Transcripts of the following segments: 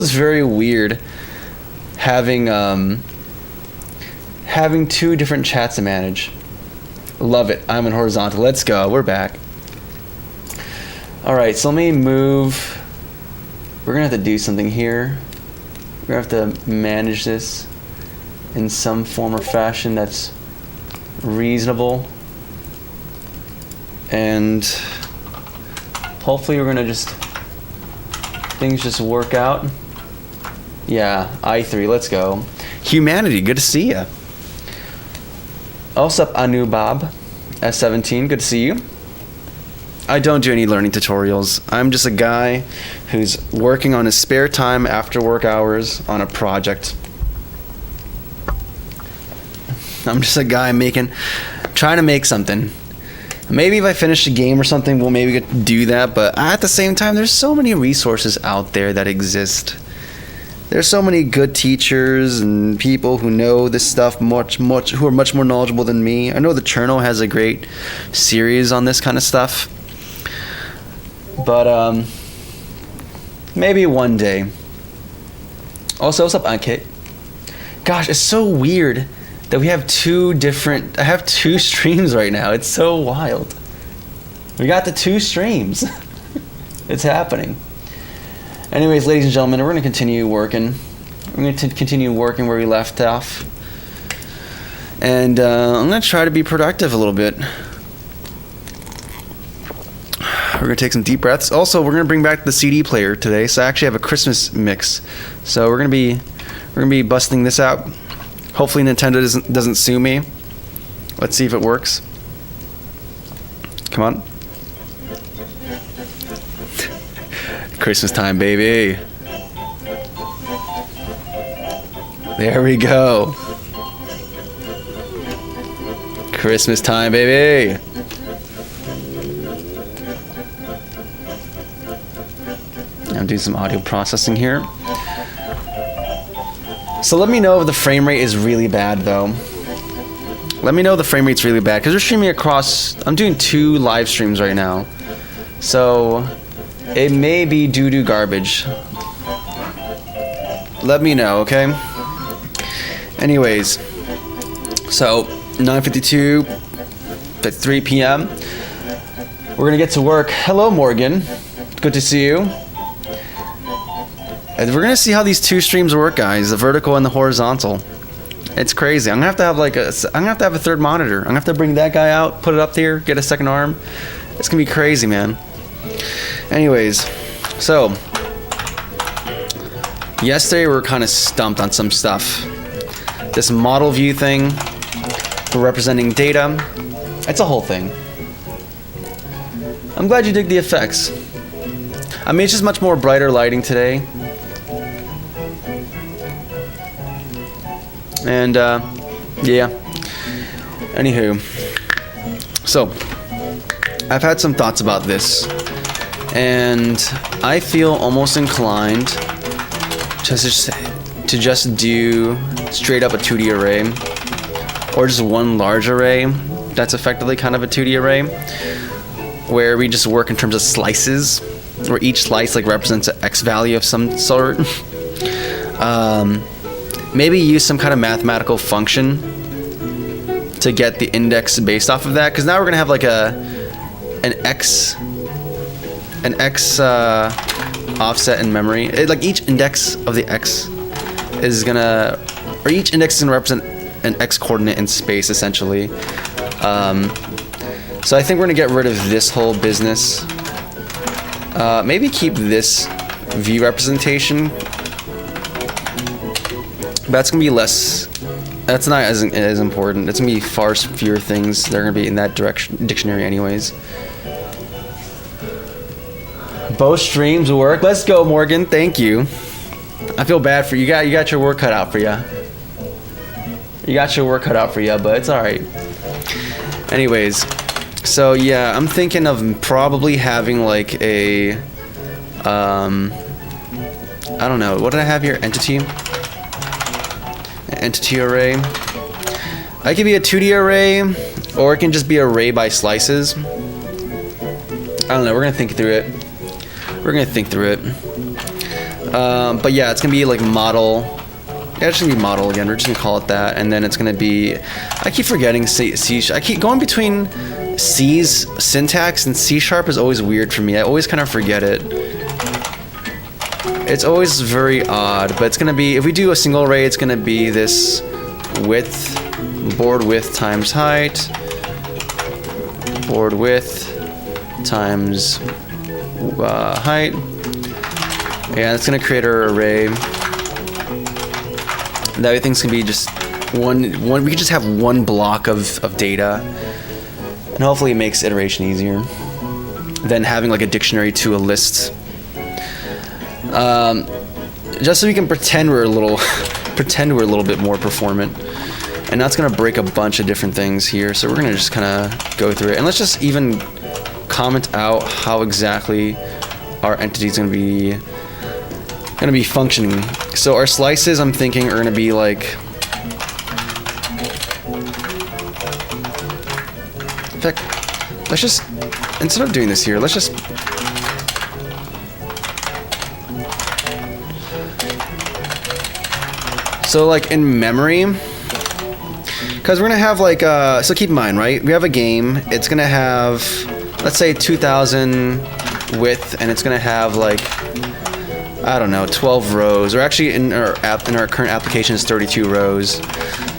It's very weird having having two different chats to manage. Love it. I'm in horizontal. Let's go. We're back. All right, so let me move. We're gonna have to do something here. We're gonna have to manage this in some form or fashion that's reasonable, and hopefully we're gonna things just work out. Yeah, I3, let's go. Humanity, good to see ya. Also up, Anubab, S17, good to see you. I don't do any learning tutorials. I'm just a guy who's working on his spare time after work hours on a project. I'm just a guy trying to make something. Maybe if I finish a game or something, we'll maybe get to do that, but at the same time, there's so many resources out there that exist. There's so many good teachers and people who know this stuff who are much more knowledgeable than me. I know the Cherno has a great series on this kind of stuff. But maybe one day. Also, what's up, Ankit? Gosh, it's so weird that we have I have two streams right now. It's so wild. We got the two streams. It's happening. Anyways, ladies and gentlemen, we're going to continue working. We're going to continue working where we left off. And I'm going to try to be productive a little bit. We're going to take some deep breaths. Also, we're going to bring back the CD player today. So I actually have a Christmas mix. So we're going to be busting this out. Hopefully Nintendo doesn't sue me. Let's see if it works. Come on. Christmas time, baby. There we go. Christmas time, baby. I'm doing some audio processing here. So let me know if the frame rate is really bad, though. Let me know if the frame rate's really bad, because we're streaming across. I'm doing 2 live streams right now, so it may be doo-doo garbage. Let me know, okay? Anyways, so 9:52 at 3 p.m. We're gonna get to work. Hello, Morgan. Good to see you. And we're gonna see how these 2 streams work, guys. The vertical and the horizontal. It's crazy. I'm gonna have to have a third monitor. I'm gonna have to bring that guy out, put it up there, get a second arm. It's gonna be crazy, man. Anyways, so yesterday we were kind of stumped on some stuff. This model view thing for representing data. It's a whole thing. I'm glad you dig the effects. I mean, it's just much more brighter lighting today. And yeah. Anywho, so I've had some thoughts about this, and I feel almost inclined to just do straight up a 2D array, or just one large array that's effectively kind of a 2D array, where we just work in terms of slices, where each slice like represents an X value of some sort. Maybe use some kind of mathematical function to get the index based off of that, because now we're gonna have like an X offset in memory. Like each index of the X is gonna, or each index is gonna represent an X coordinate in space, essentially. So I think we're gonna get rid of this whole business. Maybe keep this view representation. That's gonna be less. That's not as important. It's gonna be far fewer things. They're gonna be in that dictionary anyways. Both streams work. Let's go, Morgan. Thank you. I feel bad for you. You got your work cut out for you. You got your work cut out for you, but it's all right. Anyways, so yeah, I'm thinking of probably having like a I don't know. What did I have here? Entity array. It could be a 2D array, or it can just be array by slices. I don't know. We're gonna think through it. But yeah, it's gonna be like model. Yeah, it's gonna be model again. We're just gonna call it that, and then it's gonna be. I keep forgetting C. I keep going between C's syntax and C# is always weird for me. I always kind of forget it. It's always very odd, but it's gonna be. If we do a single array, it's gonna be this width, board width times height, board width times height. Yeah, it's gonna create our array. That everything's gonna be just one. We can just have one block of data, and hopefully it makes iteration easier than having like a dictionary to a list. Just so we can pretend we're a little bit more performant, and that's gonna break a bunch of different things here. So we're gonna just kind of go through it, and let's just even comment out how exactly our entity is gonna be functioning. So our slices, I'm thinking, are gonna be like. In fact, let's just, instead of doing this here, let's just. So like in memory, because we're gonna have like, so keep in mind, right? We have a game. It's gonna have, let's say 2,000 width, and it's gonna have like, I don't know, 12 rows, or actually in our current application is 32 rows.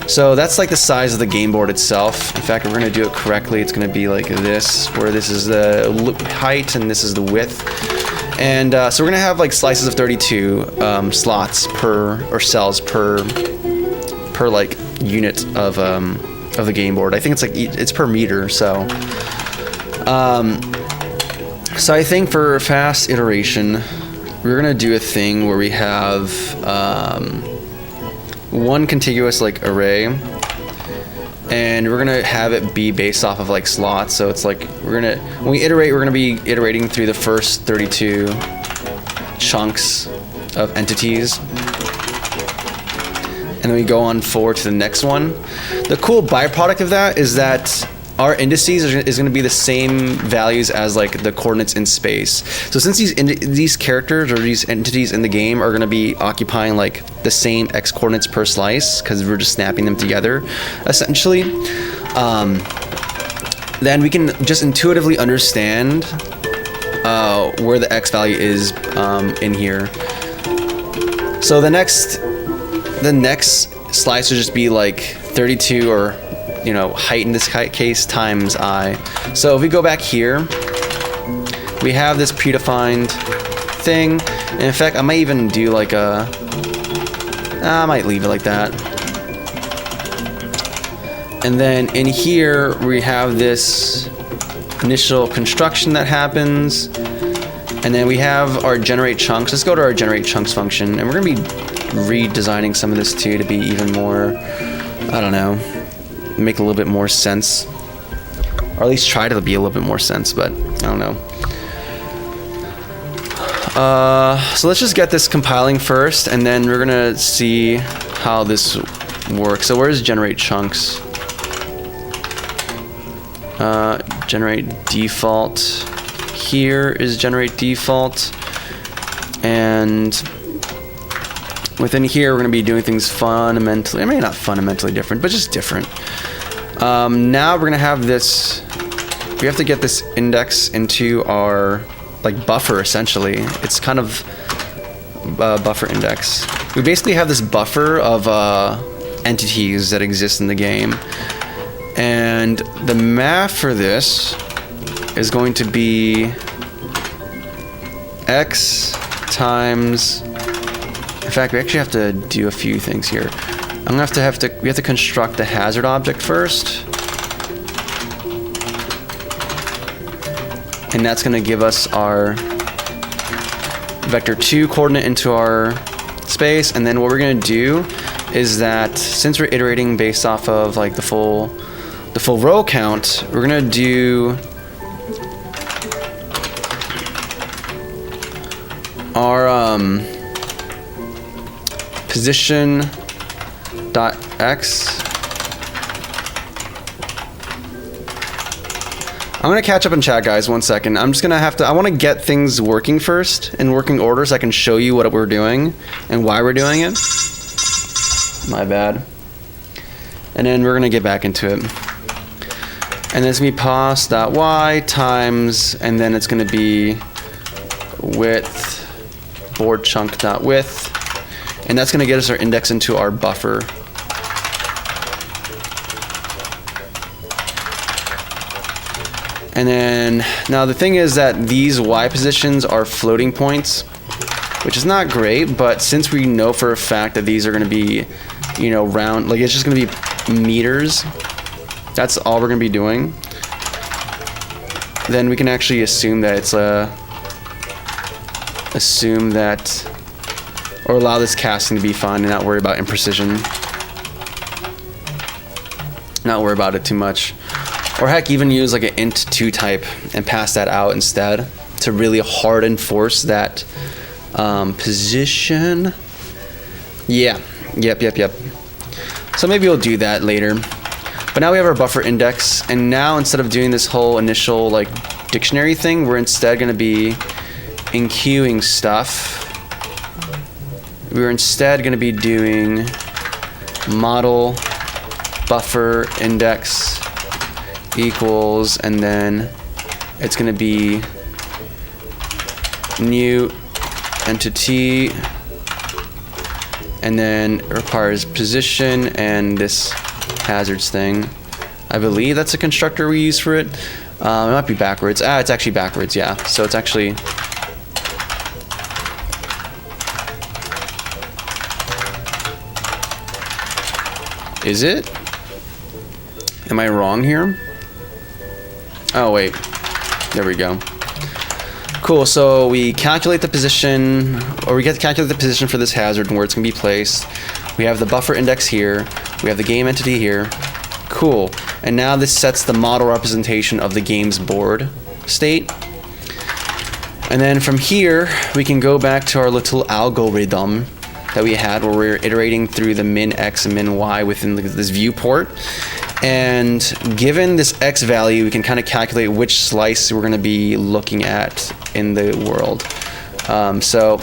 So that's like the size of the game board itself. In fact, if we're gonna do it correctly, it's gonna be like this, where this is the height and this is the width. And so we're gonna have like slices of 32 slots or cells per like unit of the game board. I think it's like it's per meter. So so I think for fast iteration, we're gonna do a thing where we have one contiguous like array, and we're gonna have it be based off of like slots. So it's like when we iterate, we're gonna be iterating through the first 32 chunks of entities, and then we go on forward to the next one. The cool byproduct of that is that our indices is going to be the same values as like the coordinates in space. So since these characters or these entities in the game are going to be occupying like the same x coordinates per slice, because we're just snapping them together, essentially, then we can just intuitively understand where the x value is in here. So the next slice would just be like 32, or height in this case, times I. So if we go back here, we have this predefined thing. And in fact, I might even do like I might leave it like that. And then in here, we have this initial construction that happens. And then we have our generate chunks. Let's go to our generate chunks function. And we're gonna be redesigning some of this too to be even more, I don't know, make a little bit more sense, or at least try to be a little bit more sense, but I don't know. So let's just get this compiling first, and then we're gonna see how this works. So where's generate chunks? Generate default. Here is generate default, and within here we're going to be doing things fundamentally, I mean not fundamentally different, but just different. Now we're going to have this, we have to get this index into our like buffer, essentially. It's kind of buffer index. We basically have this buffer of entities that exist in the game, and the math for this is going to be x times, in fact, we actually have to do a few things here. We have to construct the hazard object first, and that's going to give us our vector2 coordinate into our space. And then what we're going to do is that since we're iterating based off of like the full row count, we're going to do our position dot x. I'm gonna catch up in chat, guys. 1 second. I'm just gonna have to. I want to get things working first in working order, so I can show you what we're doing and why we're doing it. My bad. And then we're gonna get back into it. And then it's gonna be pos.y times, and then it's gonna be width board chunk.width, and that's gonna get us our index into our buffer. And then now the thing is that these y positions are floating points, which is not great, but since we know for a fact that these are gonna be, you know, round, like it's just gonna be meters, that's all we're gonna be doing, then we can actually assume that it's or allow this casting to be fine and not worry about imprecision. Not worry about it too much. Or heck, even use like an int2 type and pass that out instead to really hard enforce that position. Yeah, yep. So maybe we'll do that later. But now we have our buffer index, and now instead of doing this whole initial like dictionary thing, we're instead gonna be enqueuing stuff. We're instead gonna be doing model buffer index equals, and then it's gonna be new entity, and then it requires position and this hazards thing. I believe that's a constructor we use for it. It might be backwards. It's actually backwards, yeah. So it's actually is it? Am I wrong here? Oh wait, there we go. Cool, so we calculate the position, or we get to calculate the position for this hazard and where it's gonna be placed. We have the buffer index here. We have the game entity here. Cool, and now this sets the model representation of the game's board state. And then from here, we can go back to our little algorithm that we had where we're iterating through the min x and min y within this viewport. And given this x value, we can kind of calculate which slice we're going to be looking at in the world. So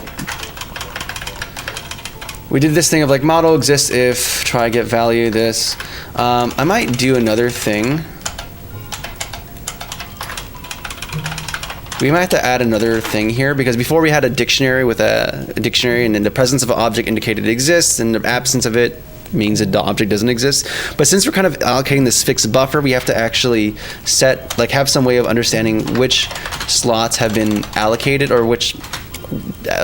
we did this thing of like model exists if try get value this. I might do another thing. We might have to add another thing here, because before we had a dictionary with a dictionary, and then the presence of an object indicated it exists, and the absence of it means that the object doesn't exist. But since we're kind of allocating this fixed buffer, we have to actually set, like, have some way of understanding which slots have been allocated, or which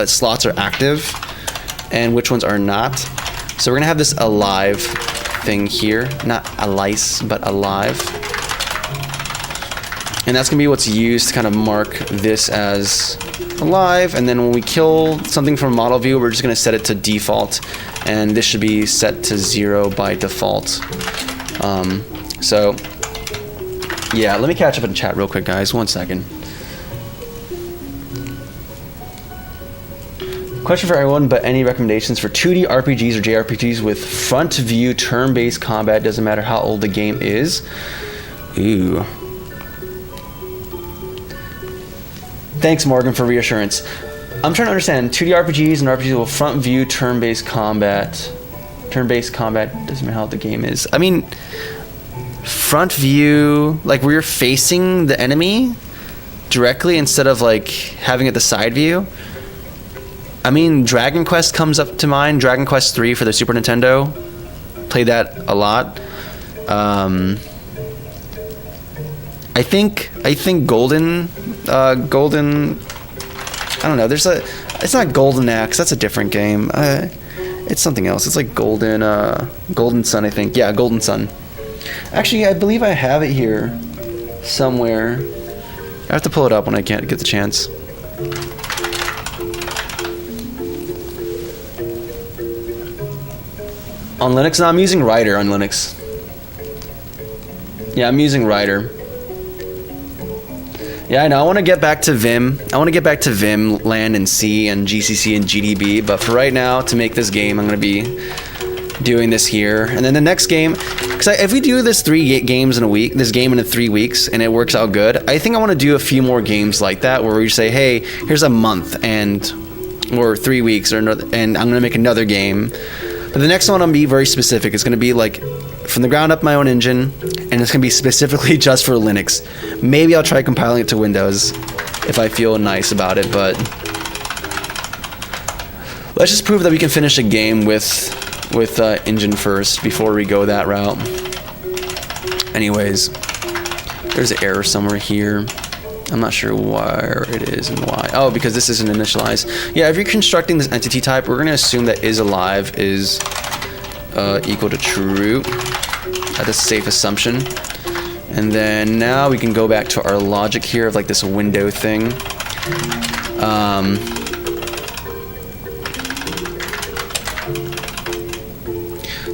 slots are active and which ones are not. So we're gonna have this alive thing here, not alice, but alive. And that's gonna be what's used to kind of mark this as alive. And then when we kill something from model view, we're just gonna set it to default, and this should be set to 0 by default. So yeah, let me catch up in chat real quick, guys. 1 second. Question for everyone, but any recommendations for 2D RPGs or JRPGs with front view turn-based combat? Doesn't matter how old the game is. Ooh. Thanks, Morgan, for reassurance. I'm trying to understand 2D RPGs and RPGs with front view turn-based combat. Turn-based combat doesn't matter how old the game is. I mean, front view, like where you're facing the enemy directly instead of like having it the side view. I mean, Dragon Quest comes up to mind. Dragon Quest 3 for the Super Nintendo. Played that a lot. I think Golden, I don't know. It's not Golden Axe. That's a different game. It's something else. It's like Golden Sun, I think. Yeah, Golden Sun. Actually, I believe I have it here somewhere. I have to pull it up when I can't get the chance. On Linux? No, I'm using Rider on Linux. Yeah, I'm using Rider. Yeah, I know. I want to get back to Vim. I want to get back to Vim, LAN, and C, and GCC, and GDB. But for right now, to make this game, I'm going to be doing this here. And then the next game, because if we do this 3 games in a week, this game in 3 weeks, and it works out good, I think I want to do a few more games like that where we say, hey, here's a month or 3 weeks, and I'm gonna make another game. But the next one I'm gonna be very specific. It's gonna be like from the ground up my own engine, and it's gonna be specifically just for Linux. Maybe I'll try compiling it to Windows if I feel nice about it, but let's just prove that we can finish a game with engine first before we go that route. Anyways, there's an error somewhere here. I'm not sure where it is and why. Oh, because this isn't initialized. Yeah, if you're constructing this entity type, we're going to assume that isAlive is equal to true. That's a safe assumption. And then now we can go back to our logic here of like this window thing.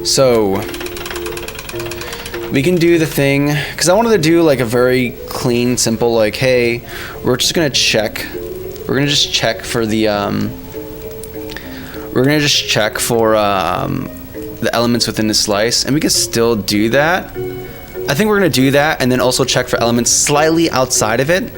So we can do the thing, because I wanted to do like a very clean, simple, like, hey, we're just gonna check. We're gonna just check for the the elements within the slice, and we can still do that. I think we're gonna do that, and then also check for elements slightly outside of it.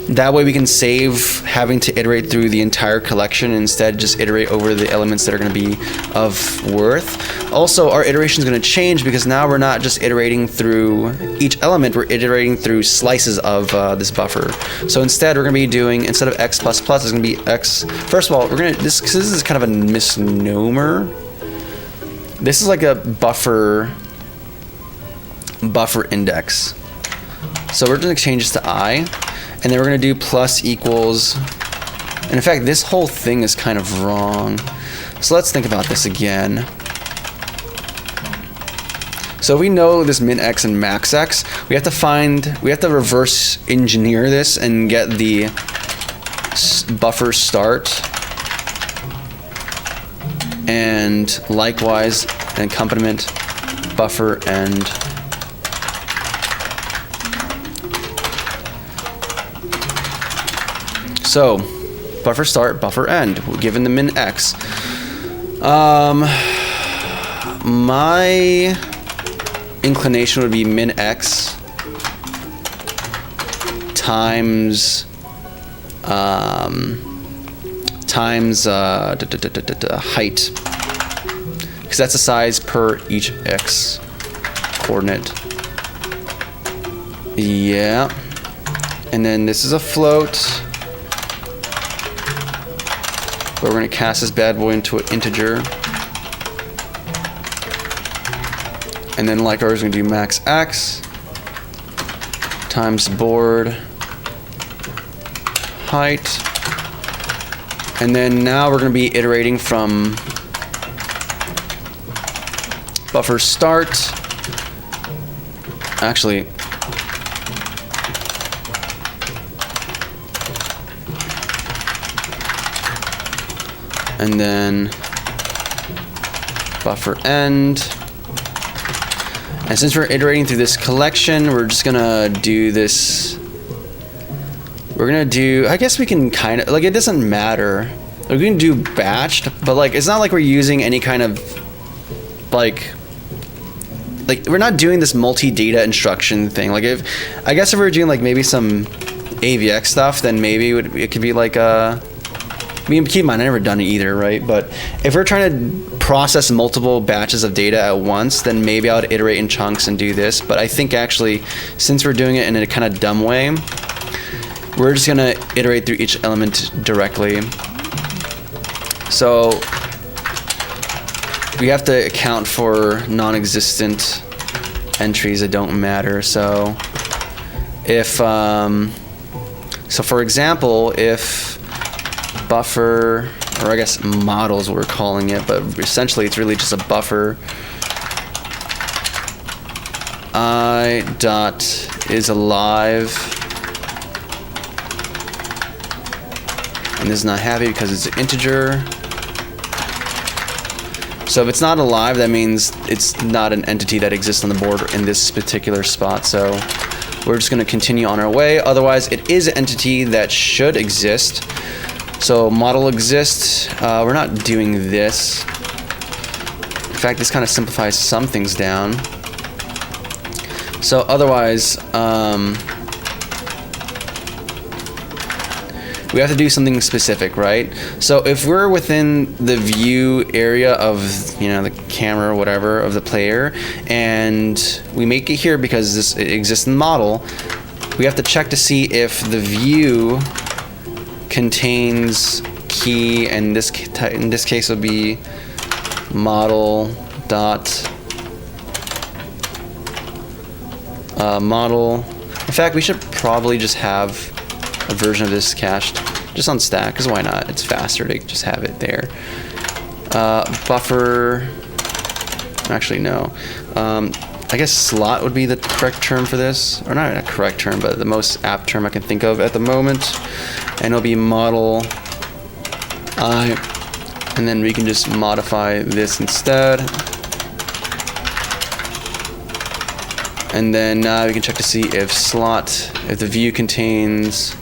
That way we can save having to iterate through the entire collection, and instead just iterate over the elements that are going to be of worth. Also, our iteration is going to change because now we're not just iterating through each element, we're iterating through slices of this buffer. So instead we're going to be doing, instead of x++, it's going to be x. First of all, we're going to, this is kind of a misnomer. This is like a buffer index. So we're going to change this to I. And then we're going to do plus equals, and in fact this whole thing is kind of wrong, so let's think about this again. So we know this min x and max x, we have to reverse engineer this and get the buffer start, and likewise an accompaniment buffer end. So, buffer start, buffer end, given the min x. My inclination would be min x times height, because that's the size per each x coordinate. Yeah, and then this is a float. But we're going to cast this bad boy into an integer. And then like ours, we're going to do max x times board height. And then now we're going to be iterating from buffer start. Actually, and then buffer end. And since we're iterating through this collection, we're just gonna do this. We're gonna do, I guess we can kind of, like, it doesn't matter. Like, we can do batched, but like, it's not like we're using any kind of, like we're not doing this multi-data instruction thing. Like, I guess if we were doing like maybe some AVX stuff, then maybe it could be like a, I mean, keep in mind, I've never done it either, right? But if we're trying to process multiple batches of data at once, then maybe I would iterate in chunks and do this. But I think actually, since we're doing it in a kind of dumb way, we're just gonna iterate through each element directly. So we have to account for non-existent entries that don't matter. So if, so for example, if buffer, or I guess model is what we're calling it, but essentially it's really just a buffer I dot is alive, and this is not happy because it's an integer. So if it's not alive, that means it's not an entity that exists on the board in this particular spot. So we're just going to continue on our way. Otherwise, it is an entity that should exist. So model exists. We're not doing this. In fact, this kind of simplifies some things down. So otherwise, we have to do something specific, right? So if we're within the view area of, you know, the camera or whatever of the player, and we make it here because this exists in the model, we have to check to see if the view contains key, and in this case would be model dot model. In fact, we should probably just have a version of this cached just on stack, because why not? It's faster to just have it there. Buffer, actually no. I guess slot would be the correct term for this, or not a correct term, but the most apt term I can think of at the moment. And it'll be model I, and then we can just modify this instead. And then now we can check to see if slot, if the view contains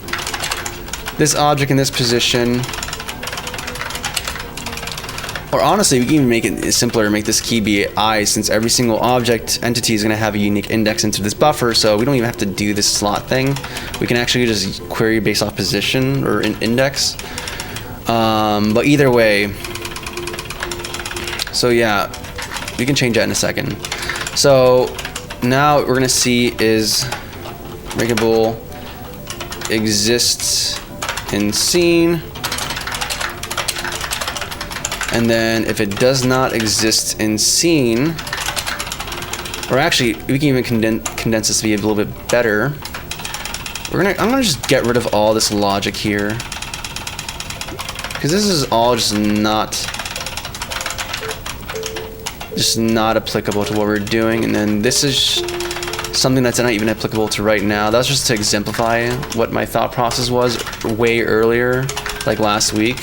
this object in this position. Or honestly, we can even make it simpler and make this key be I, since every single object entity is going to have a unique index into this buffer, so we don't even have to do this slot thing. We can actually just query based off position or index. But either way, so yeah, we can change that in a second. So now what we're going to see is makeable exists in scene, and then if it does not exist in scene, or actually we can even condense this to be a little bit better. I'm gonna just get rid of all this logic here, because this is all just not applicable to what we're doing. And then this is something that's not even applicable to right now. That's just to exemplify what my thought process was way earlier, like last week.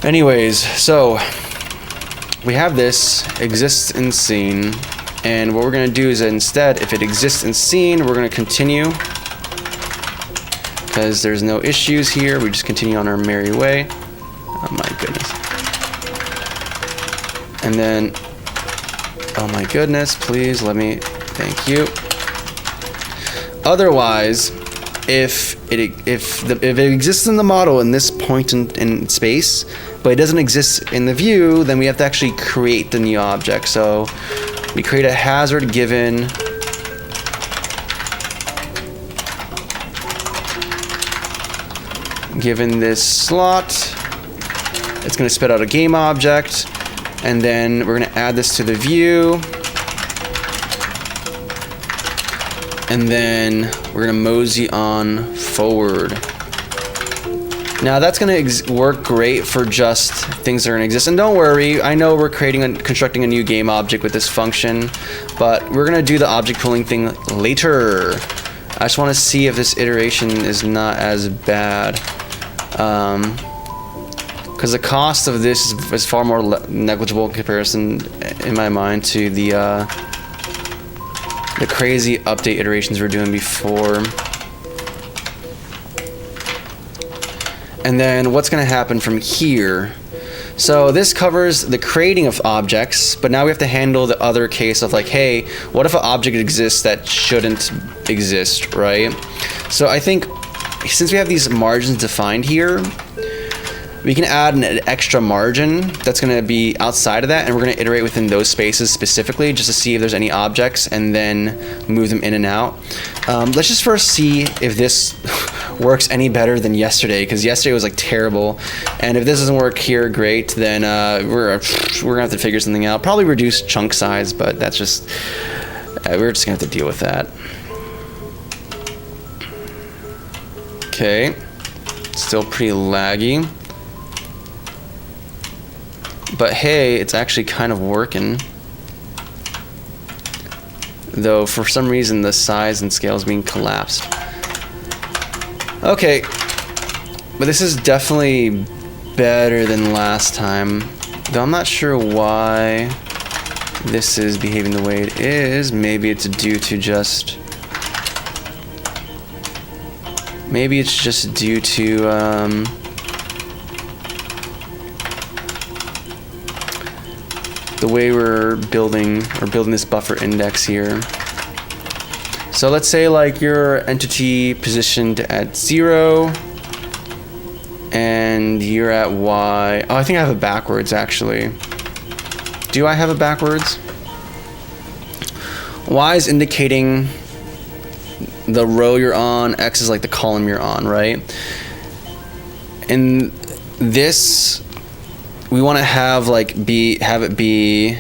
Anyways, so we have this exists in scene, and what we're going to do is instead, if it exists in scene, we're going to continue, because there's no issues here. We just continue on our merry way. Oh my goodness. And then, oh my goodness, please let me, thank you. Otherwise, if it exists in the model in this point in space, but it doesn't exist in the view, then we have to actually create the new object. So we create a hazard given this slot. It's going to spit out a game object, and then we're going to add this to the view, and then we're going to mosey on forward. Now that's going to work great for just things that are going to exist. And don't worry, I know we're constructing a new game object with this function, but we're going to do the object pulling thing later. I just want to see if this iteration is not as bad. Because the cost of this is far more negligible in comparison, in my mind, to the crazy update iterations we're doing before. And then what's going to happen from here? So this covers the creating of objects, but now we have to handle the other case of like, hey, what if an object exists that shouldn't exist, right? So I think since we have these margins defined here, we can add an extra margin that's going to be outside of that, and we're going to iterate within those spaces specifically just to see if there's any objects and then move them in and out. Let's just first see if this works any better than yesterday, because yesterday was like terrible. And if this doesn't work here, great, then we're going to have to figure something out. Probably reduce chunk size, but that's just, we're just going to have to deal with that. Okay, still pretty laggy. But hey, it's actually kind of working. Though for some reason the size and scale is being collapsed. Okay, but this is definitely better than last time. Though I'm not sure why this is behaving the way it is. Maybe it's due to just... Maybe it's just due to... the way we're building this buffer index here. So let's say like your entity positioned at 0 and you're at Y. Oh, I think I have it backwards actually. Do I have it backwards? Y is indicating the row you're on, X is like the column you're on, right? And this, we want to have like have it be,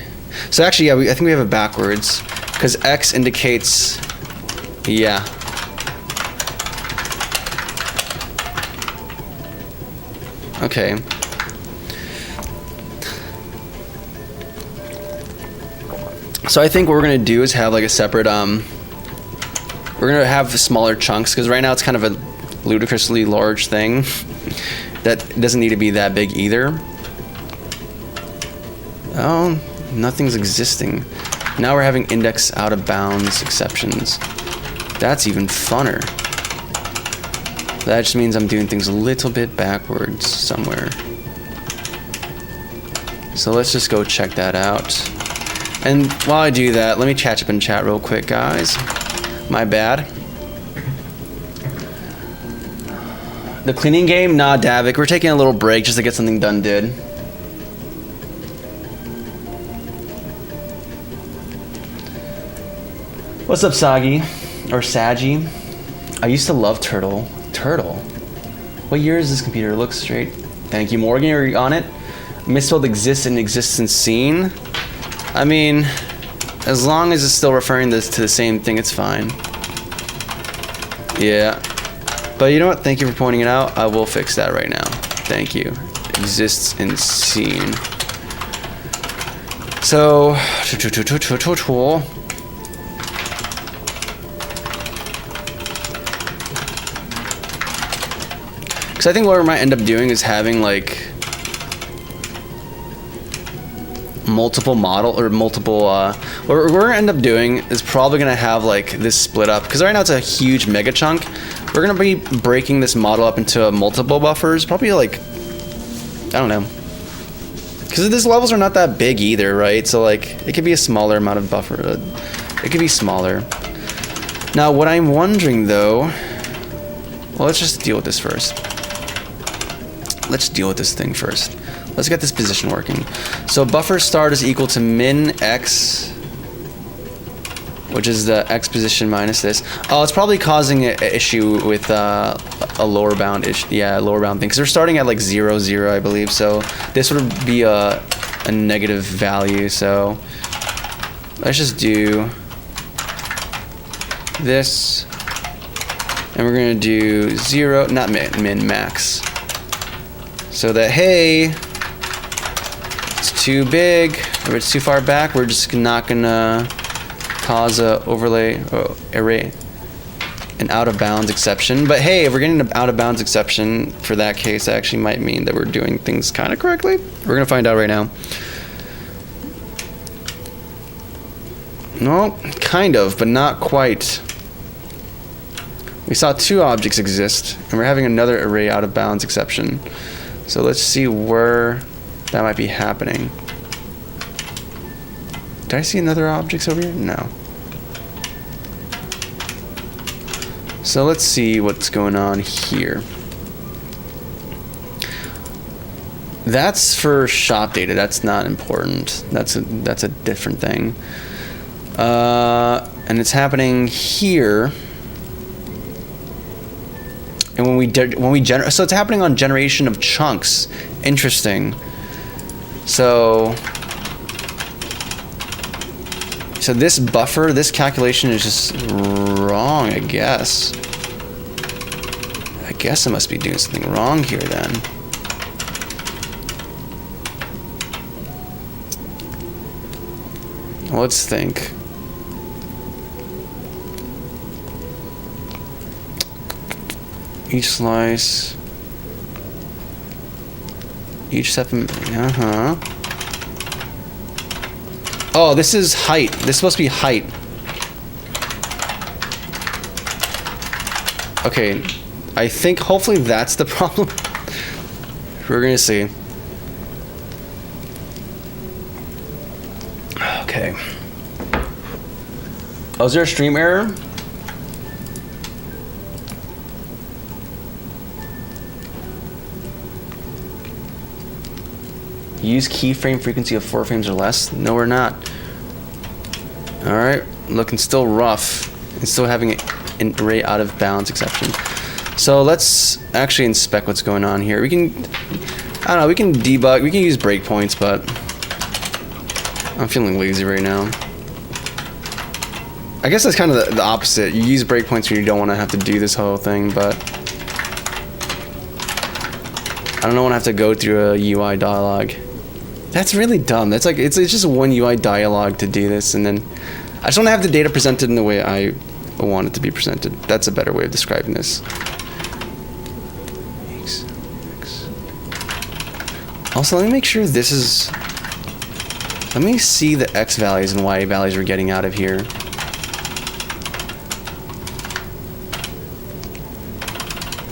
so actually, yeah, I think we have it backwards because X indicates, yeah. Okay. So I think what we're gonna do is have like a separate, we're gonna have smaller chunks because right now it's kind of a ludicrously large thing that doesn't need to be that big either. Oh, nothing's existing. Now we're having index out of bounds exceptions. That's even funner. That just means I'm doing things a little bit backwards somewhere. So let's just go check that out. And while I do that, let me catch up in chat real quick, guys. My bad. The cleaning game? Nah, Davik. We're taking a little break just to get something done, dude. What's up, Sagi? Or Sagi? I used to love Turtle. Turtle? What year is this computer? Looks straight. Thank you, Morgan. Are you on it? Misspelled exists and existence seen. I mean, as long as it's still referring this to the same thing, it's fine. Yeah. But you know what? Thank you for pointing it out. I will fix that right now. Thank you. Exists and seen. So, because I think what we might end up doing is having like multiple model or multiple what we're gonna end up doing is probably gonna have like this split up because right now it's a huge mega chunk. We're gonna be breaking this model up into multiple buffers, probably like, I don't know, because these levels are not that big either, right? So like it could be a smaller amount of buffer. It could be smaller. Now what I'm wondering though, well, let's just deal with this first. Let's deal with this thing first. Let's get this position working. So buffer start is equal to min x, which is the x position minus this. Oh, it's probably causing an issue with a lower bound issue. Yeah, lower bound thing. Because we're starting at like 0, 0, I believe. So this would be a negative value. So let's just do this. And we're going to do 0, not min, max. So that, hey, it's too big or it's too far back, we're just not gonna cause a overlay array, an out of bounds exception. But hey, if we're getting an out of bounds exception for that case, that actually might mean that we're doing things kind of correctly. We're gonna find out right now. No, kind of, but not quite. We saw 2 objects exist, and we're having another array out of bounds exception. So let's see where that might be happening. Did I see another objects over here? No. So let's see what's going on here. That's for shop data. That's not important. That's a different thing. And it's happening here. And when we generate, so it's happening on generation of chunks. Interesting. So this buffer, this calculation is just wrong, I guess. I guess I must be doing something wrong here then. Let's think. Each slice, each step, Oh, this is height. This is supposed to be height. Okay, I think hopefully that's the problem. We're gonna see. Okay. Oh, is there a stream error? Use keyframe frequency of 4 frames or less? No, we're not. Alright, looking still rough. And still having an array out of bounds exception. So let's actually inspect what's going on here. We can, I don't know, we can debug, we can use breakpoints, but I'm feeling lazy right now. I guess that's kind of the opposite. You use breakpoints when you don't want to have to do this whole thing, but I don't want to have to go through a UI dialog. That's really dumb. That's like, it's just one UI dialog to do this, and then I just want to have the data presented in the way I want it to be presented. That's a better way of describing this. Also, let me make sure this is, let me see the X values and Y values we're getting out of here.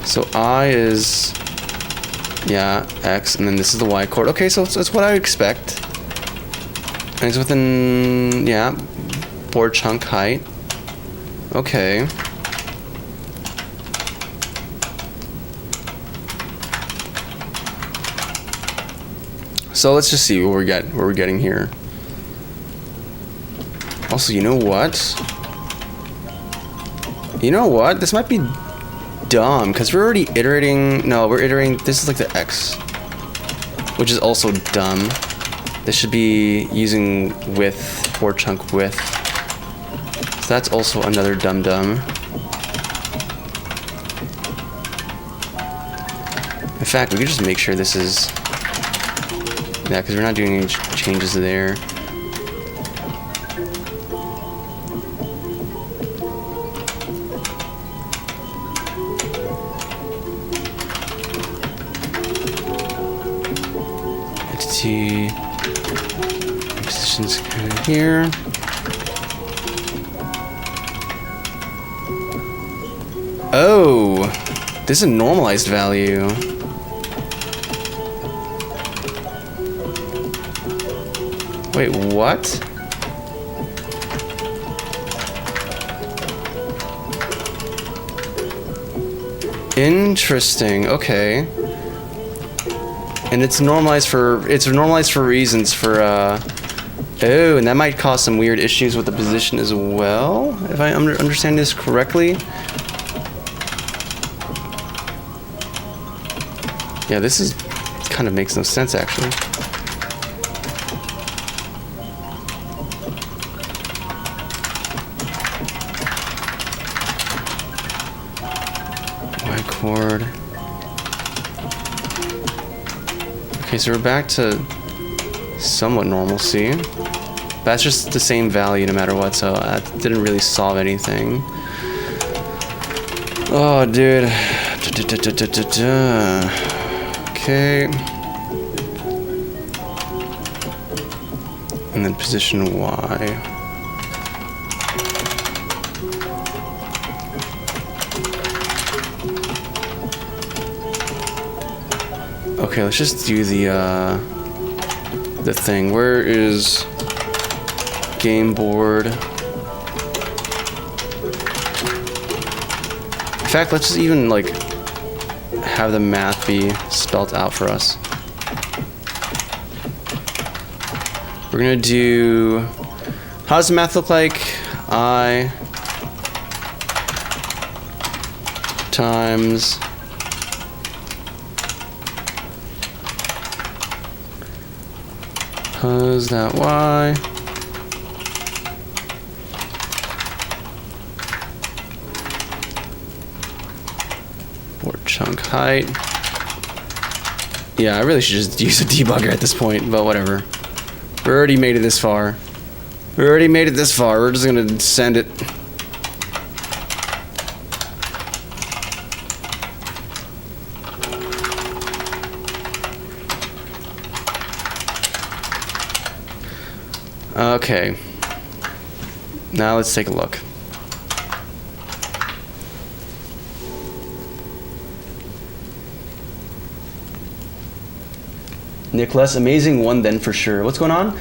So I is, yeah, X, and then this is the Y chord. Okay, so it's what I would expect. And it's within, yeah, board chunk height. Okay. So let's just see what we're getting here. Also, you know what? You know what? This might be dumb because we're already iterating. No, we're iterating. This is like the X, which is also dumb. This should be using width, board chunk width. So that's also another dum-dum. In fact, we could just make sure this is, yeah, because we're not doing any changes there. Entity positions kind of here. Oh, this is a normalized value. Wait, what? Interesting. Okay. And it's normalized for reasons for oh, and that might cause some weird issues with the position as well, if I understand this correctly. Yeah, this is kind of makes no sense actually. Y chord. Okay, so we're back to somewhat normalcy. That's just the same value no matter what, so that didn't really solve anything. Oh, dude. Okay. And then position Y. Okay, let's just do the thing. Where is game board? In fact, let's just even like have the math be spelt out for us. We're gonna do, how does the math look like? I times cause that Y board chunk height. Yeah, I really should just use a debugger at this point, but whatever. We already made it this far. We're just gonna send it. Okay. Now let's take a look. Nicholas, amazing one then for sure. What's going on?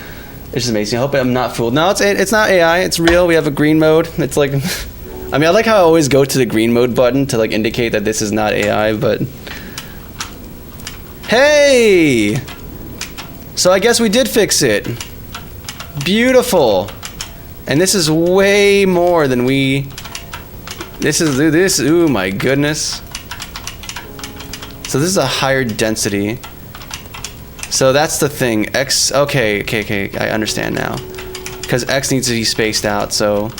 It's just amazing. I hope I'm not fooled. No, it's not AI. It's real. We have a green mode. It's like, I mean, I like how I always go to the green mode button to like indicate that this is not AI, but hey! So I guess we did fix it. Beautiful. And this is way more than we... This, ooh my goodness. So this is a higher density. So that's the thing. X, okay, I understand now. Because X needs to be spaced out, so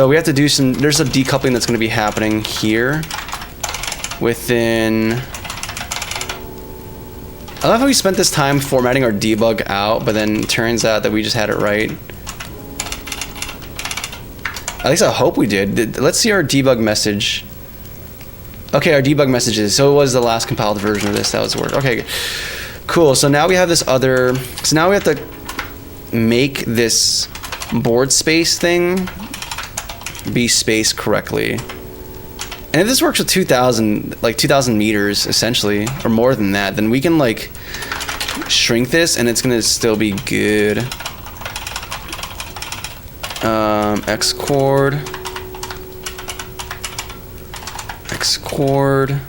we have to do some, there's a decoupling that's going to be happening here within, I love how we spent this time formatting our debug out, but then it turns out that we just had it right. At least I hope we did. Let's see our debug message. Okay, our debug messages. So it was the last compiled version of this. That was the word. Okay, cool. So now we have this other. So now we have to make this board space thing be spaced correctly. And if this works with 2,000, like 2,000 meters, essentially, or more than that, then we can like shrink this, and it's gonna still be good. Xcord. Xcord.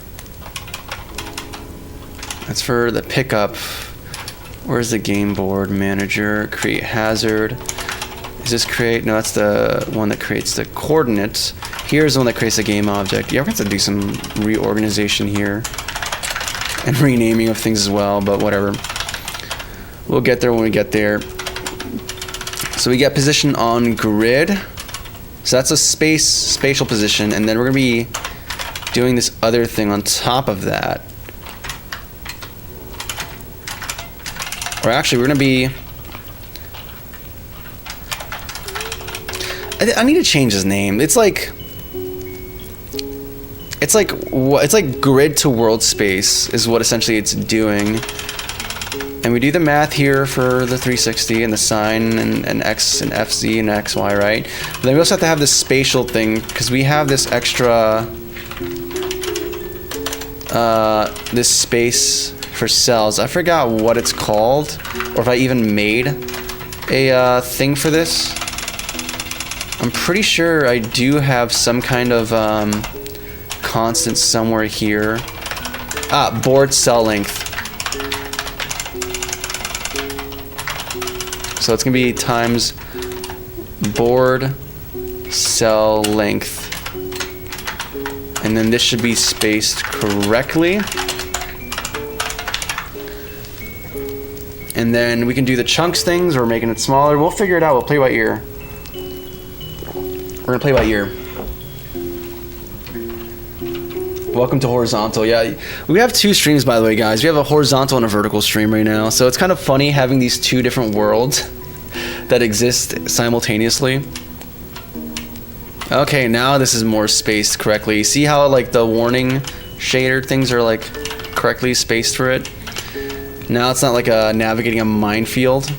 That's for the pickup. Where's the game board manager? Create hazard. Is this create? No, that's the one that creates the coordinates. Here's the one that creates the game object. Yeah, we're going to have to do some reorganization here and renaming of things as well, but whatever. We'll get there when we get there. So we get position on grid. So that's a spatial position, and then we're going to be doing this other thing on top of that. Or actually, we're going to be... I need to change his name. It's like grid to world space is what essentially it's doing. And we do the math here for the 360 and the sine and x and fz and xy, right? But then we also have to have this spatial thing because we have this extra this space for cells. I forgot what it's called, or if I even made a thing for this. I'm pretty sure I do have some kind of constant somewhere here. Board cell length. So it's gonna be times board cell length. And then this should be spaced correctly. And then we can do the chunks things, or making it smaller. We'll figure it out. We'll play by ear. We're gonna play by ear. Welcome to horizontal. Yeah, we have two streams, by the way, guys. We have a horizontal and a vertical stream right now. So it's kind of funny having these two different worlds that exist simultaneously. Okay, now this is more spaced correctly. See how like the warning shader things are like correctly spaced for it? Now it's not like navigating a minefield.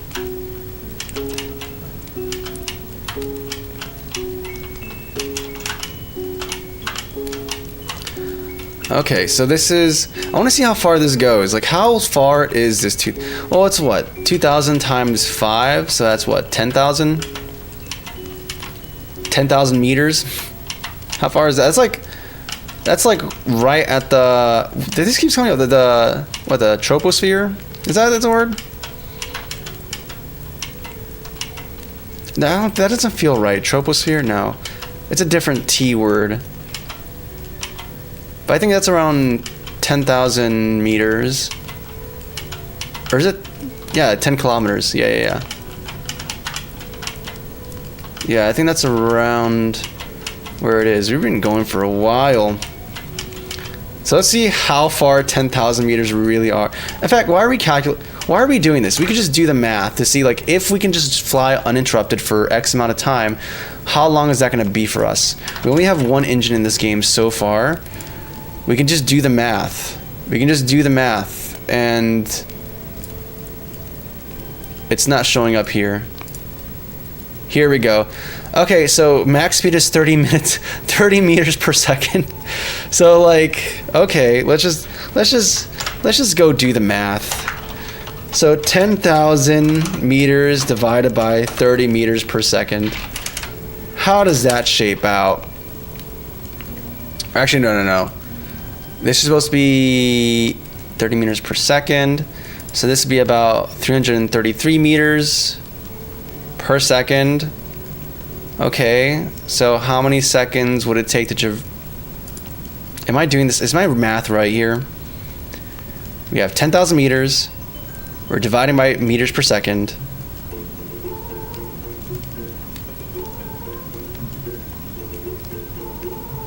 Okay, so this is, I want to see how far this goes. Like, how far is this? Well, it's what? 2,000 times 5, so that's what? 10,000? 10,000 meters? How far is that? That's like right at the, this keeps coming up, the troposphere? Is that the word? No, that doesn't feel right. Troposphere? No. It's a different T word. But I think that's around 10,000 meters. Or is it? Yeah, 10 kilometers. Yeah. Yeah, I think that's around where it is. We've been going for a while. So let's see how far 10,000 meters really are. In fact, why are we doing this? We could just do the math to see, like, if we can just fly uninterrupted for X amount of time, how long is that going to be for us? We only have one engine in this game so far. We can just do the math. And it's not showing up here. Here we go. Okay, so max speed is 30 meters per second. So like, okay, let's just go do the math. So 10,000 meters divided by 30 meters per second. How does that shape out? Actually, no. This is supposed to be 30 meters per second. So this would be about 333 meters per second. Okay, so how many seconds would it take to... Am I doing this? Is my math right here? We have 10,000 meters. We're dividing by meters per second.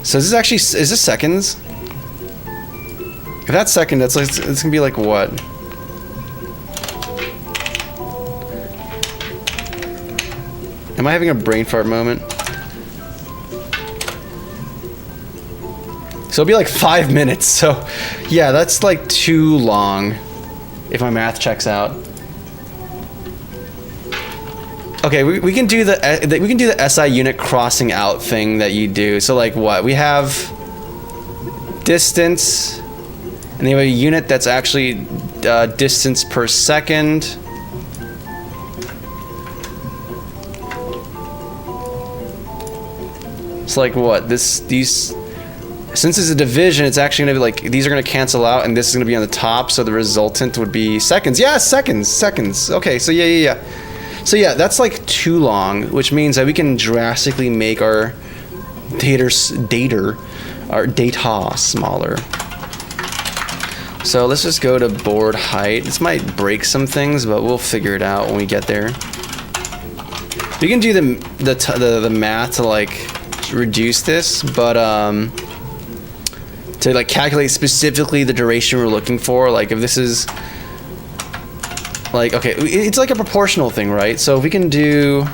So is this actually, is this seconds? If that's second, that's like, it's gonna be like what? Am I having a brain fart moment? So it'll be like 5 minutes. So yeah, that's like too long if my math checks out. Okay, we can do the SI unit crossing out thing that you do. So like what? We have distance, and then we have a unit that's actually distance per second. It's like what? These, since it's a division, it's actually gonna be like, these are gonna cancel out, and this is gonna be on the top, so the resultant would be seconds. Yeah, seconds. Okay, so yeah. So yeah, that's like too long, which means that we can drastically make our data smaller. So let's just go to board height. This might break some things, but we'll figure it out when we get there. We can do the math to like reduce this, but to like calculate specifically the duration we're looking for, like if this is like, okay, it's like a proportional thing, right? So if we can do,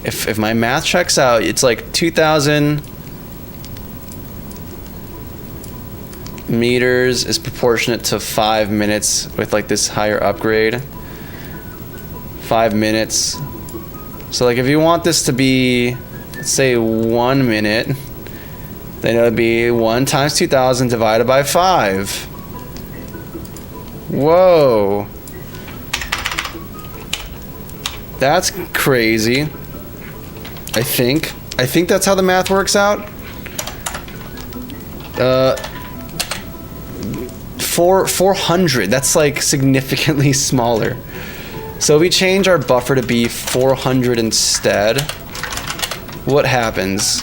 if my math checks out, it's like 2,000 meters is proportionate to 5 minutes with like this higher upgrade. 5 minutes. So like if you want this to be, let's say 1 minute, then it would be 1 times 2,000 divided by 5. Whoa. That's crazy. I think that's how the math works out. 400. That's like significantly smaller. So if we change our buffer to be 400 instead, what happens?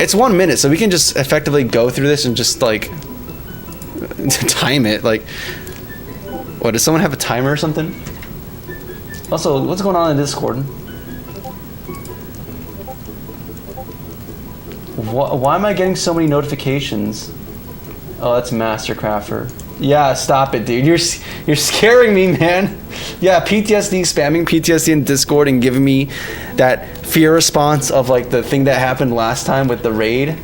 It's 1 minute, so we can just effectively go through this and just like time it. Like, what, does someone have a timer or something? Also, what's going on in Discord? Why am I getting so many notifications? Oh, that's Mastercrafter. Yeah, stop it, dude. You're scaring me, man. Yeah, PTSD, spamming PTSD in Discord and giving me that fear response of like the thing that happened last time with the raid.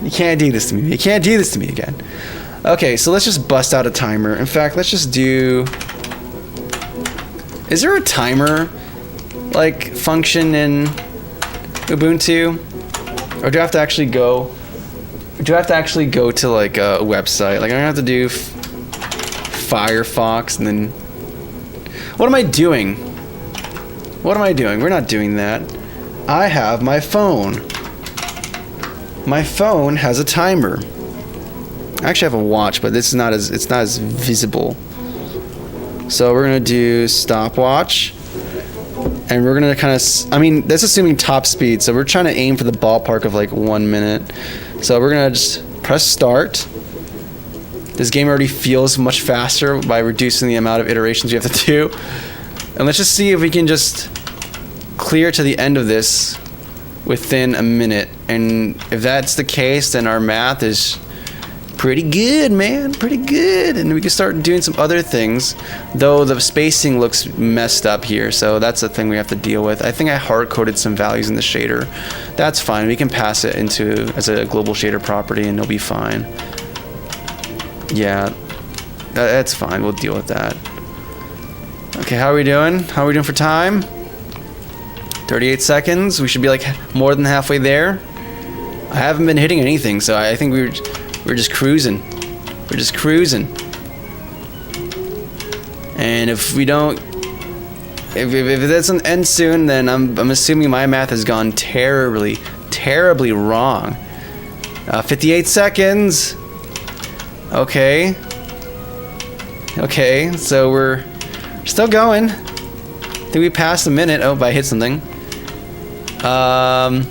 You can't do this to me. You can't do this to me again. Okay, so let's just bust out a timer. In fact, let's just do... Is there a timer like function in Ubuntu? Or do I have to actually go... Do I have to actually go to like a website? Like I'm gonna have to do Firefox and then... What am I doing? What am I doing? We're not doing that. I have my phone. My phone has a timer. I actually have a watch, but this is not as, it's not as visible. So we're gonna do stopwatch, and we're gonna kind of, I mean, that's assuming top speed, so we're trying to aim for the ballpark of like 1 minute. So we're gonna just press start. This game already feels much faster by reducing the amount of iterations we have to do. And let's just see if we can just clear to the end of this within a minute. And if that's the case, then our math is pretty good, man, pretty good. And we can start doing some other things, though the spacing looks messed up here, so that's the thing we have to deal with. I think I hard-coded some values in the shader. That's fine. We can pass it into as a global shader property and it'll be fine. Yeah, that's fine. We'll deal with that. Okay, how are we doing? How are we doing for time? 38 seconds. We should be like more than halfway there. I haven't been hitting anything, so I think we're just cruising. We're just cruising. And if we don't, if it doesn't end soon, then I'm assuming my math has gone terribly wrong. 58 seconds. Okay. Okay, so we're still going. I think we passed a minute. Oh, I hit something. And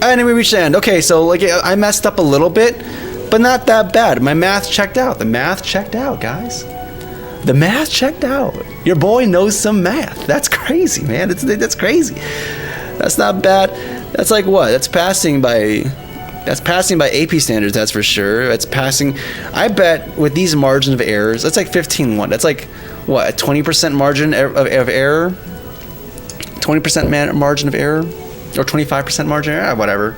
then we reached the end. Okay, so like I messed up a little bit, but not that bad. My math checked out. The math checked out, guys. The math checked out. Your boy knows some math. That's crazy, man. That's crazy. That's not bad. That's like what? That's passing by AP standards, that's for sure. That's passing. I bet with these margins of errors, that's like 15-1. That's like what, a 20% margin of error? 20% margin of error? Or 25% margin of error? Whatever.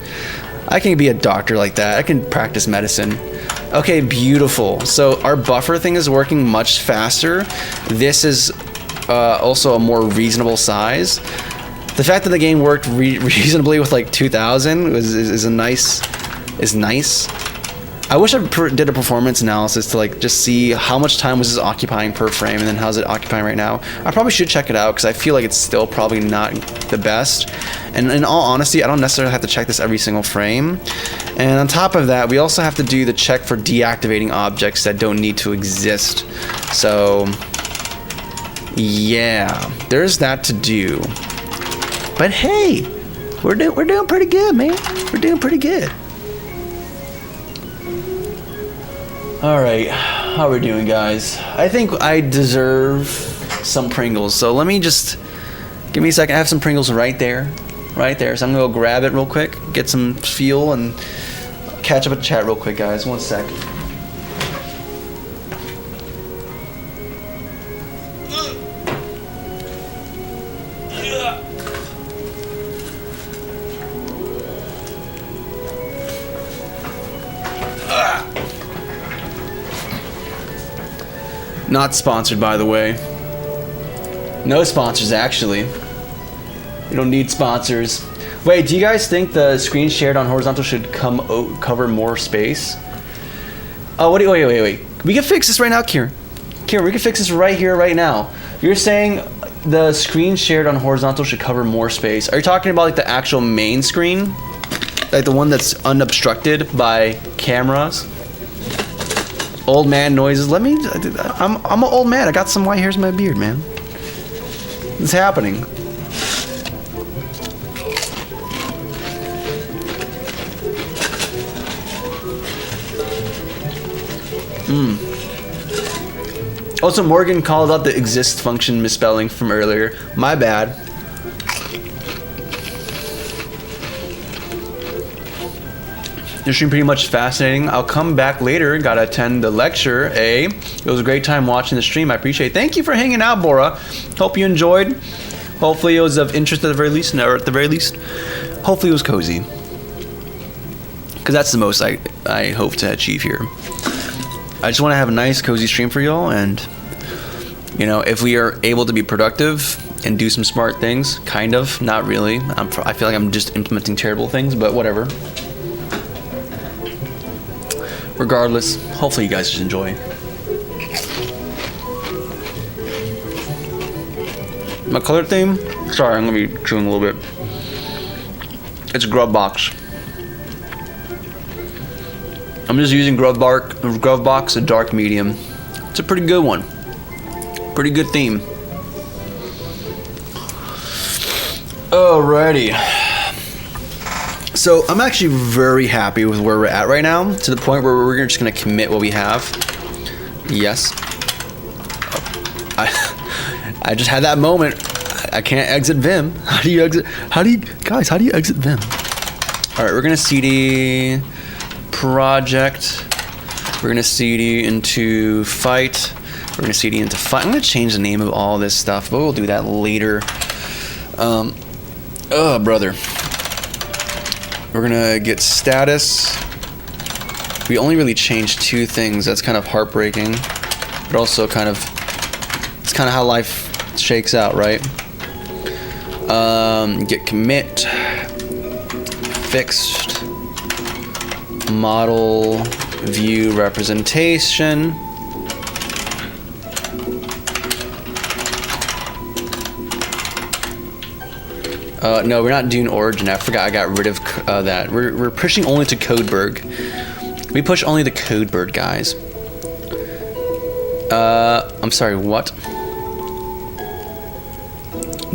I can be a doctor like that. I can practice medicine. Okay, beautiful. So our buffer thing is working much faster. This is also a more reasonable size. The fact that the game worked reasonably with like 2,000 is nice. I wish I did a performance analysis to like just see how much time was this occupying per frame, and then how's it occupying right now. I probably should check it out because I feel like it's still probably not the best. And in all honesty, I don't necessarily have to check this every single frame. And on top of that, we also have to do the check for deactivating objects that don't need to exist. So yeah, there's that to do. But hey, we're doing pretty good, man. We're doing pretty good. All right, how we doing, guys? I think I deserve some Pringles. So let me just give me a second. I have some Pringles right there. So I'm gonna go grab it real quick, get some fuel, and catch up with the chat real quick, guys. 1 sec. Not sponsored, by the way. No sponsors, actually. We don't need sponsors. Wait, do you guys think the screen shared on horizontal should cover more space? Oh, wait. We can fix this right now, Kieran. We can fix this right here, right now. You're saying the screen shared on horizontal should cover more space. Are you talking about like the actual main screen? Like the one that's unobstructed by cameras? Old man noises. I'm an old man. I got some white hairs in my beard, man. It's happening. Also, Morgan called out the exist function misspelling from earlier. My bad. Your stream pretty much fascinating. I'll come back later. Gotta attend the lecture. It was a great time watching the stream. I appreciate it. Thank you for hanging out, Bora. Hope you enjoyed. Hopefully it was of interest at the very least, or at the very least, hopefully it was cozy. Because that's the most I hope to achieve here. I just want to have a nice, cozy stream for y'all, and you know, if we are able to be productive and do some smart things, kind of, not really. I feel like I'm just implementing terrible things, but whatever. Regardless, hopefully you guys just enjoy. My color theme? Sorry, I'm gonna be chewing a little bit. It's Grubbox. I'm just using Grubbox, a dark medium. It's a pretty good one. Pretty good theme. Alrighty. So I'm actually very happy with where we're at right now, to the point where we're just gonna commit what we have. Yes. I just had that moment. I can't exit Vim. How do you exit Vim? All right, we're gonna CD project. We're gonna CD into fight. We're gonna CD into fight. I'm gonna change the name of all this stuff, but we'll do that later. Oh, brother. We're gonna get status. We only really changed 2 things. That's kind of heartbreaking, but also it's kind of how life shakes out, right? Get commit, fixed, model, view representation. No, we're not doing origin. I forgot I got rid of that. We're pushing only to Codeberg. We push only the Codeberg, guys. I'm sorry, what?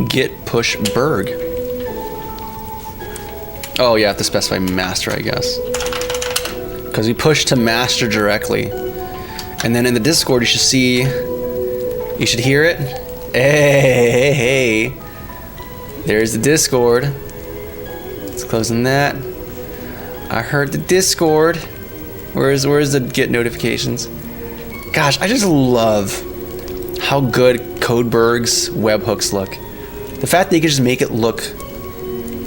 Git push berg. Oh, yeah, I have to specify master, I guess. Because we push to master directly. And then in the Discord, you should see... You should hear it. Hey. There's the Discord. Let's closing that. I heard the Discord. Where's the Git notifications? Gosh, I just love how good Codeberg's webhooks look. The fact that you can just make it look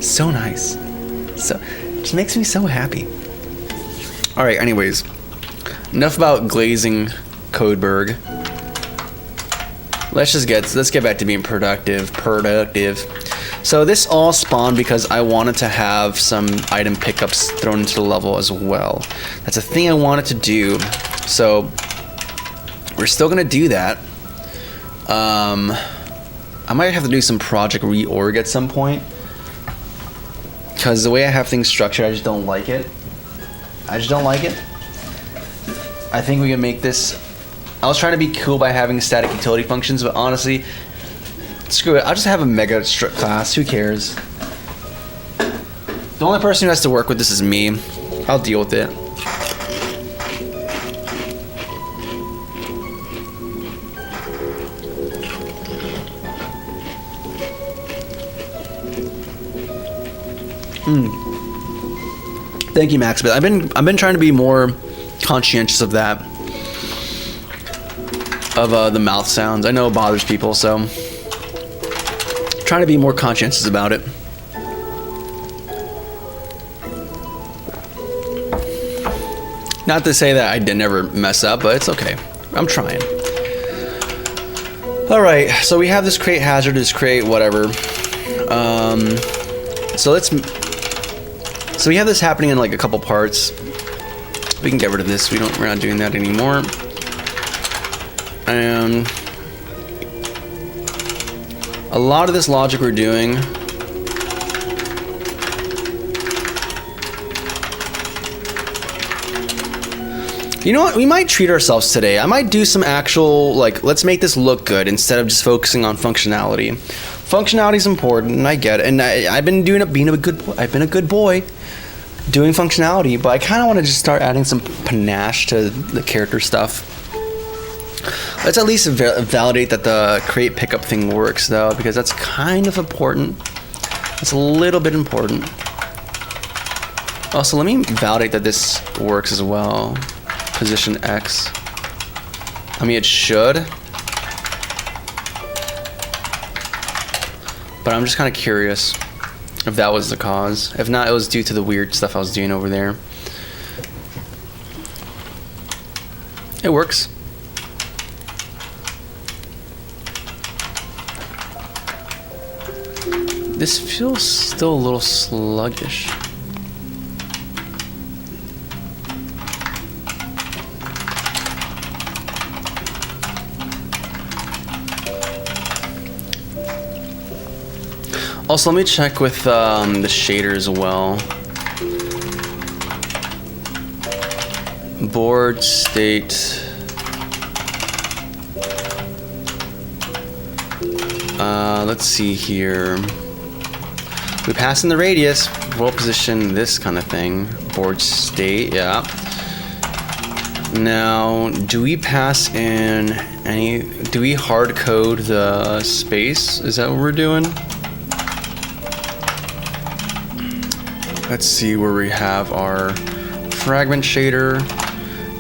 so nice. So, it just makes me so happy. Alright, anyways. Enough about glazing Codeberg. Let's get back to being productive. So this all spawned because I wanted to have some item pickups thrown into the level as well. That's a thing I wanted to do. So we're still gonna do that. I might have to do some project reorg at some point, because the way I have things structured, I just don't like it. I think we can make this... I was trying to be cool by having static utility functions, but honestly, screw it. I'll just have a mega strip class. Who cares? The only person who has to work with this is me. I'll deal with it. Thank you, Max. But I've been trying to be more conscientious of that. Of the mouth sounds. I know it bothers people, so trying to be more conscientious about it. Not to say that I did never mess up, but it's okay. I'm trying. All right, so we have this create hazard, this create whatever. So we have this happening in like a couple parts. We can get rid of this. We're not doing that anymore. And a lot of this logic we're doing you know what, we might treat ourselves today. I might do some actual, like, let's make this look good instead of just focusing on functionality. Functionality is important, and I get it, and I've been doing it, being a good boy. I've been a good boy doing functionality, but I kind of want to just start adding some panache to the character stuff. Let's at least validate that the create pickup thing works, though, because that's kind of important. It's a little bit important. Also, let me validate that this works as well. Position X. I mean, it should. But I'm just kind of curious if that was the cause. If not, it was due to the weird stuff I was doing over there. It works. This feels still a little sluggish. Also, let me check with the shader as well. Board state. Let's see here. We pass in the radius, world position, this kind of thing. Board state, yeah. Now, do we pass in any? Do we hard code the space? Is that what we're doing? Let's see where we have our fragment shader.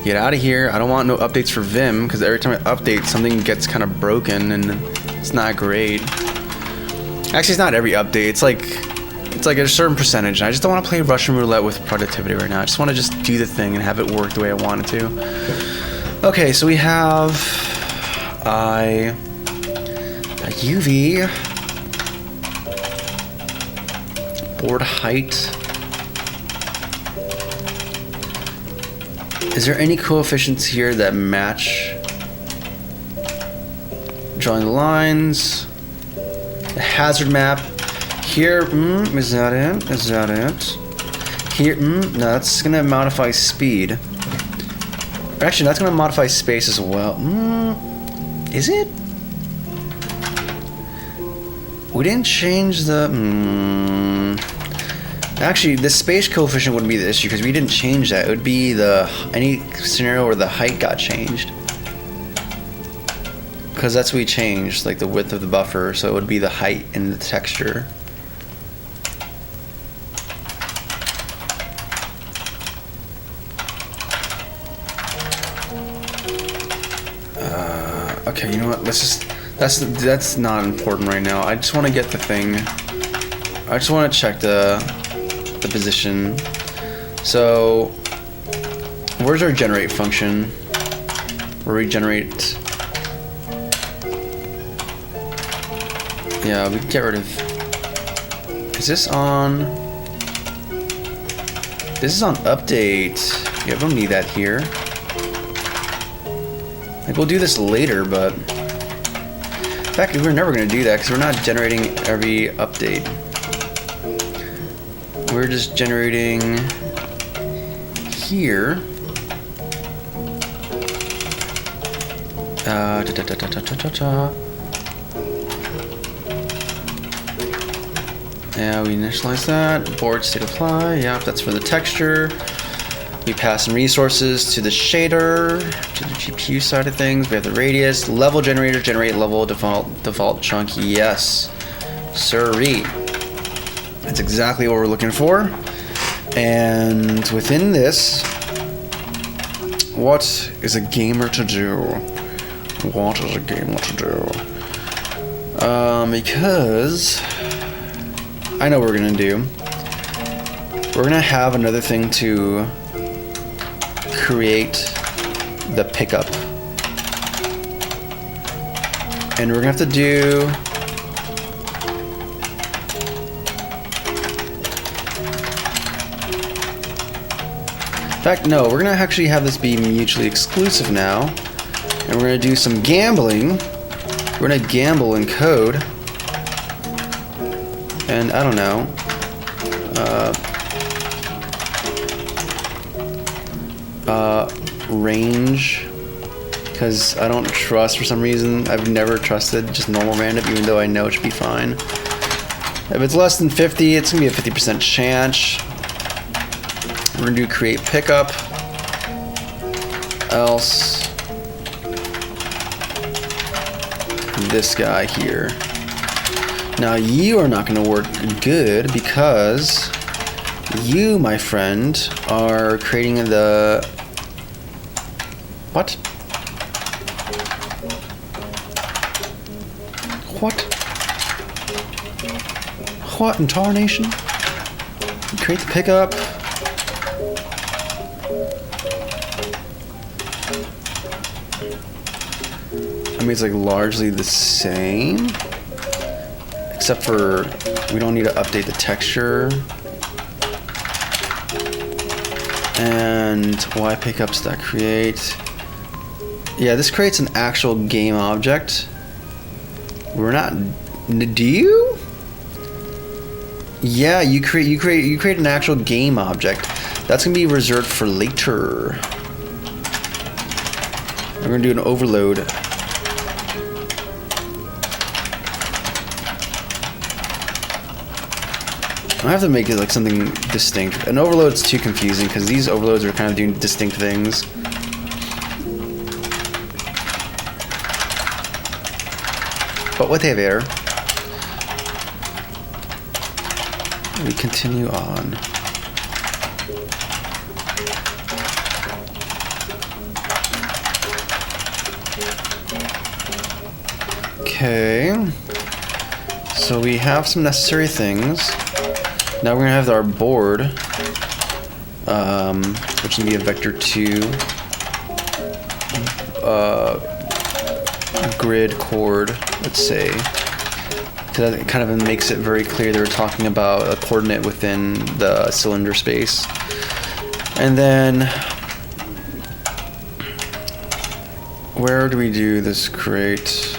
Get out of here. I don't want no updates for Vim, because every time I update, something gets kind of broken and it's not great. Actually, it's not every update. It's like a certain percentage. And I just don't want to play Russian roulette with productivity right now. I just want to just do the thing and have it work the way I want it to. Okay, so we have a UV, board height. Is there any coefficients here that match? Drawing the lines. The hazard map. Here, is that it? Is that it? Here, no, that's gonna modify speed. Actually, that's gonna modify space as well. Is it? We didn't change the. Actually, the space coefficient wouldn't be the issue because we didn't change that. It would be any scenario where the height got changed. Because that's what we changed, like the width of the buffer, so it would be the height and the texture. Okay, you know what? Let's just. That's not important right now. I just want to get the thing. I just want to check the position. So, where's our generate function? Where we generate. Yeah, we can get rid of. Is this on? This is on update. Yeah, we don't need that here. Like, we'll do this later, but in fact, we're never going to do that because we're not generating every update. We're just generating here. Yeah, we initialize that. Board state apply. Yeah, that's for the texture. We pass some resources to the shader, to the GPU side of things. We have the radius, level generator, generate level, default chunk. Yes, sirree. That's exactly what we're looking for. And within this, what is a gamer to do? What is a gamer to do? Because I know what we're gonna do. We're gonna have another thing to create the pickup, and we're gonna have to do in fact, no, we're gonna actually have this be mutually exclusive now, and we're gonna do some gambling. We're gonna gamble in code, and I don't know. Range, because I don't trust for some reason. I've never trusted just normal random, even though I know it should be fine. If it's less than 50, it's gonna be a 50% chance. We're gonna do create pickup, else this guy here. Now you are not gonna work good because you, my friend, are creating the what? What in tarnation? Create the pickup. I mean, it's like largely the same, except for we don't need to update the texture. And y pickups that create. Yeah, this creates an actual game object. We're not. Do you? Yeah, you create an actual game object. That's gonna be reserved for later. We're gonna do an overload. I have to make it like something distinct. An overload's too confusing because these overloads are kind of doing distinct things. But whatever. We continue on. Okay. So we have some necessary things. Now we're gonna have our board, which can be a vector2 grid chord, let's say. Because it kind of makes it very clear that we're talking about a coordinate within the cylinder space. And then, where do we do this create?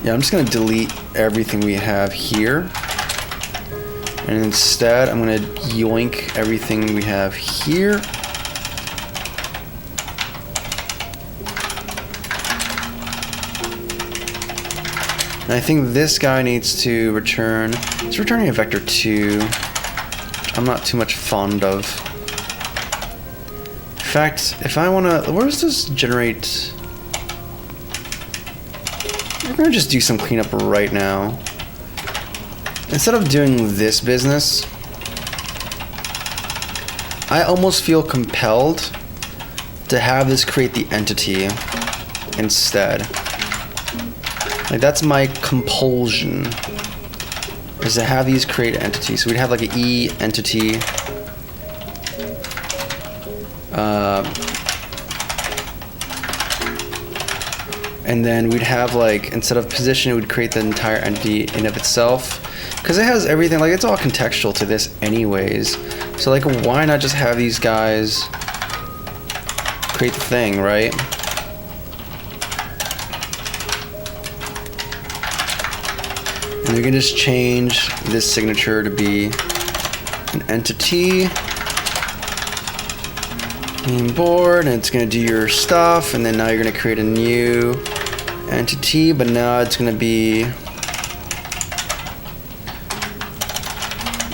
Yeah, I'm just gonna delete everything we have here. And instead, I'm gonna yoink everything we have here. And I think this guy needs to return, it's returning a vector 2, which I'm not too much fond of. In fact, if I wanna, where does this generate? We're gonna just do some cleanup right now. Instead of doing this business, I almost feel compelled to have this create the entity instead. Like, that's my compulsion, is to have these create entities. So we'd have like an E entity, and then we'd have like, instead of position, it would create the entire entity in of itself. Because it has everything, like it's all contextual to this anyways. So like, why not just have these guys create the thing, right? And we can just change this signature to be an entity. Game board, and it's gonna do your stuff, and then now you're gonna create a new entity, but now it's gonna be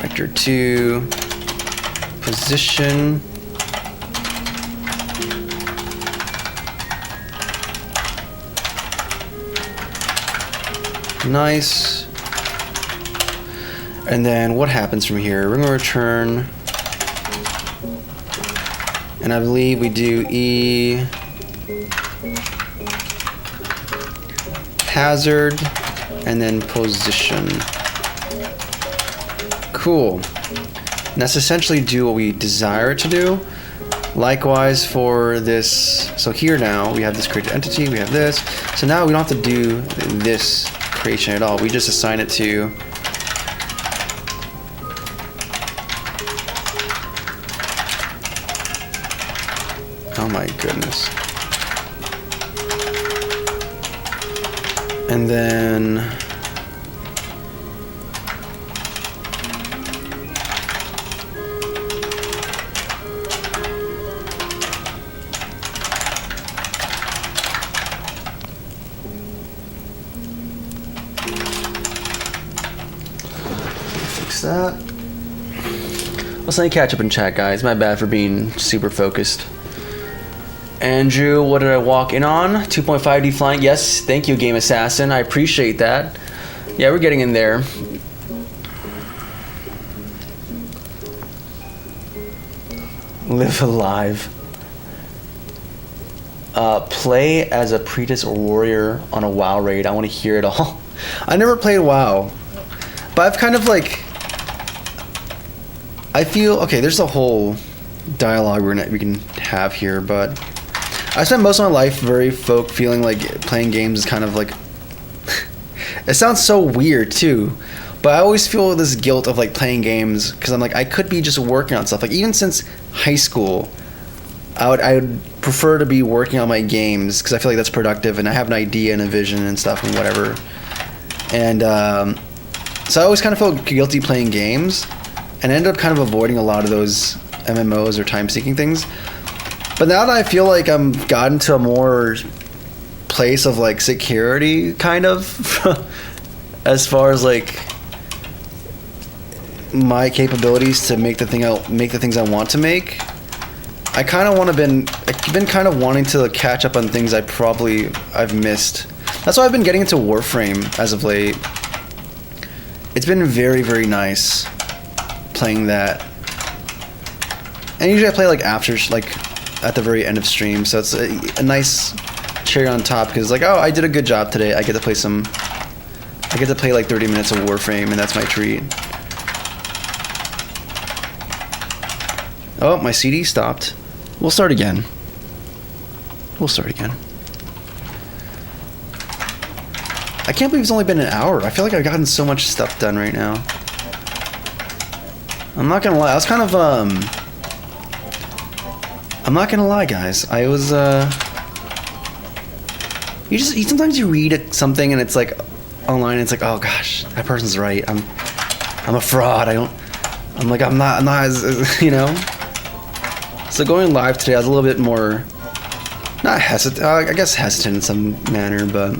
vector 2 position. Nice. And then what happens from here? We're gonna return, and I believe we do E hazard and then position. Cool. And that's essentially do what we desire it to do. Likewise for this, so here now we have this created entity, we have this. So now we don't have to do this creation at all. We just assign it to oh my goodness. And then fix that. Let's let me catch up in chat, guys. My bad for being super focused. Andrew, what did I walk in on? 2.5D flying. Yes, thank you, Game Assassin. I appreciate that. Yeah, we're getting in there. Live alive. Play as a priestess or warrior on a WoW raid. I want to hear it all. I never played WoW, but I've kind of like, I feel, okay, there's a whole dialogue we can have here, but I spent most of my life feeling like playing games is kind of like, it sounds so weird too, but I always feel this guilt of like playing games because I'm like, I could be just working on stuff. Like even since high school, I would prefer to be working on my games because I feel like that's productive and I have an idea and a vision and stuff and whatever. And so I always kind of felt guilty playing games and I ended up kind of avoiding a lot of those MMOs or time-seeking things. But now that I feel like I'm gotten to a more place of like security, kind of, as far as like my capabilities to make the things I want to make, I've been kind of wanting to catch up on things I've missed. That's why I've been getting into Warframe as of late. It's been very, very nice playing that. And usually I play like after, like at the very end of stream, so it's a nice cherry on top because like, oh, I did a good job today. I get to play like 30 minutes of Warframe, and that's my treat. Oh, my CD stopped. We'll start again. I can't believe it's only been an hour. I feel like I've gotten so much stuff done right now. I'm not gonna lie. I was kind of I'm not gonna lie, guys. I was sometimes you read something and it's like online and it's like, oh gosh, that person's right. I'm a fraud. I'm not as, you know. So going live today, I was a little bit more, not hesitant, I guess hesitant in some manner, but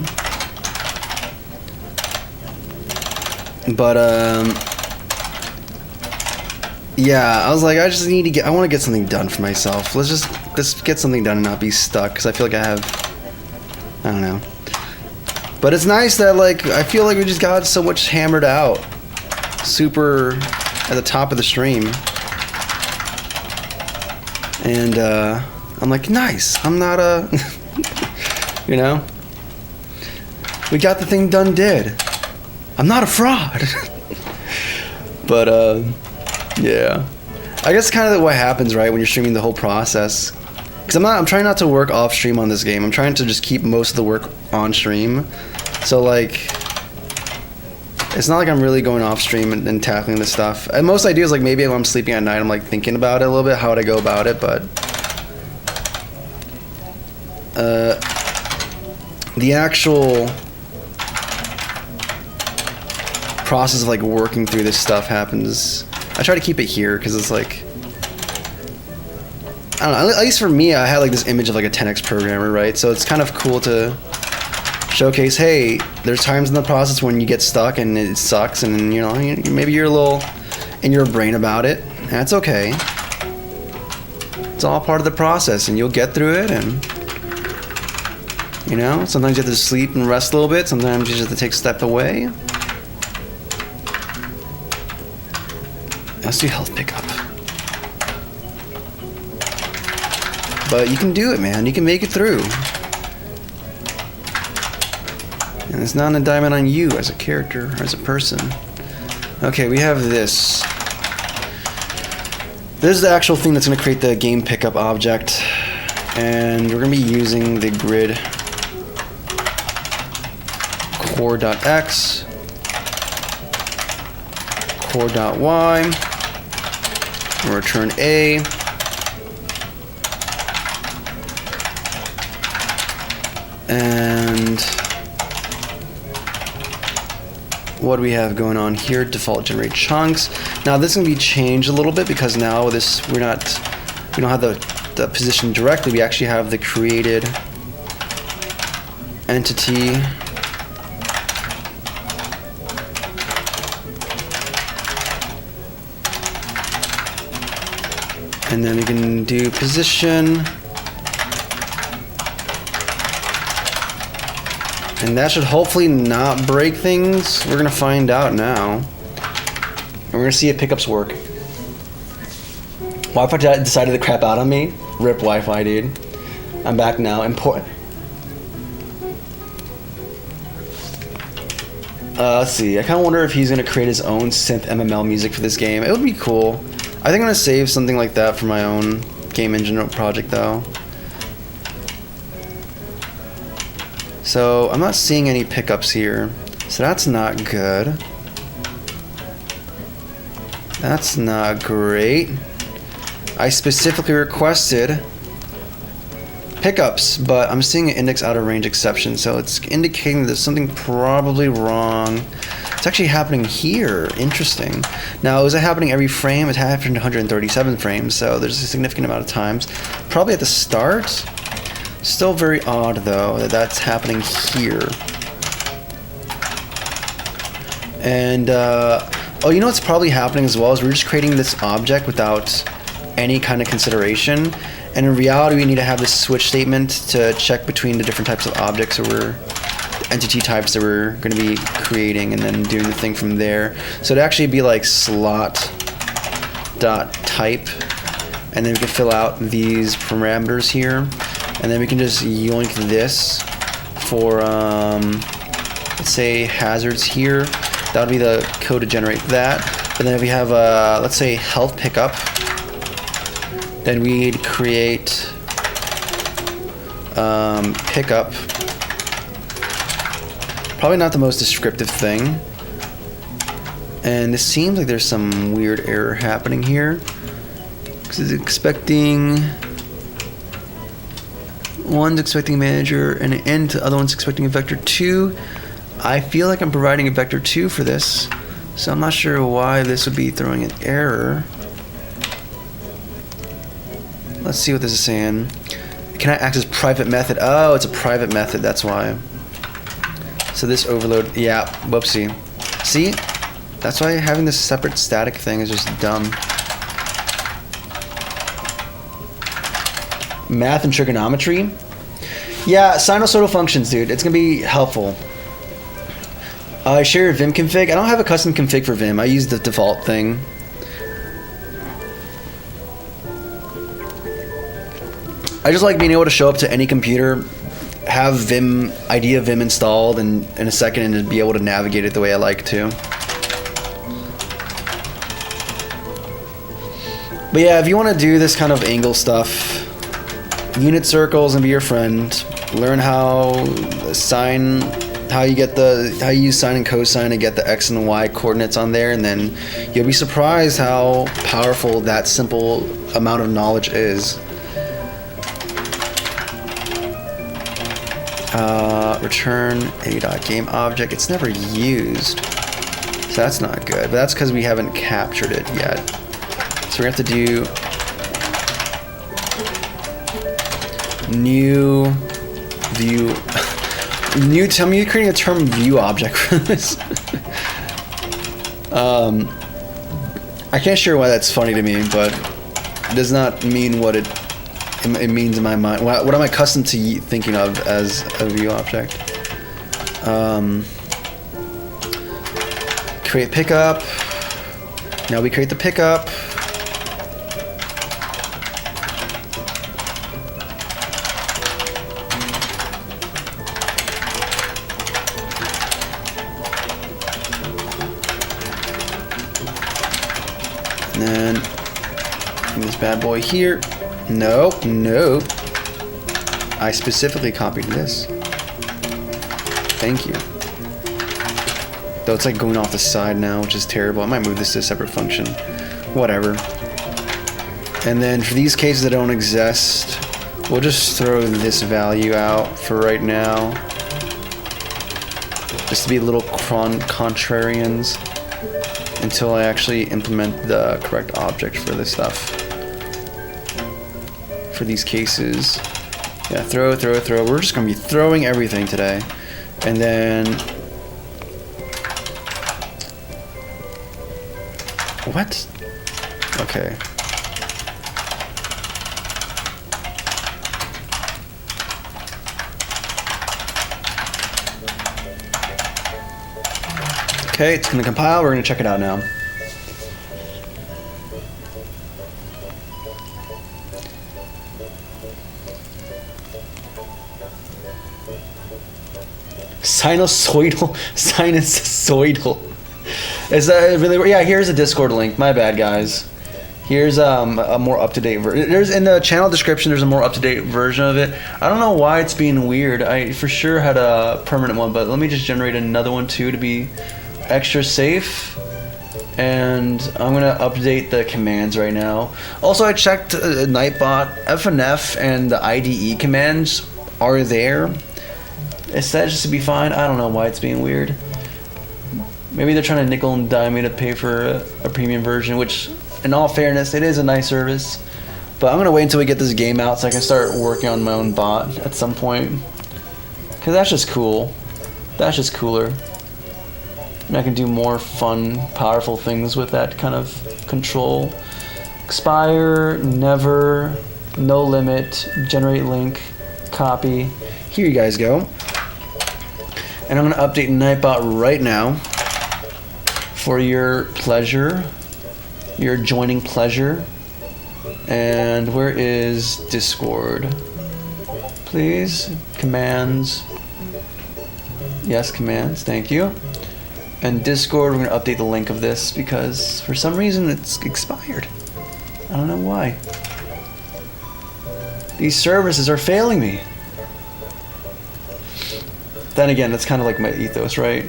yeah, I was like, I want to get something done for myself. Let's get something done and not be stuck, because I feel like I don't know. But it's nice that, like, I feel like we just got so much hammered out, super at the top of the stream. And I'm like, nice. I'm not you know, we got the thing done. I'm not a fraud. But yeah, I guess kind of what happens, right, when you're streaming the whole process. Because I'm trying not to work off stream on this game. I'm trying to just keep most of the work on stream. So like, it's not like I'm really going off stream and tackling this stuff. And most I do is like maybe when I'm sleeping at night, I'm like thinking about it a little bit, how would I go about it, but the actual process of like working through this stuff happens. I try to keep it here because it's like, I don't know, at least for me, I had like this image of like a 10x programmer, right? So it's kind of cool to showcase, hey, there's times in the process when you get stuck and it sucks, and you know, maybe you're a little in your brain about it. That's okay. It's all part of the process, and you'll get through it. And you know, sometimes you have to sleep and rest a little bit. Sometimes you just have to take a step away. Let's do health pickup. But you can do it, man. You can make it through. And it's not an indictment on you as a character, or as a person. Okay, we have this. This is the actual thing that's going to create the game pickup object. And we're going to be using the grid core.x, core.y, and return A. And what do we have going on here? Default generate chunks. Now this is going to be changed a little bit because now we don't have the position directly. We actually have the created entity and then we can do position. And that should hopefully not break things. We're gonna find out now. And we're gonna see if pickups work. Wi-Fi decided to crap out on me. Rip Wi-Fi, dude. I'm back now. Let's see. I kind of wonder if he's gonna create his own synth MML music for this game. It would be cool. I think I'm gonna save something like that for my own game engine project, though. So I'm not seeing any pickups here, so that's not good. That's not great. I specifically requested pickups, but I'm seeing an index out of range exception, so it's indicating there's something probably wrong. It's actually happening here. Interesting. Now, is it happening every frame? It happened 137 frames, so there's a significant amount of times. Probably at the start. Still very odd, though, that that's happening here. And, oh, you know what's probably happening as well is we're just creating this object without any kind of consideration. And in reality, we need to have this switch statement to check between the different types of objects or entity types that we're going to be creating and then doing the thing from there. So it'd actually be like slot.type, and then we can fill out these parameters here. And then we can just yoink this for, let's say, hazards here. That would be the code to generate that. And then if we have, let's say, health pickup, then we'd create pickup. Probably not the most descriptive thing. And this seems like there's some weird error happening here. Because it's expecting... One's expecting manager and the other one's expecting a vector 2. I feel like I'm providing a vector 2 for this, so I'm not sure why this would be throwing an error. Let's see what this is saying. Can I access private method? Oh, it's a private method, that's why. So this overload, yeah, whoopsie. See? That's why having this separate static thing is just dumb. Math and trigonometry? Yeah, sinusoidal functions, dude. It's gonna be helpful. Share your Vim config. I don't have a custom config for Vim. I use the default thing. I just like being able to show up to any computer, have Vim, ID of Vim installed in a second, and just be able to navigate it the way I like to. But yeah, if you want to do this kind of angle stuff, unit circles and be your friend. Learn how you use sine and cosine to get the x and y coordinates on there, and then you'll be surprised how powerful that simple amount of knowledge is. Return a.game object. It's never used, so that's not good. But that's because we haven't captured it yet. So we have to do new view. Tell me you're creating a term view object for this. I can't sure why that's funny to me, but it does not mean what it means in my mind. What am I accustomed to thinking of as a view object? Create pickup. Now we create the pickup. And then bring this bad boy here. Nope. I specifically copied this. Thank you. Though it's like going off the side now, which is terrible. I might move this to a separate function. Whatever. And then for these cases that don't exist, we'll just throw this value out for right now. Just to be little contrarians until I actually implement the correct object for this stuff. For these cases. Yeah, throw. We're just gonna be throwing everything today. And then what? Okay. Okay, it's gonna compile. We're gonna check it out now. Sinusoidal. Is that really? Yeah, here's a Discord link. My bad, guys. Here's a more up-to-date version. There's in the channel description. There's a more up-to-date version of it. I don't know why it's being weird. I for sure had a permanent one, but let me just generate another one too to be extra safe. And I'm gonna update the commands right now. Also, I checked Nightbot, FNF, and the IDE commands are there. It's said just to be fine. I don't know why it's being weird. Maybe they're trying to nickel and dime me to pay for a premium version, which, in all fairness, it is a nice service. But I'm gonna wait until we get this game out so I can start working on my own bot at some point. Cause that's just cool. That's just cooler. And I can do more fun, powerful things with that kind of control. Expire, never, no limit, generate link, copy. Here you guys go. And I'm gonna update Nightbot right now for your pleasure, your joining pleasure. And where is Discord? Please, commands. Yes, commands, thank you. And Discord, we're gonna update the link of this because for some reason it's expired. I don't know why. These services are failing me. Then again, that's kind of like my ethos, right?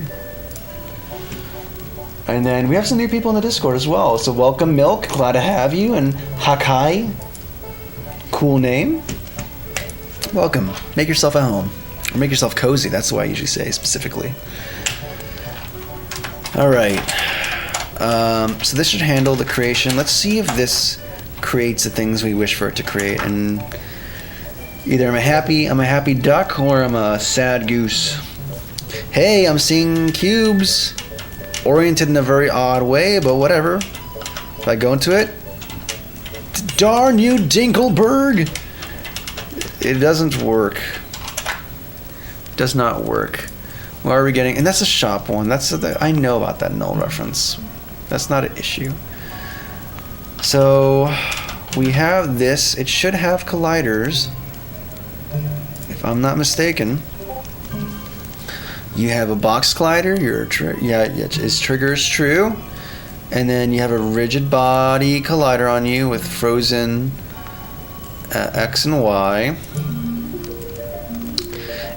And then we have some new people in the Discord as well. So welcome, Milk. Glad to have you. And Hakai. Cool name. Welcome. Make yourself at home. Or make yourself cozy. That's what I usually say specifically. All right. So this should handle the creation. Let's see if this creates the things we wish for it to create. And either I'm a happy duck or I'm a sad goose. Hey, I'm seeing cubes oriented in a very odd way, but whatever. If I go into it, darn you, Dinkelberg! It doesn't work. It does not work. What are we getting? And that's a shop one. I know about that null reference. That's not an issue. So we have this. It should have colliders, if I'm not mistaken. You have a box collider. Its trigger is true, and then you have a rigid body collider on you with frozen X and Y.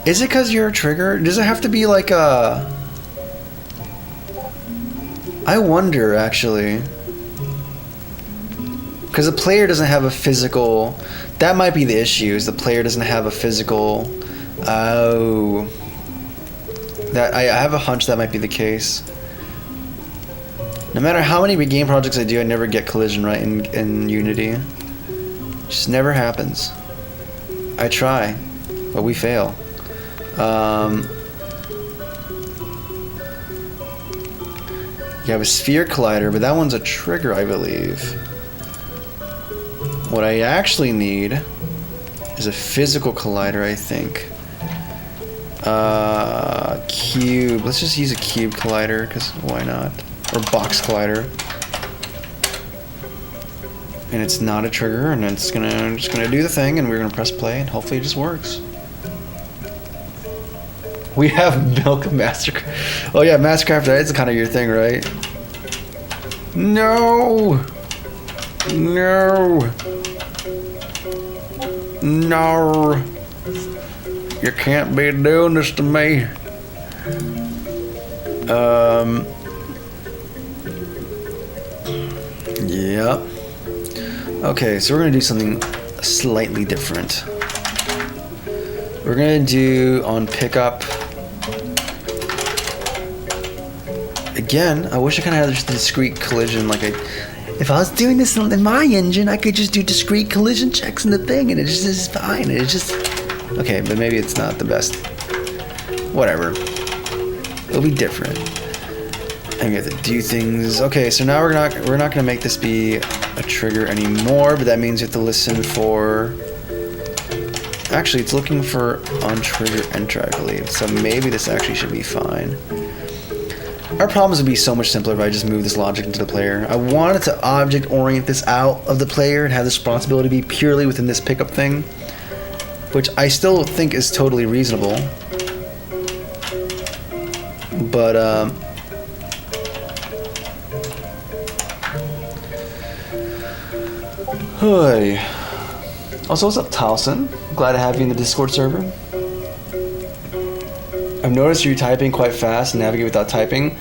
Is it because you're a trigger? Does it have to be like a... I wonder, actually. Because the player doesn't have a physical... That might be the issue, is the player doesn't have a physical... Oh... I have a hunch that might be the case. No matter how many game projects I do, I never get collision right in Unity. It just never happens. I try, but we fail. You have a sphere collider, but that one's a trigger, I believe. What I actually need is a physical collider, I think. Cube. Let's just use a cube collider, because why not? Or box collider. And it's not a trigger, and it's just gonna do the thing, and we're gonna press play, and hopefully it just works. We have milk of Mastercraft. Oh yeah, Mastercraft, that's kind of your thing, right? No! No! No! You can't be doing this to me. Yep. Okay, so we're gonna do something slightly different. We're gonna do on pickup. Again, I wish I kind of had just discrete collision. If I was doing this in my engine, I could just do discrete collision checks in the thing, and it just is fine. It's just okay, but maybe it's not the best. Whatever. It'll be different. And we have to do things. Okay, so now we're not gonna make this be a trigger anymore, but that means you have to listen for. Actually, it's looking for on trigger enter, I believe. So maybe this actually should be fine. Our problems would be so much simpler if I just move this logic into the player. I wanted to object orient this out of the player and have the responsibility be purely within this pickup thing, which I still think is totally reasonable. But hey. Also, what's up, Towson? Glad to have you in the Discord server. I've noticed you're typing quite fast and navigate without typing.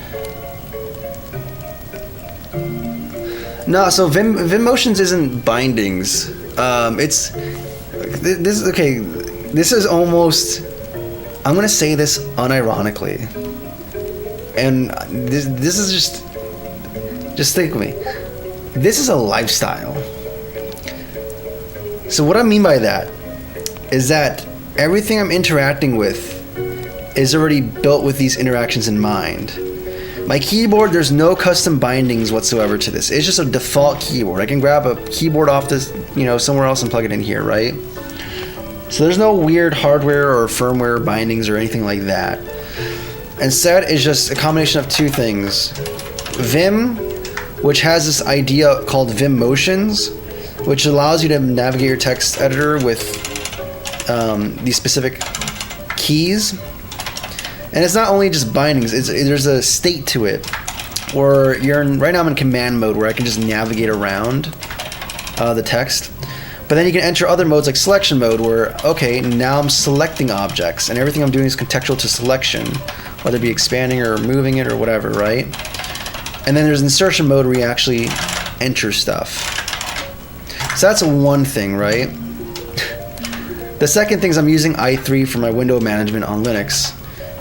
No, so Vim motions isn't bindings. It's this. Okay, this is almost. I'm gonna say this unironically, and this is just think with me. This is a lifestyle. So what I mean by that is that everything I'm interacting with is already built with these interactions in mind. My keyboard, there's no custom bindings whatsoever to this. It's just a default keyboard. I can grab a keyboard off this, somewhere else and plug it in here, right? So there's no weird hardware or firmware bindings or anything like that. Instead, it's just a combination of two things. Vim, which has this idea called Vim Motions, which allows you to navigate your text editor with these specific keys. And it's not only just bindings, there's a state to it. Where right now I'm in command mode where I can just navigate around the text. But then you can enter other modes like selection mode where, okay, now I'm selecting objects and everything I'm doing is contextual to selection, whether it be expanding or moving it or whatever, right? And then there's insertion mode where you actually enter stuff. So that's one thing, right? The second thing is I'm using i3 for my window management on Linux,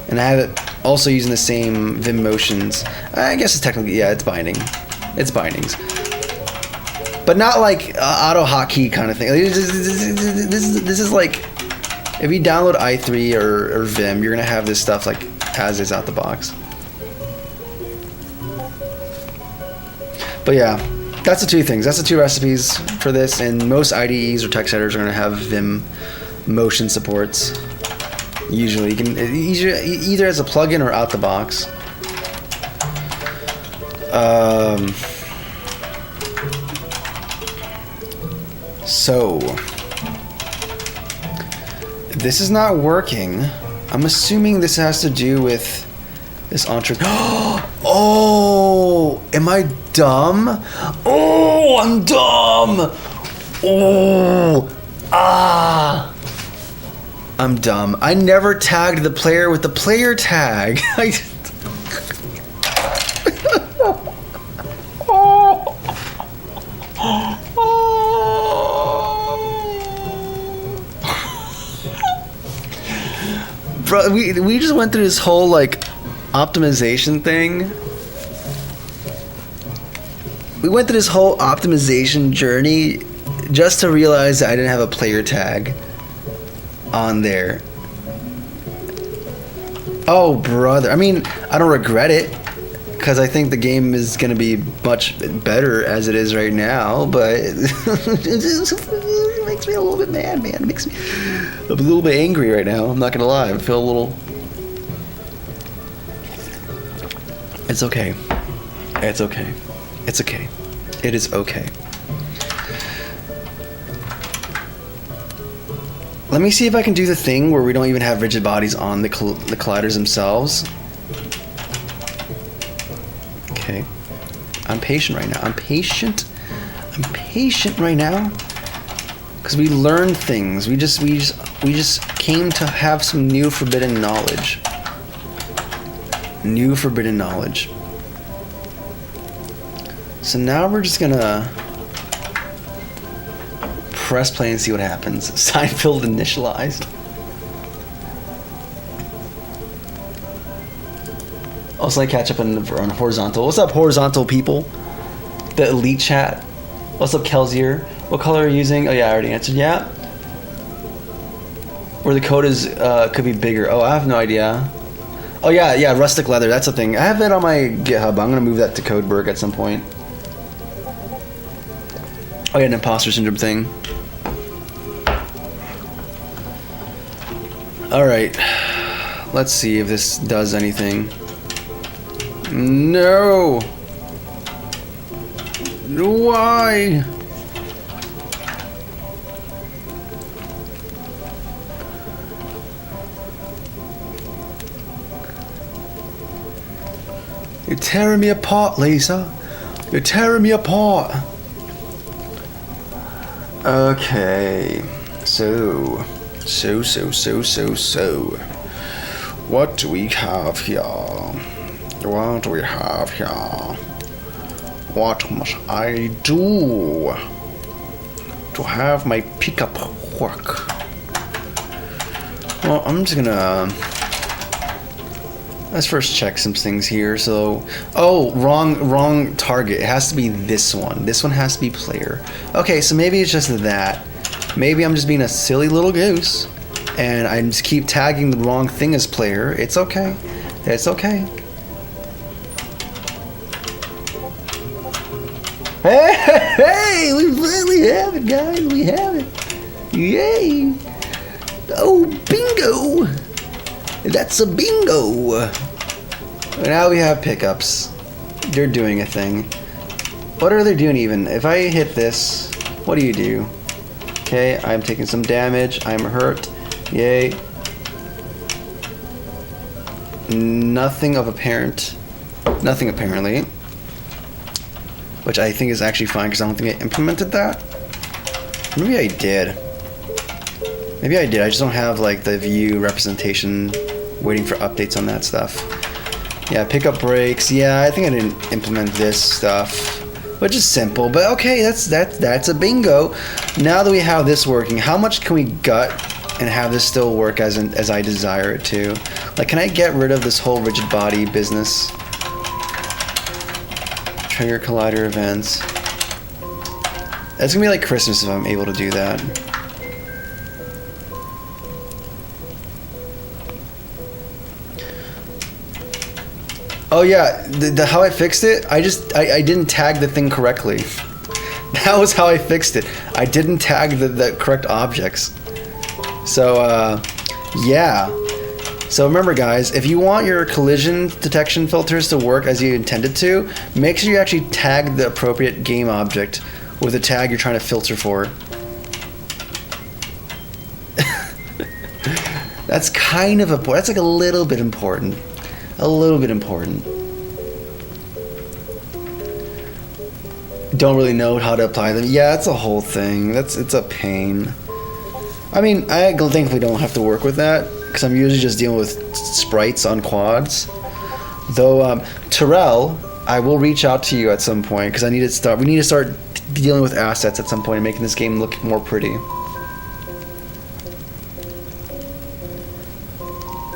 and I have it also using the same Vim motions. I guess it's technically, yeah, it's binding. It's bindings. But not like auto hotkey kind of thing. This is like, if you download i3 or Vim, you're gonna have this stuff like as is out the box. But yeah, that's the two things. That's the two recipes for this, and most IDEs or text editors are gonna have Vim motion supports. Usually, you can either as a plugin or out the box. So, if this is not working, I'm assuming this has to do with this entree. Oh, am I dumb? Oh, I'm dumb. Oh, I'm dumb. I never tagged the player with the player tag. Bro, we just went through this whole like optimization thing. We went through this whole optimization journey just to realize that I didn't have a player tag on there. Oh, brother. I mean, I don't regret it, because I think the game is going to be much better as it is right now, but it makes me a little bit mad, man. It makes me a little bit angry right now. I'm not going to lie. I feel a little... It's okay. It's okay. It's okay. It is okay. Let me see if I can do the thing where we don't even have rigid bodies on the colliders themselves. Okay. I'm patient right now. I'm patient right now. Because we learn things. We just came to have some new forbidden knowledge. New forbidden knowledge. So now we're just gonna press play and see what happens. Seinfeld initialized. Also, I catch up on horizontal. What's up, horizontal people? The elite chat. What's up, Kelsier? What color are you using? Oh yeah, I already answered. Yeah. Where the code is could be bigger. Oh, I have no idea. Oh yeah, rustic leather. That's a thing. I have that on my GitHub. I'm gonna move that to Codeberg at some point. Oh yeah, an imposter syndrome thing. Alright, let's see if this does anything. No! Why? You're tearing me apart, Lisa. You're tearing me apart. Okay, so. What do we have here? What do we have here? What must I do to have my pickup work? Well, I'm just gonna... Let's first check some things here. So, oh, wrong target. It has to be this one. This one has to be player. Okay, so maybe it's just that. Maybe I'm just being a silly little goose, and I just keep tagging the wrong thing as player. It's okay. It's okay. Hey, we finally have it, guys. We have it. Yay. Oh, bingo. That's a bingo. Now we have pickups. They're doing a thing. What are they doing even? If I hit this, what do you do? Okay, I'm taking some damage. I'm hurt. Yay. Nothing apparently. Which I think is actually fine because I don't think I implemented that. Maybe I did. I just don't have like the view representation waiting for updates on that stuff. Yeah, pickup breaks. Yeah, I think I didn't implement this stuff. Which is simple, but okay, that's a bingo. Now that we have this working, how much can we gut and have this still work as I desire it to. Like, can I get rid of this whole rigid body business? Trigger collider events. It's gonna be like Christmas if I'm able to do that. Oh yeah, how I fixed it, I didn't tag the thing correctly. That was how I fixed it. I didn't tag the correct objects. So yeah. So remember guys, if you want your collision detection filters to work as you intended to, make sure you actually tag the appropriate game object with the tag you're trying to filter for. That's kind of important. That's like a little bit important. A little bit important. Don't really know how to apply them. Yeah, it's a whole thing. It's a pain. I mean, I thankfully don't have to work with that because I'm usually just dealing with sprites on quads. Though, Terrell, I will reach out to you at some point because we need to start dealing with assets at some point and making this game look more pretty.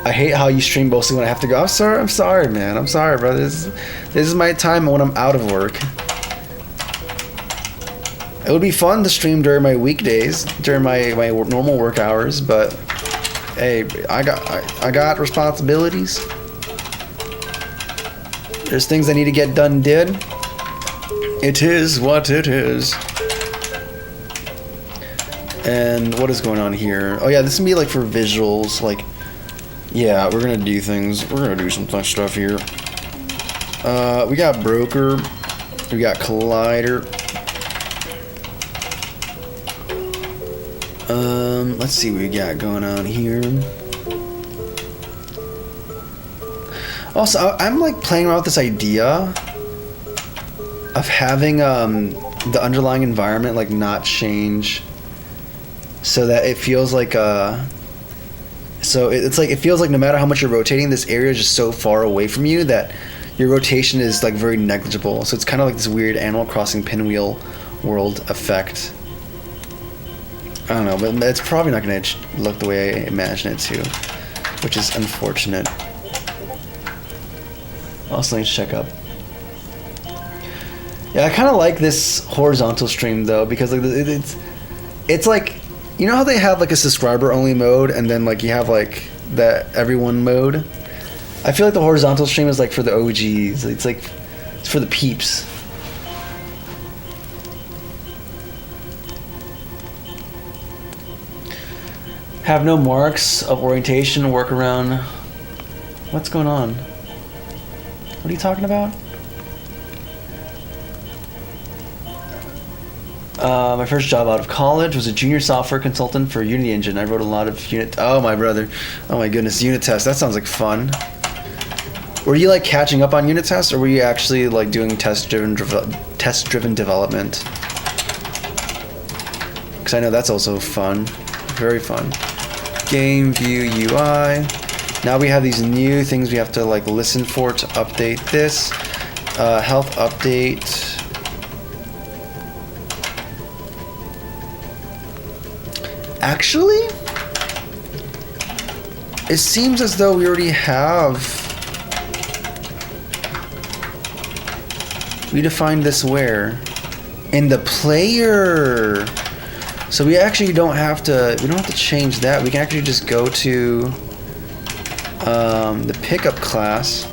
I hate how you stream mostly when I have to go. I'm sorry, man. I'm sorry, brother. This is my time when I'm out of work. It would be fun to stream during my weekdays, during my normal work hours, but hey, I got responsibilities. There's things I need to get done. It is what it is. And what is going on here? Oh yeah, this can be like for visuals, like. Yeah, we're gonna do things. We're gonna do some fun stuff here. We got broker. We got collider. Let's see what we got going on here. Also, I'm like playing around with this idea of having the underlying environment like not change, so that it feels like So it's like, it feels like no matter how much you're rotating, this area is just so far away from you that your rotation is like very negligible. So it's kind of like this weird Animal Crossing pinwheel world effect. I don't know, but it's probably not going to look the way I imagine it to, which is unfortunate. Also, let me check up. Yeah, I kind of like this horizontal stream though, because like it's like, you know how they have like a subscriber only mode and then like you have like the everyone mode? I feel like the horizontal stream is like for the OGs. It's like, it's for the peeps. Have no marks of orientation, work around. What's going on? What are you talking about? My first job out of college was a junior software consultant for Unity Engine. I wrote a lot of unit. Oh my brother. Oh my goodness, unit tests. That sounds like fun. Were you like catching up on unit tests, or were you actually like doing test-driven development? Because I know that's also fun, very fun. Game view UI. Now we have these new things we have to like listen for to update this. Health update. Actually, it seems as though we already have. We defined this where? In the player. So we actually don't have to. We don't have to change that. We can actually just go to the pickup class.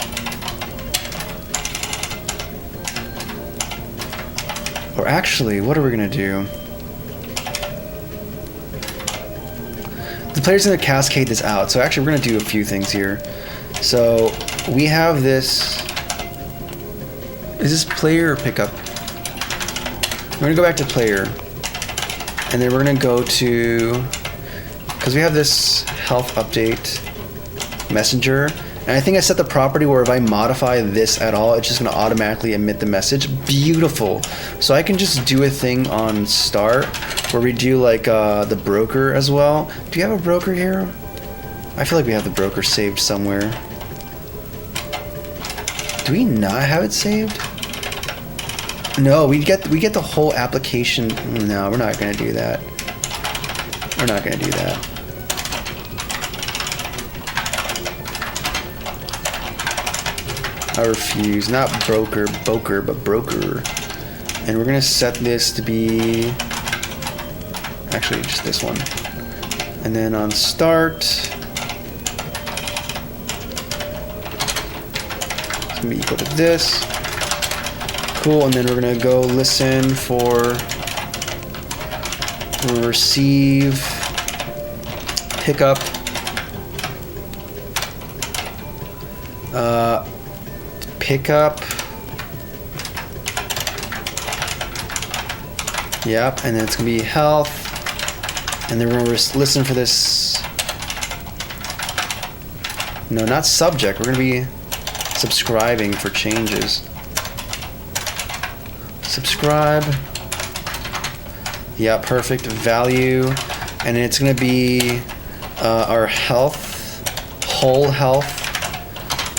Or actually, what are we gonna do? The player's gonna cascade this out. So actually, we're gonna do a few things here. So we have this. Is this player or pickup? We're gonna go back to player. And then we're gonna go to, because we have this health update messenger, and I think I set the property where if I modify this at all, it's just gonna automatically emit the message. Beautiful. So I can just do a thing on start where we do like the broker as well. Do you have a broker here? I feel like we have the broker saved somewhere. Do we not have it saved? No, we get the whole application. No, we're not gonna do that. We're not gonna do that. Power fuse, not broker, but broker. And we're gonna set this to be, actually just this one. And then on start, it's gonna be equal to this. Cool, and then we're gonna go listen for receive, pickup, pickup, yep, and then it's gonna be health, and then we're gonna listen for this, no, not subject, we're gonna be subscribing for changes. Subscribe, yeah, perfect, value, and it's gonna be our health, whole health,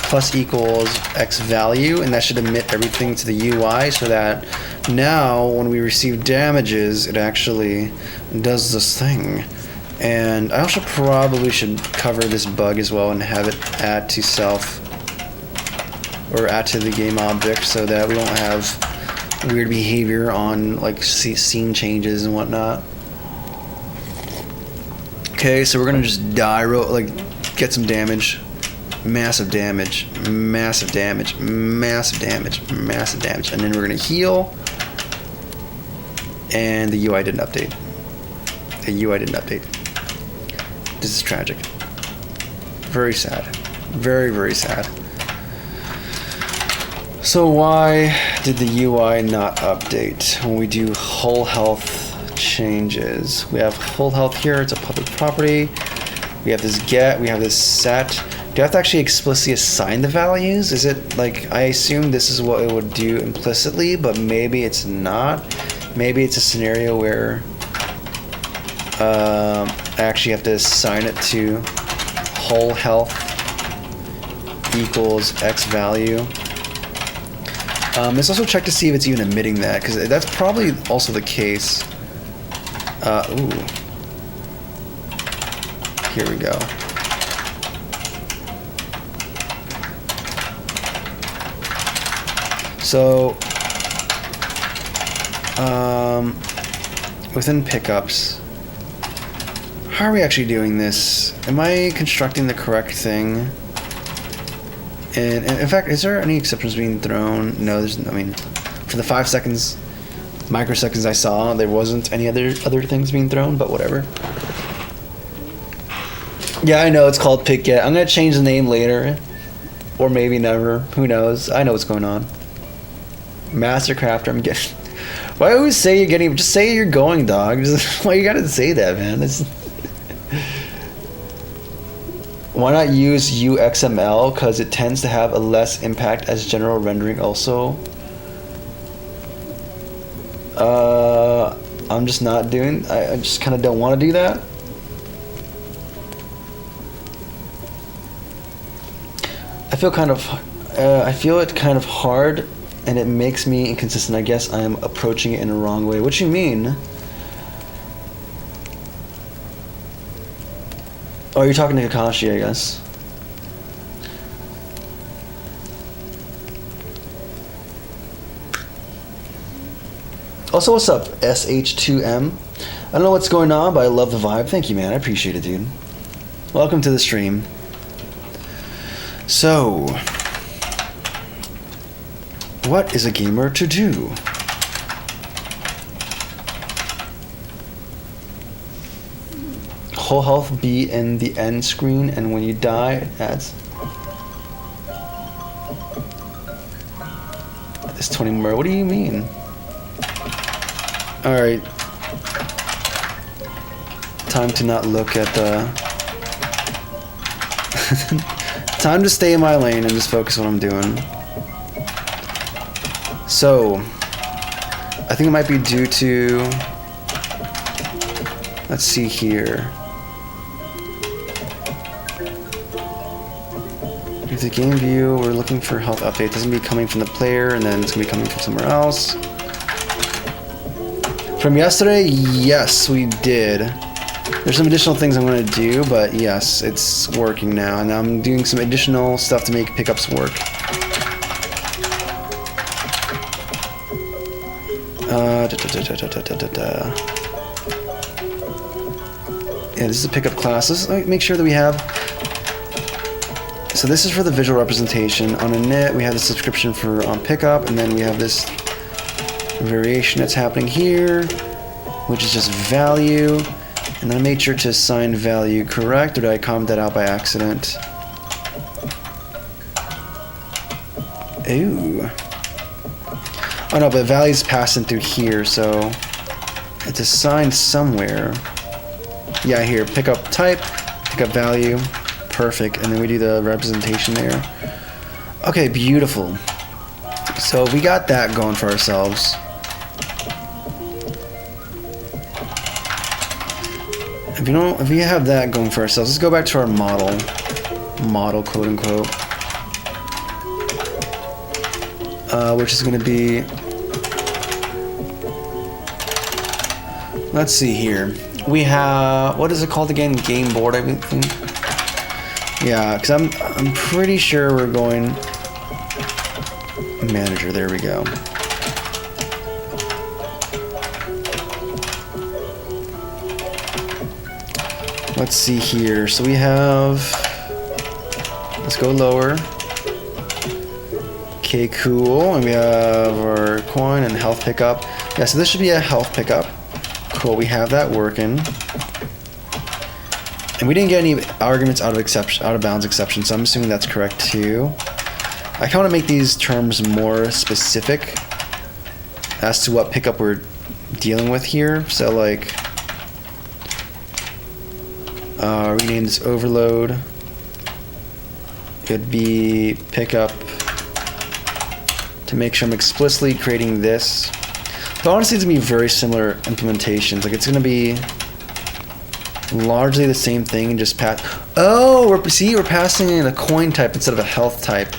plus equals X value, and that should emit everything to the UI so that now when we receive damages, it actually does this thing. And I also probably should cover this bug as well and have it add to self, or add to the game object, so that we don't have weird behavior on like scene changes and whatnot. Okay, so we're gonna just die, like get some damage. Massive damage, massive damage, massive damage, massive damage, and then we're gonna heal, and the UI didn't update. The UI didn't update. This is tragic. Very sad. Very, very sad. So why did the UI not update when we do whole health changes? We have whole health here, it's a public property. We have this get, we have this set. Do I have to actually explicitly assign the values? Is it like, I assume this is what it would do implicitly, but maybe it's not. Maybe it's a scenario where I actually have to assign it to whole health equals X value. Let's also check to see if it's even emitting that, because that's probably also the case. Ooh. Here we go. So, within pickups, how are we actually doing this? Am I constructing the correct thing? And in fact, is there any exceptions being thrown? No, there's. I mean, for the 5 seconds, microseconds I saw, there wasn't any other things being thrown. But whatever. Yeah, I know it's called pick get. I'm gonna change the name later, or maybe never. Who knows? I know what's going on. Master crafter, I'm getting. Why always say you're getting? Just say you're going, dog. Just, why you gotta say that, man? It's, why not use UXML? Because it tends to have a less impact as general rendering. Also, I'm just not doing. I just kind of don't want to do that. I feel kind of. I feel it kind of hard. And it makes me inconsistent. I guess I am approaching it in a wrong way. What you mean? Oh, you're talking to Kakashi, I guess. Also, what's up, SH2M? I don't know what's going on, but I love the vibe. Thank you, man. I appreciate it, dude. Welcome to the stream. So, what is a gamer to do? Whole health be in the end screen, and when you die, it adds. It's 20 more. What do you mean? Alright. Time to not look at the. Time to stay in my lane and just focus on what I'm doing. So, I think it might be due to, let's see here. If the game view, we're looking for health update. It's going to be coming from the player, and then it's going to be coming from somewhere else. From yesterday, yes, we did. There's some additional things I'm going to do, but yes, it's working now. And I'm doing some additional stuff to make pickups work. Yeah, this is a pickup class. Let's make sure that we have. So this is for the visual representation. On init, we have the subscription for on pickup, and then we have this variation that's happening here, which is just value. And I made sure to assign value correct, or did I comment that out by accident? Ooh. Oh no, but value is passing through here, so it's assigned somewhere. Yeah, here, pickup type, pickup value, perfect, and then we do the representation there. Okay, beautiful. So we got that going for ourselves. If we have that going for ourselves, let's go back to our model, quote unquote, which is going to be. Let's see here. We have, what is it called again? Game board, I think. Yeah, because I'm pretty sure we're going manager. There we go. Let's see here. So we have. Let's go lower. Okay, cool. And we have our coin and health pickup. Yeah, so this should be a health pickup. Cool, we have that working. And we didn't get any arguments out of bounds exception, so I'm assuming that's correct too. I kind of want to make these terms more specific as to what pickup we're dealing with here. So like, rename this overload. It'd be pickup to make sure I'm explicitly creating this. But honestly, it's going to be very similar implementations. Like, it's going to be largely the same thing, just pass. Oh, we're passing in a coin type instead of a health type.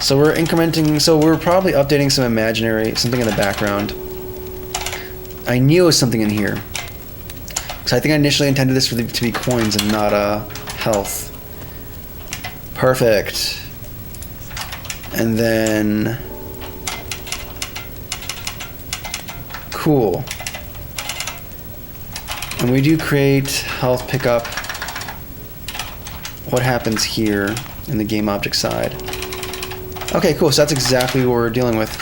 So we're incrementing. So we're probably updating something in the background. I knew it was something in here. So I think I initially intended this to be coins and not health. Perfect. And then. Cool. When we do create health pickup, what happens here in the game object side? Okay, cool. So that's exactly what we're dealing with.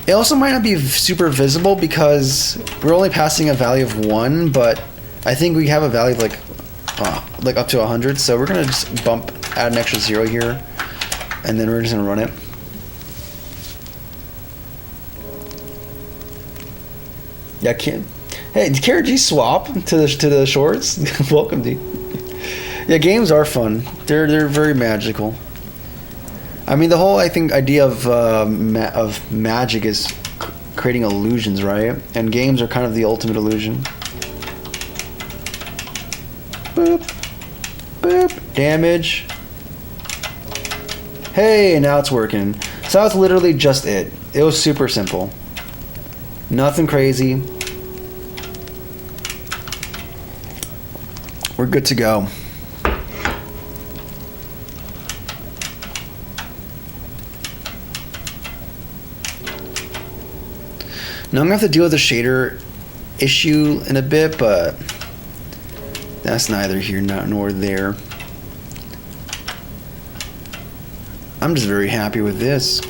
It also might not be super visible because we're only passing a value of 1, but I think we have a value of like up to 100. So we're gonna just add an extra 0 here, and then we're just gonna run it. Yeah, hey, did Kara G swap to the shorts? Welcome, dude. Yeah, games are fun. They're very magical. I mean, the whole idea of magic is creating illusions, right? And games are kind of the ultimate illusion. Boop, boop, damage. Hey, now it's working. So that's literally just it. It was super simple. Nothing crazy. We're good to go. Now I'm gonna have to deal with the shader issue in a bit, but that's neither here nor there. I'm just very happy with this.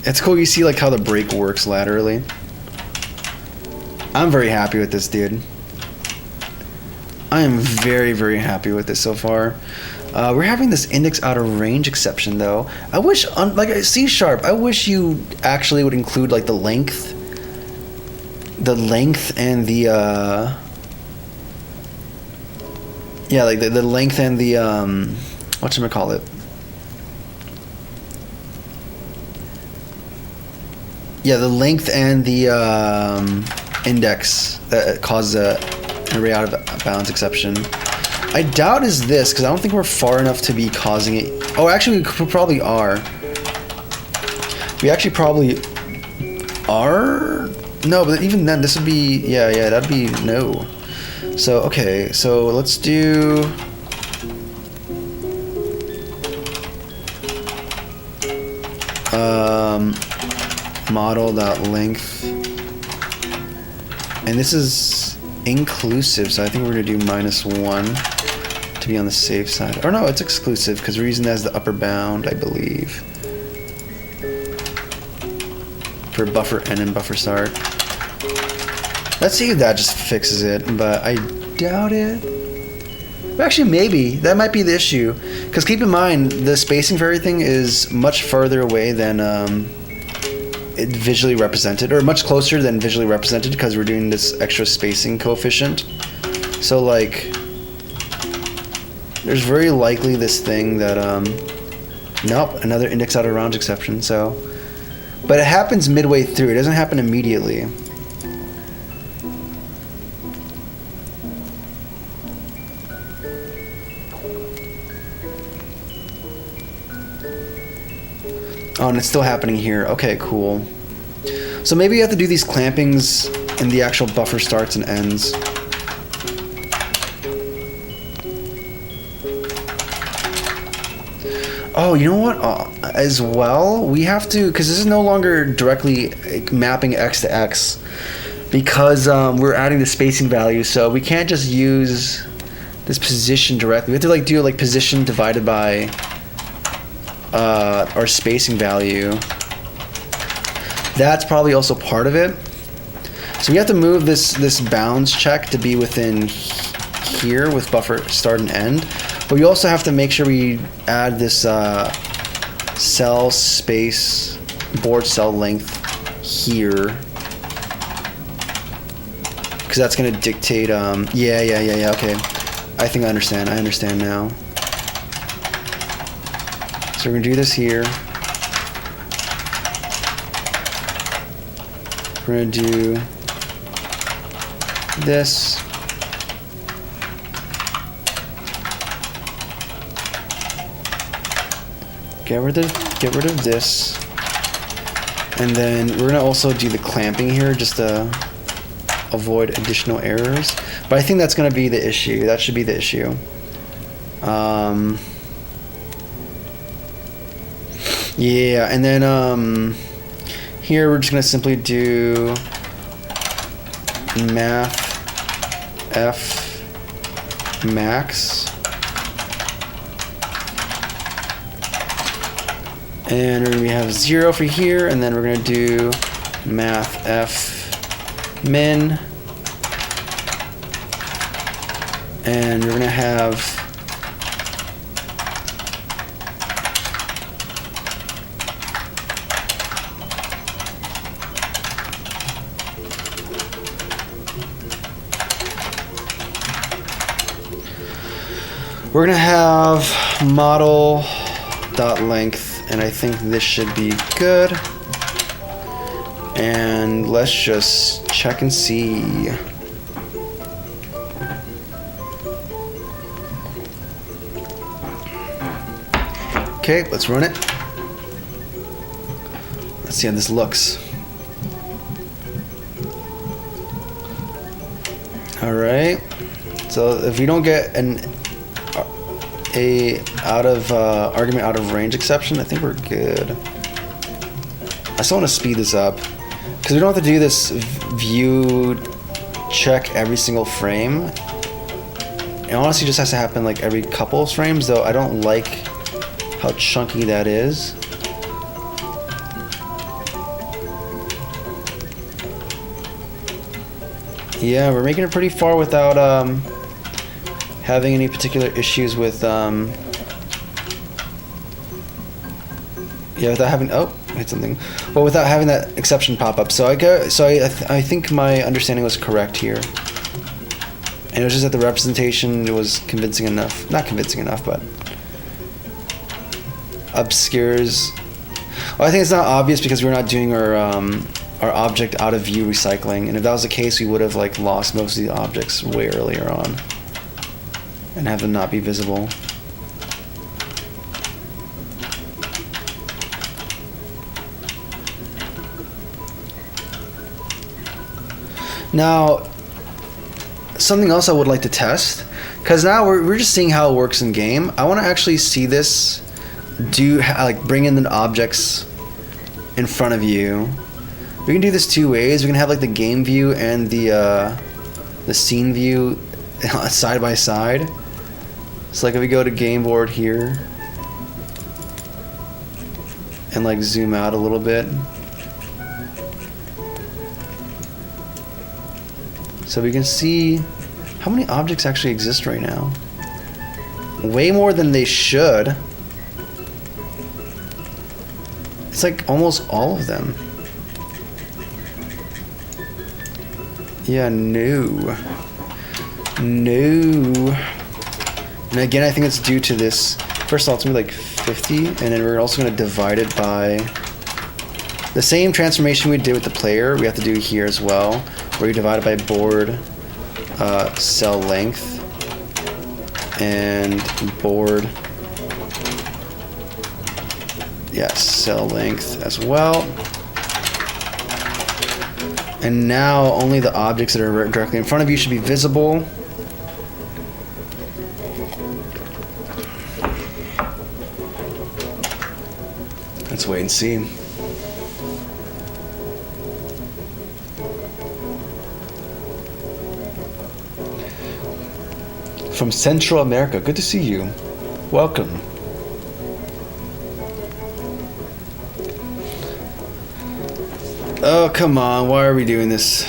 It's cool you see like how the break works laterally. I'm very happy with this, dude. I am very, very happy with this so far. We're having this index out of range exception though. I wish, like C#, I wish you actually would include like the length and the yeah, like the length and the whatchamacallit. Yeah, the length and the index that causes an array out of bounds exception. I doubt is this, because I don't think we're far enough to be causing it. Oh, actually, we probably are. We actually probably are? No, but even then, this would be, yeah, that'd be no. So, okay, so let's do model.length, and this is inclusive, so I think we're gonna do -1 to be on the safe side. Or no, it's exclusive because we're using that as the upper bound, I believe, for buffer end and buffer start. Let's see if that just fixes it, but I doubt it. But actually, maybe that might be the issue, because keep in mind the spacing for everything is much further away than it visually represented, or much closer than visually represented, because we're doing this extra spacing coefficient. So like, there's very likely this thing that nope, another index out of rounds exception. So, but it happens midway through. It doesn't happen immediately. Oh, and it's still happening here. Okay, cool. So maybe you have to do these clampings in the actual buffer starts and ends. Oh, you know what? As well, we have to, because this is no longer directly mapping X to X, because we're adding the spacing value, so we can't just use this position directly. We have to like do like position divided by our spacing value. That's probably also part of it. So we have to move this bounds check to be within here with buffer start and end. But we also have to make sure we add this cell space board cell length here, because that's going to dictate. Yeah. Okay, I think I understand. I understand now. So we're going to do this here. We're going to do this. Get rid of this. And then we're going to also do the clamping here just to avoid additional errors. But I think that's going to be the issue. That should be the issue. Yeah, and then here we're just going to simply do math f max, and we have 0 for here, and then we're going to do math f min, and we're going to have model.length, and I think this should be good. And let's just check and see. Okay, let's run it. Let's see how this looks. All right. So if we don't get a argument out of range exception, I think we're good. I still want to speed this up because we don't have to do this view check every single frame. It honestly just has to happen like every couple of frames, though I don't like how chunky that is. Yeah, we're making it pretty far without having any particular issues with without having hit something, but without having that exception pop up. So I think my understanding was correct here, and it was just that the representation was convincing enough, not convincing enough, but obscures. Well, I think it's not obvious because we're not doing our object out of view recycling, and if that was the case, we would have like lost most of the objects way earlier on and have them not be visible. Now, something else I would like to test, because now we're just seeing how it works in game. I want to actually see this bring in the objects in front of you. We can do this two ways. We can have like the game view and the scene view side by side. So like if we go to game board here and like zoom out a little bit. So we can see how many objects actually exist right now. Way more than they should. It's like almost all of them. Yeah, no. No. And again, I think it's due to this. First of all, it's gonna be like 50, and then we're also gonna divide it by the same transformation we did with the player. We have to do here as well, where you divide it by board cell length and board, yes, cell length as well. And now only the objects that are directly in front of you should be visible. Let's wait and see. From Central America, good to see you. Welcome. Oh, come on, why are we doing this?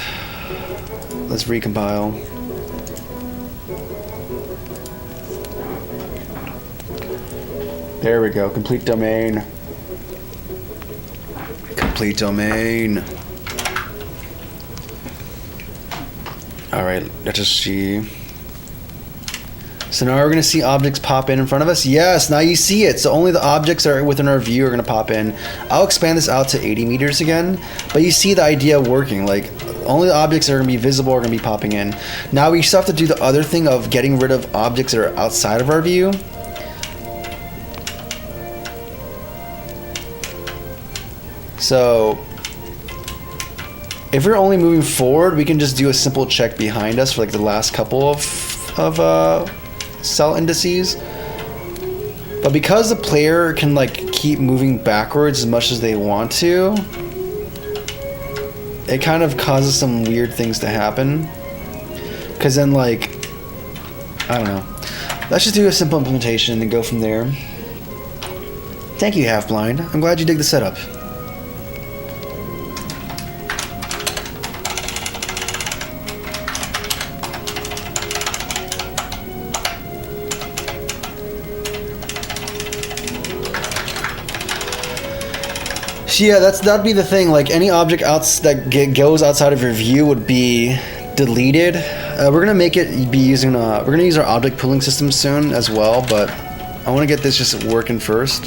Let's recompile. There we go, complete domain. Complete domain. Alright, let's just see. So now we're going to see objects pop in front of us. Yes, now you see it. So only the objects that are within our view are going to pop in. I'll expand this out to 80 meters again. But you see the idea working. Like, only the objects that are going to be visible are going to be popping in. Now we still have to do the other thing of getting rid of objects that are outside of our view. So if we're only moving forward, we can just do a simple check behind us for like the last couple of cell indices. But because the player can like keep moving backwards as much as they want to, it kind of causes some weird things to happen. Because then, like, I don't know. Let's just do a simple implementation and go from there. Thank you, Half Blind. I'm glad you dig the setup. Yeah, that'd be the thing. Like any object that goes outside of your view would be deleted. We're gonna make it be using. We're gonna use our object pooling system soon as well, but I want to get this just working first.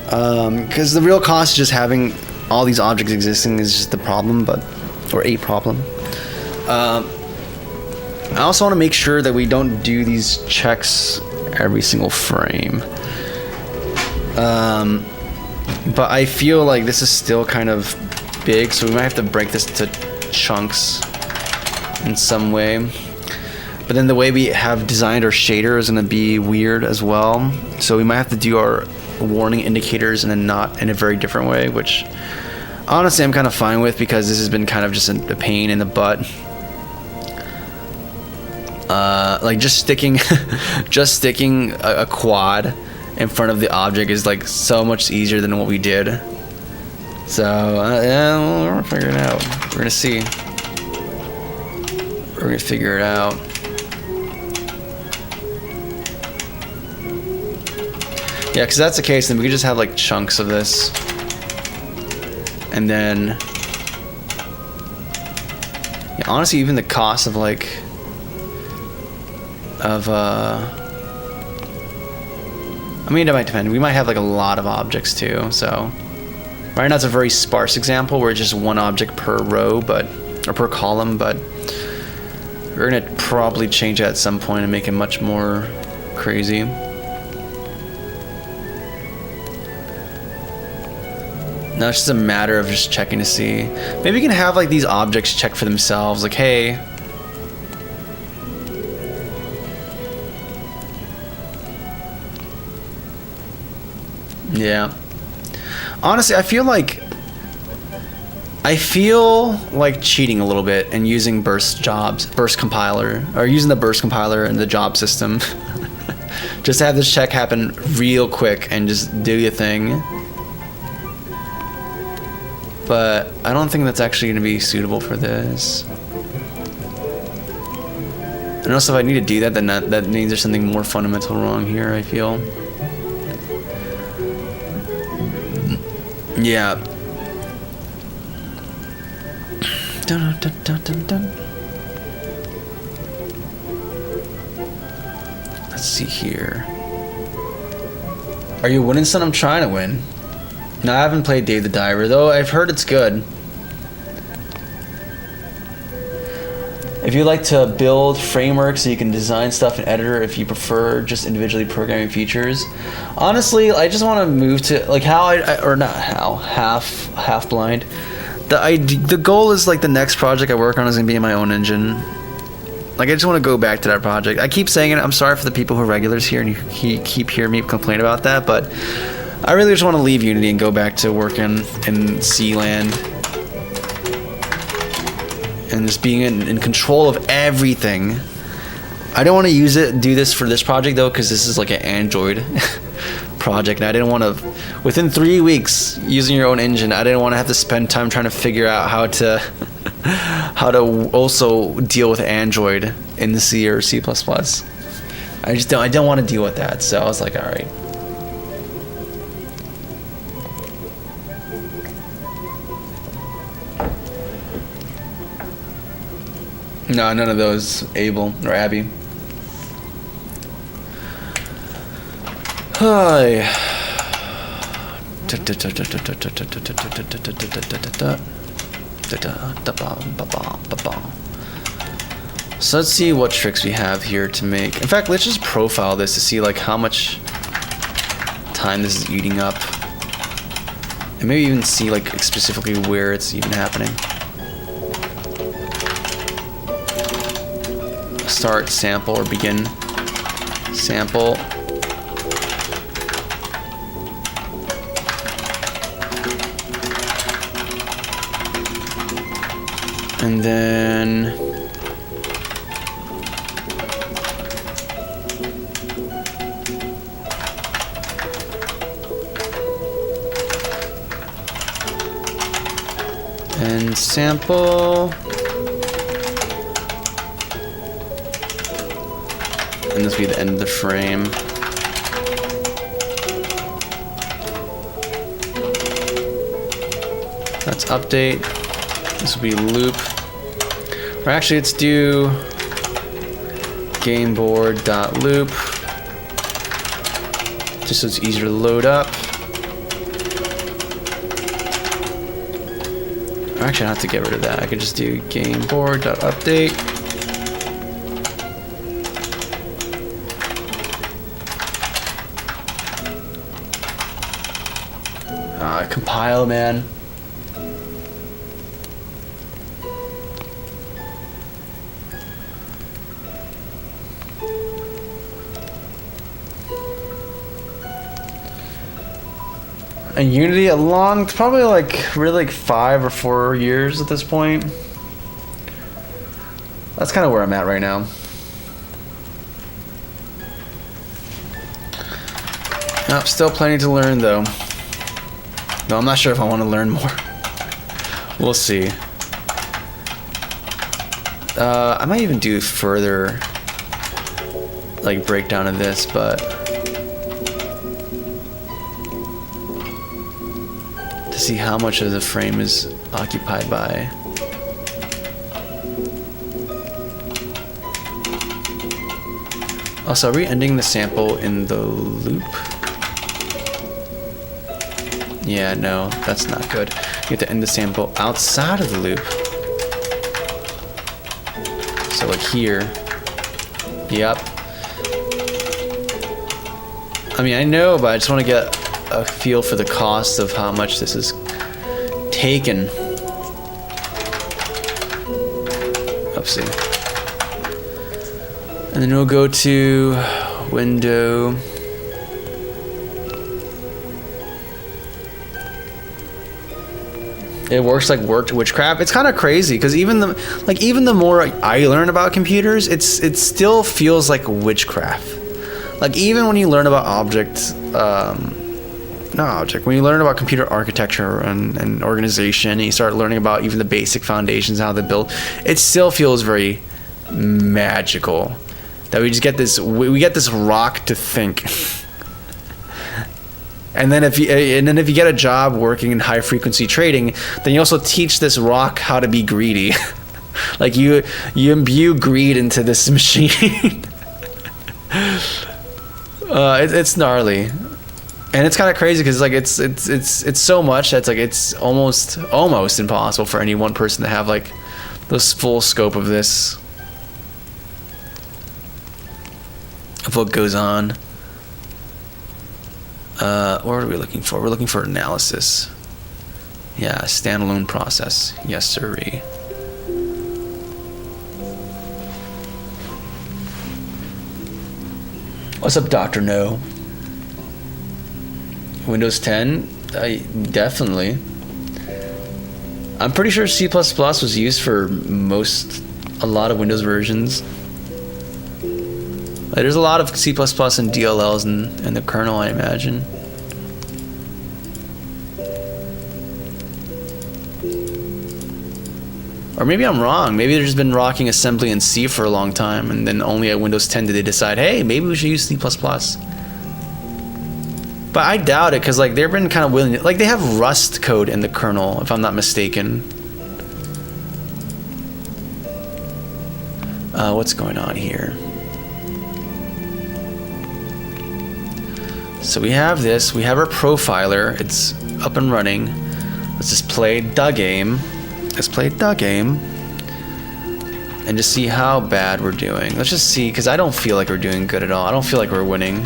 Because the real cost of just having all these objects existing is just the problem, or a problem. I also want to make sure that we don't do these checks every single frame. But I feel like this is still kind of big, so we might have to break this to chunks in some way. But then the way we have designed our shader is going to be weird as well. So we might have to do our warning indicators in a very different way, which honestly I'm kind of fine with because this has been kind of just a pain in the butt. Like just sticking a quad in front of the object is like so much easier than what we did. So yeah, we're gonna figure it out. We're gonna see. We're gonna figure it out. Yeah, because that's the case, then we could just have like chunks of this, and then yeah, honestly, even the cost of I mean, it might depend. We might have like a lot of objects too. So right now it's a very sparse example where it's just one object per row, or per column. But we're gonna probably change it at some point and make it much more crazy. Now it's just a matter of just checking to see. Maybe we can have like these objects check for themselves. Like, hey, yeah. Honestly, I feel like cheating a little bit and using burst compiler, or using the burst compiler in the job system. Just to have this check happen real quick and just do your thing. But I don't think that's actually going to be suitable for this. And also, if I need to do that, then that means there's something more fundamental wrong here, I feel. Yeah. Dun, dun, dun, dun, dun. Let's see here. Are you winning, son? I'm trying to win. No, I haven't played Dave the Diver, though I've heard it's good. If you like to build frameworks so you can design stuff in editor, if you prefer just individually programming features. Honestly, I just want to move to like half blind. The goal is like the next project I work on is gonna be in my own engine. Like I just want to go back to that project. I keep saying it. I'm sorry for the people who are regulars here and you keep hearing me complain about that, but I really just want to leave Unity and go back to working in C land. And just being in control of everything. I don't want to do this for this project though, because this is like an Android project, and I didn't want to, within 3 weeks using your own engine, I didn't want to have to spend time trying to figure out how to also deal with Android in the C or C++. I don't want to deal with that, so I was like, all right. No, none of those, Abel or Abby. Hi. So let's see what tricks we have here to make. In fact, let's just profile this to see like how much time this is eating up. And maybe even see like specifically where it's even happening. Start sample or begin sample. And then sample. And this will be the end of the frame. Let's update. This will be loop. Or actually, let's do gameboard.loop. Just so it's easier to load up. Or actually, I don't have to get rid of that. I could just do gameboard.update. Compile, man. And Unity probably like really like 5 or 4 years at this point. That's kind of where I'm at right now. Nope, still plenty to learn though. No, I'm not sure if I want to learn more. We'll see. I might even do further like breakdown of this, but to see how much of the frame is occupied by. Also, are we ending the sample in the loop? Yeah, no, that's not good. You have to end the sample outside of the loop. So like here. Yep. I mean, I know, but I just want to get a feel for the cost of how much this is taken. Oopsie. And then we'll go to window. It works like witchcraft. It's kind of crazy because even the more I learn about computers, it still feels like witchcraft. Like even when you learn about when you learn about computer architecture and organization, and you start learning about even the basic foundations, how they build, it still feels very magical that we just get this rock to think. And then if you get a job working in high frequency trading, then you also teach this rock how to be greedy. Like you imbue greed into this machine. It's gnarly, and it's kind of crazy because like it's so much that's like it's almost impossible for any one person to have like this full scope of this, of what goes on. What are we looking for? We're looking for analysis. Yeah, standalone process. Yes, sirree. What's up, Dr. No? Windows 10? Definitely. I'm pretty sure C++ was used for a lot of Windows versions. There's a lot of C++ and DLLs in the kernel, I imagine. Or maybe I'm wrong. Maybe they've just been rocking assembly in C for a long time, and then only at Windows 10 did they decide, hey, maybe we should use C++. But I doubt it, because like they've been kind of willing to, like they have Rust code in the kernel, if I'm not mistaken. What's going on here? So we have this, we have our profiler, it's up and running. Let's just play the game. Let's play the game and just see how bad we're doing. Let's just see, because I don't feel like we're doing good at all. I don't feel like we're winning.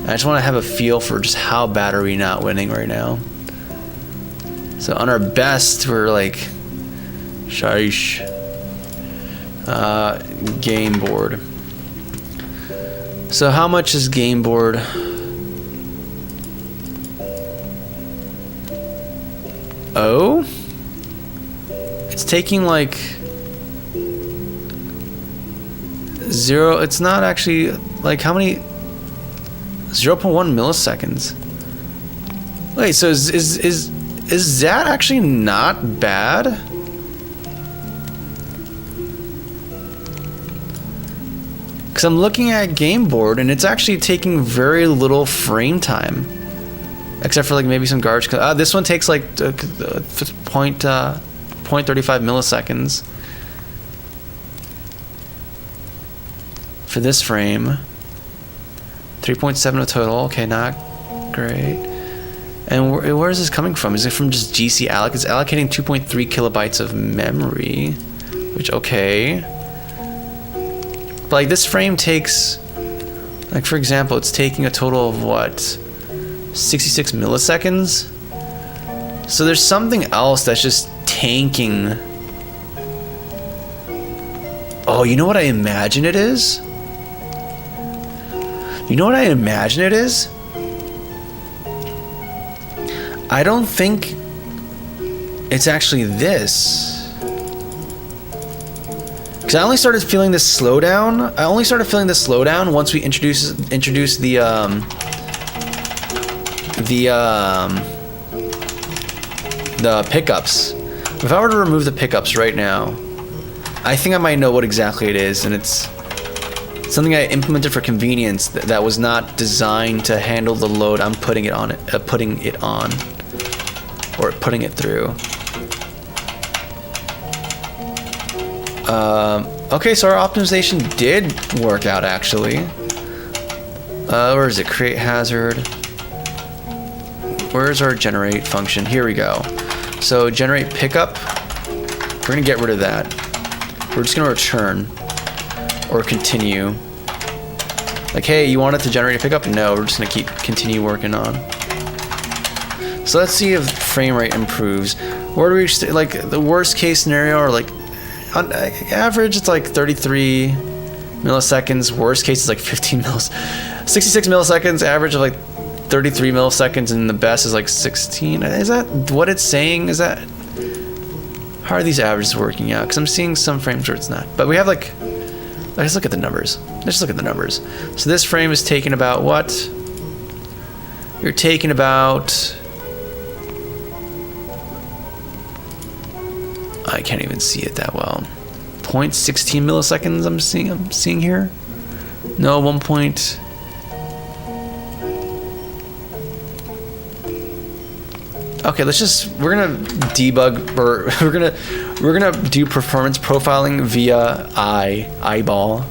I just want to have a feel for just how bad are we not winning right now. So on our best, we're like, sheesh. Game board. So how much is game board? Oh? It's taking like 0. It's not actually like how many? 0.1 milliseconds. Wait, so is that actually not bad? Because I'm looking at game board and it's actually taking very little frame time, except for like maybe some garbage. This one takes like 0.35 milliseconds for this frame. 3.7 total. Okay, not great. And where is this coming from? Is it from just GC alloc? It's allocating 2.3 kilobytes of memory, which okay. But like this frame takes, like for example, it's taking a total of what? 66 milliseconds? So there's something else that's just tanking. Oh, you know what I imagine it is? You know what I imagine it is? I don't think it's actually this. Because I only started feeling this slowdown. I only started feeling this slowdown once we introduced the pickups. If I were to remove the pickups right now, I think I might know what exactly it is, and it's something I implemented for convenience that was not designed to handle the load I'm putting it on, or putting it through. Okay, so our optimization did work out actually. Where is it? Create hazard. Where's our generate function? Here we go. So generate pickup. We're gonna get rid of that. We're just gonna return or continue. Like, hey, you want it to generate a pickup? No, we're just gonna continue working on. So let's see if frame rate improves. Where do we like the worst case scenario, or like on average it's like 33 milliseconds. Worst case is like 66 milliseconds. Average of like 33 milliseconds, and the best is like 16. Is that what it's saying? Is that How are these averages working out? Because I'm seeing some frames where it's not. But we have like, let's look at the numbers. Let's look at the numbers. So this frame is taking about what? You're taking about, I can't even see it that well. 0.16 milliseconds I'm seeing here. No, 1 point. Okay, we're gonna debug, or we're gonna do performance profiling via eyeball,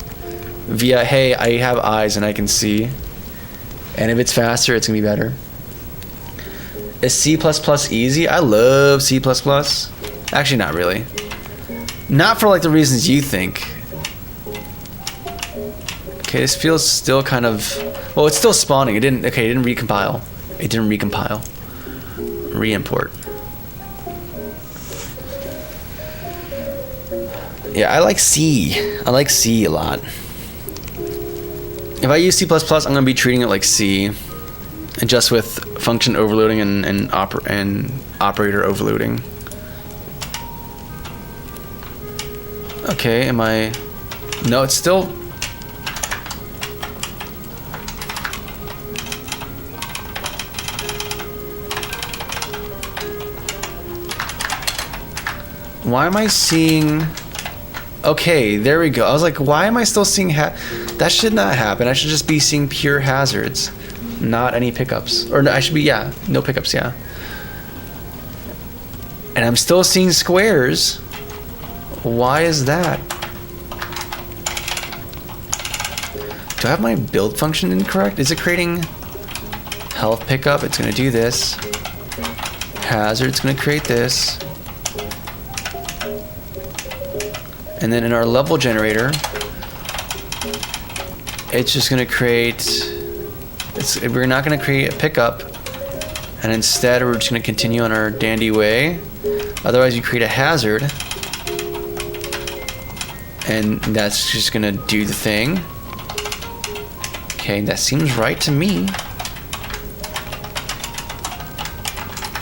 via, hey, I have eyes and I can see, and if it's faster, it's gonna be better. Is C++ easy? I love C++. Actually, not really. Not for like the reasons you think. Okay, this feels still kind of, well, it's still spawning. It didn't recompile. It didn't recompile. Re-import. Yeah, I like C. I like C a lot. If I use C++, I'm gonna be treating it like C, and just with function overloading and operator overloading. Okay, no, it's still. Why am I seeing? Okay, there we go. I was like, why am I still seeing that should not happen. I should just be seeing pure hazards, not any pickups. Or no, I should be, yeah, no pickups, yeah. And I'm still seeing squares. Why is that? Do I have my build function incorrect? Is it creating health pickup? It's gonna do this. Hazard, it's gonna create this. And then in our level generator, it's just gonna create, we're not gonna create a pickup, and instead we're just gonna continue on our dandy way. Otherwise you create a hazard, and that's just gonna do the thing. Okay, that seems right to me.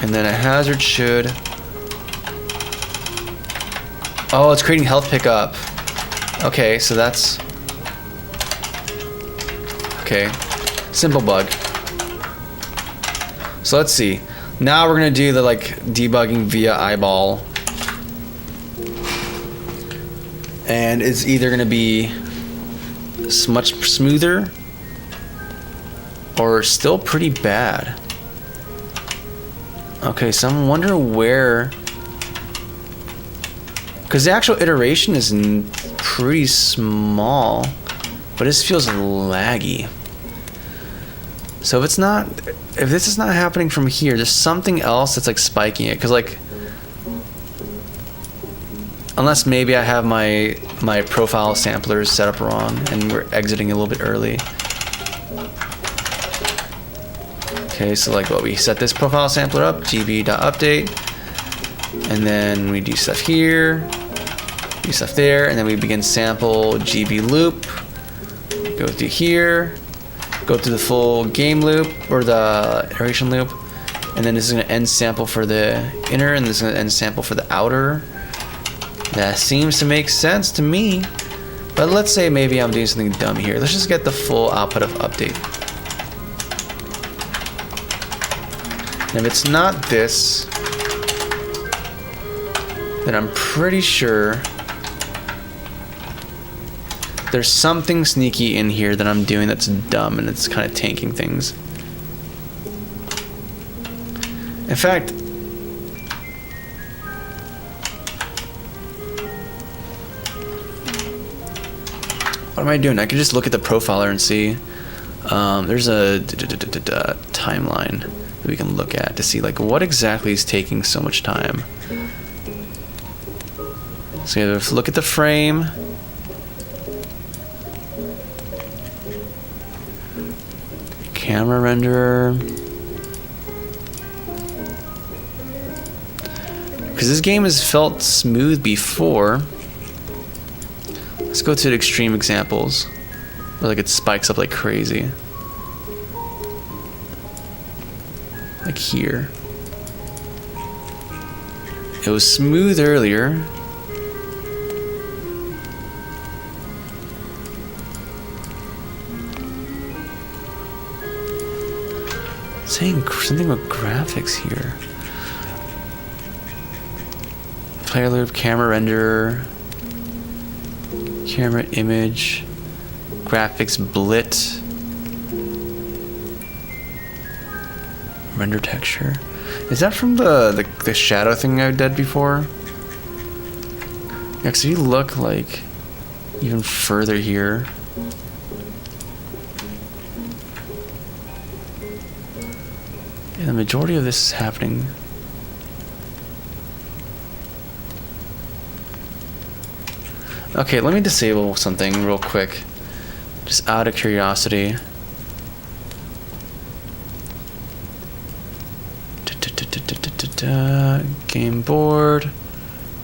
And then a hazard should, oh, it's creating health pickup. Okay, so that's, okay, simple bug. So let's see. Now we're gonna do the like debugging via eyeball. And it's either gonna be much smoother or still pretty bad. Okay, so I'm wondering where, because the actual iteration is pretty small, but this feels laggy. So if this is not happening from here, there's something else that's like spiking it. Because like, unless maybe I have my profile samplers set up wrong and we're exiting a little bit early. Okay, so like what, we set this profile sampler up, gb.update, and then we do stuff here, do stuff there, and then we begin sample GB loop, go through here, go through the full game loop, or the iteration loop, and then this is gonna end sample for the inner, and this is gonna end sample for the outer. That seems to make sense to me, but let's say maybe I'm doing something dumb here. Let's just get the full output of update. And if it's not this, then I'm pretty sure there's something sneaky in here that I'm doing that's dumb and it's kind of tanking things. In fact, what am I doing? I could just look at the profiler and see. There's a timeline that we can look at to see like what exactly is taking so much time. So you have to look at the frame. Camera renderer. Because this game has felt smooth before. Let's go to the extreme examples where like it spikes up like crazy. Like here. It was smooth earlier. Saying something about graphics here. Player loop, camera render, camera image, graphics blit, render texture. Is that from the shadow thing I did before? Yeah, cause you look like even further here. The majority of this is happening. Okay, let me disable something real quick, just out of curiosity. Game board.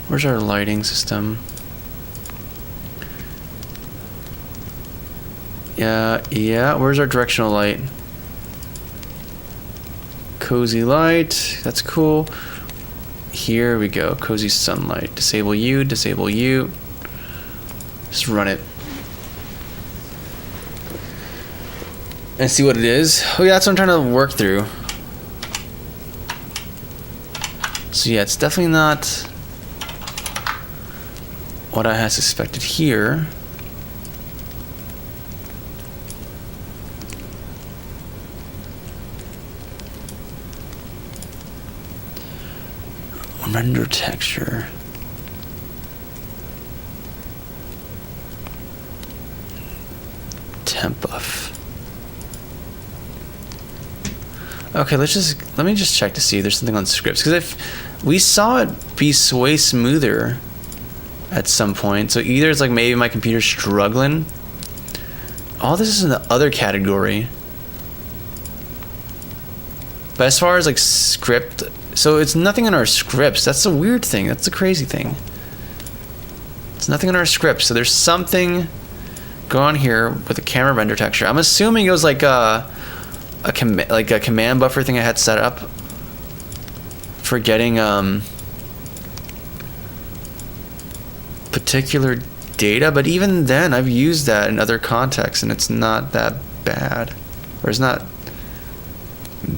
Where's our lighting system? Yeah. Where's our directional light? Cozy light, that's cool. Here we go, cozy sunlight. Disable you, disable you. Just run it. And see what it is. Oh yeah, that's what I'm trying to work through. So yeah, it's definitely not what I had suspected here. Render texture. Temp buff. Okay, let me just check to see if there's something on scripts, because if we saw it be way smoother at some point, so either it's like maybe my computer's struggling. All this is in the other category. But as far as like script, so it's nothing in our scripts. That's the weird thing. That's the crazy thing. It's nothing in our scripts. So there's something going on here with the camera render texture. I'm assuming it was like a command buffer thing I had set up for getting particular data. But even then, I've used that in other contexts, and it's not that bad, or it's not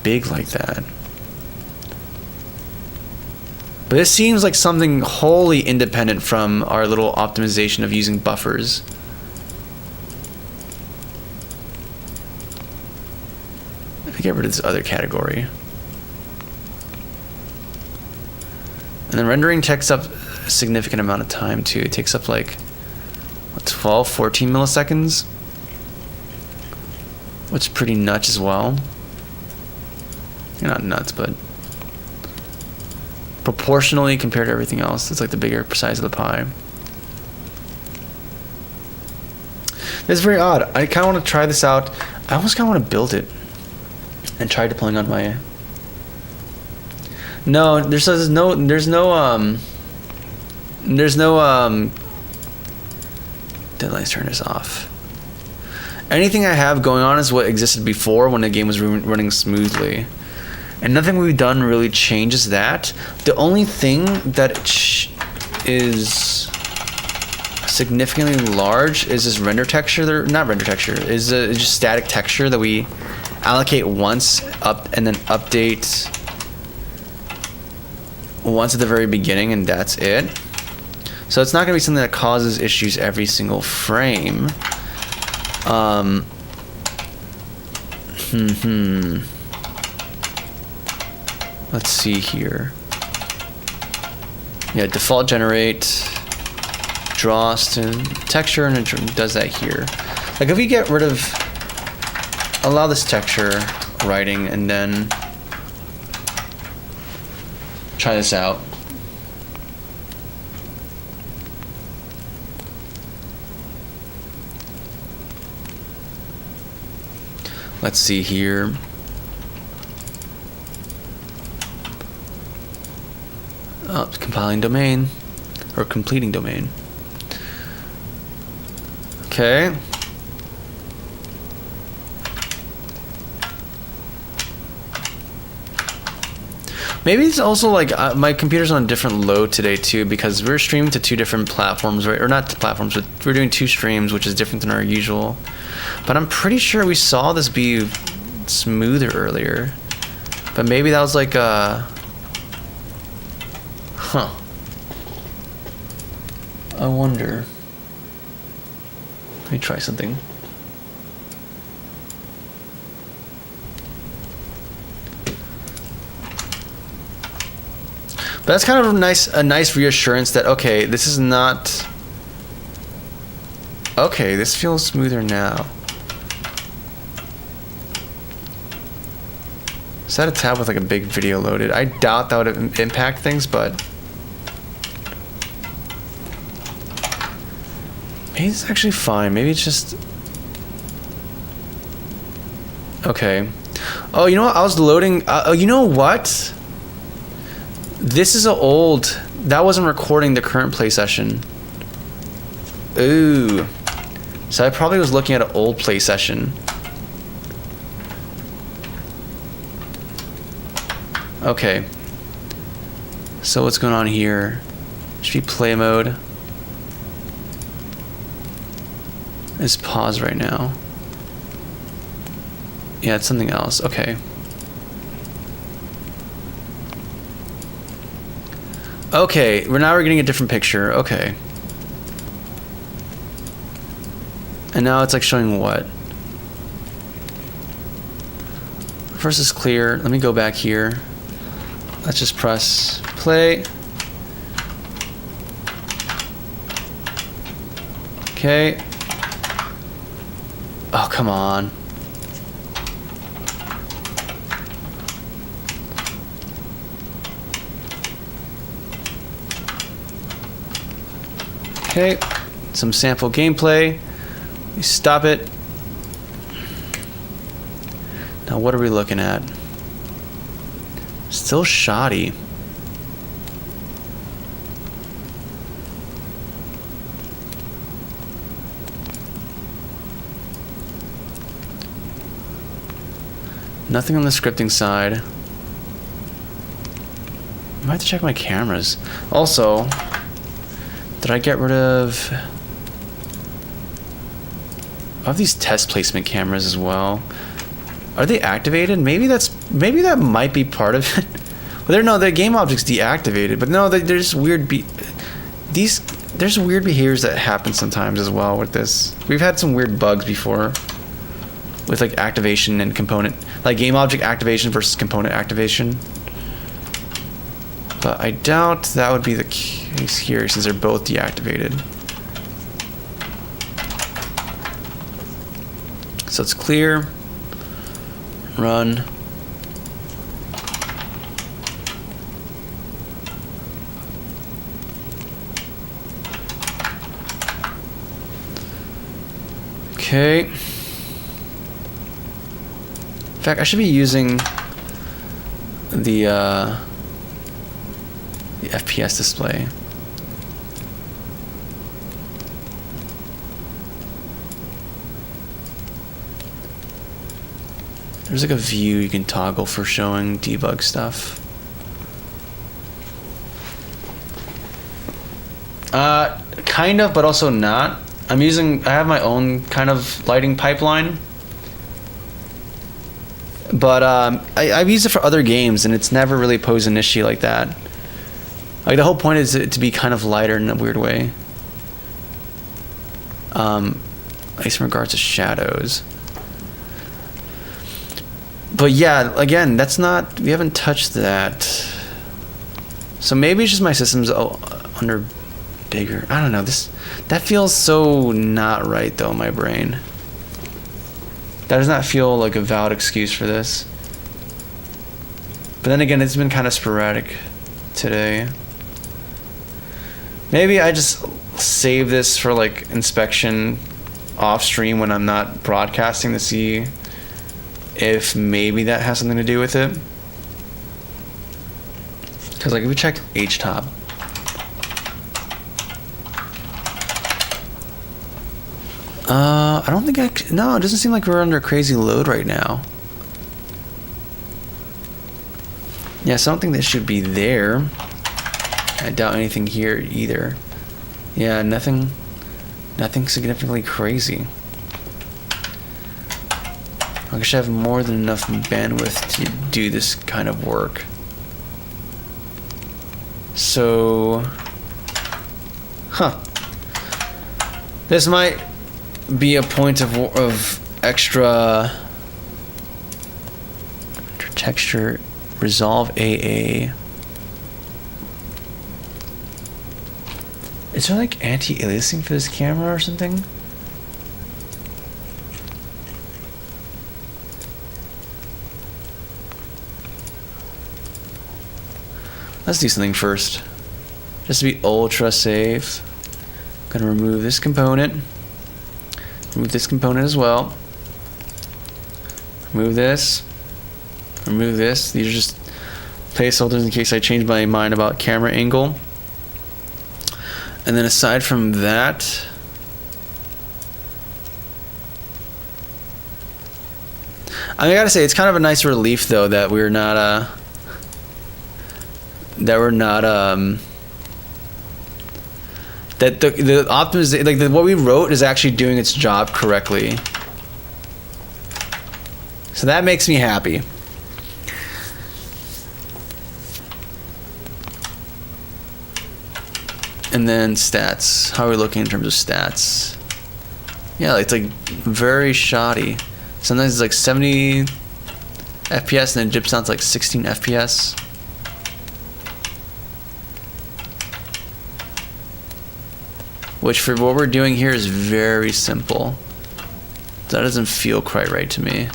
big like that. But this seems like something wholly independent from our little optimization of using buffers. If I get rid of this other category. And then rendering takes up a significant amount of time too. It takes up like 12, 14 milliseconds. Which is pretty nuts as well. You're not nuts, but proportionally compared to everything else, it's like the bigger size of the pie. It's very odd. I kind of want to try this out. I almost kind of want to build it and try deploying on my. No, there's no. Let's turn this off. Anything I have going on is what existed before when the game was running smoothly. And nothing we've done really changes that. The only thing that is significantly large is this render texture. Not render texture. Is just static texture that we allocate once up and then update once at the very beginning, and that's it. So it's not going to be something that causes issues every single frame. Let's see here. Yeah, default generate, draws to texture, and it does that here. Like if we get rid of, allow this texture writing, and then try this out. Let's see here. Oh, compiling domain, or completing domain. Okay. Maybe it's also like my computer's on a different load today too, because we're streaming to 2 different platforms, right? Or not platforms, but we're doing 2 streams, which is different than our usual. But I'm pretty sure we saw this be smoother earlier. But maybe that was like a... Huh. I wonder. Let me try something. But that's kind of a nice reassurance that, okay, this is not... Okay, this feels smoother now. Is that a tab with like a big video loaded? I doubt that would impact things, but... Maybe it's actually fine. Maybe it's just... Okay. Oh, you know what? I was loading... oh, you know what? This is an old... That wasn't recording the current play session. Ooh. So I probably was looking at an old play session. Okay. So what's going on here? Should be play mode. It's pause right now. Yeah, it's something else. Okay. Okay, we're getting a different picture. Okay. And now it's like showing what? First is clear. Let me go back here. Let's just press play. Okay. Oh, come on. Okay, some sample gameplay. We stop it. Now what are we looking at? Still shoddy. Nothing on the scripting side. I might have to check my cameras. Also, did I get rid of... I have these test placement cameras as well. Are they activated? Maybe that might be part of it. Well, the game object's deactivated, but no, there's weird there's weird behaviors that happen sometimes as well with this. We've had some weird bugs before with like activation and component, like game object activation versus component activation. But I doubt that would be the case here since they're both deactivated. So it's clear. Run. Okay. In fact, I should be using the FPS display. There's like a view you can toggle for showing debug stuff. Kind of, but also not. I have my own kind of lighting pipeline. But I've used it for other games and it's never really posed an issue like that. Like the whole point is it to be kind of lighter in a weird way. At least in regards to shadows. But yeah, again, we haven't touched that. So maybe it's just my system's under bigger. I don't know. That feels so not right though in my brain. That does not feel like a valid excuse for this. But then again, it's been kind of sporadic today. Maybe I just save this for like inspection off stream when I'm not broadcasting to see if maybe that has something to do with it. Because like if we check HTOP, I don't think no, it doesn't seem like we're under a crazy load right now. Yeah, so I don't think this should be there. I doubt anything here either. Yeah, nothing significantly crazy. I should have more than enough bandwidth to do this kind of work. So, this might be a point of extra texture. Resolve AA. Is there like anti-aliasing for this camera or something? Let's do something first. Just to be ultra safe. I'm gonna remove this component. Remove this component as well. Remove this. Remove this. These are just placeholders in case I change my mind about camera angle. And then aside from that, I gotta say it's kind of a nice relief though that we're not that the optimization, like what we wrote, is actually doing its job correctly. So that makes me happy. And then stats. How are we looking in terms of stats? Yeah, it's like very shoddy. Sometimes it's like 70 FPS and then dips down to like 16 FPS. Which for what we're doing here is very simple. That doesn't feel quite right to me.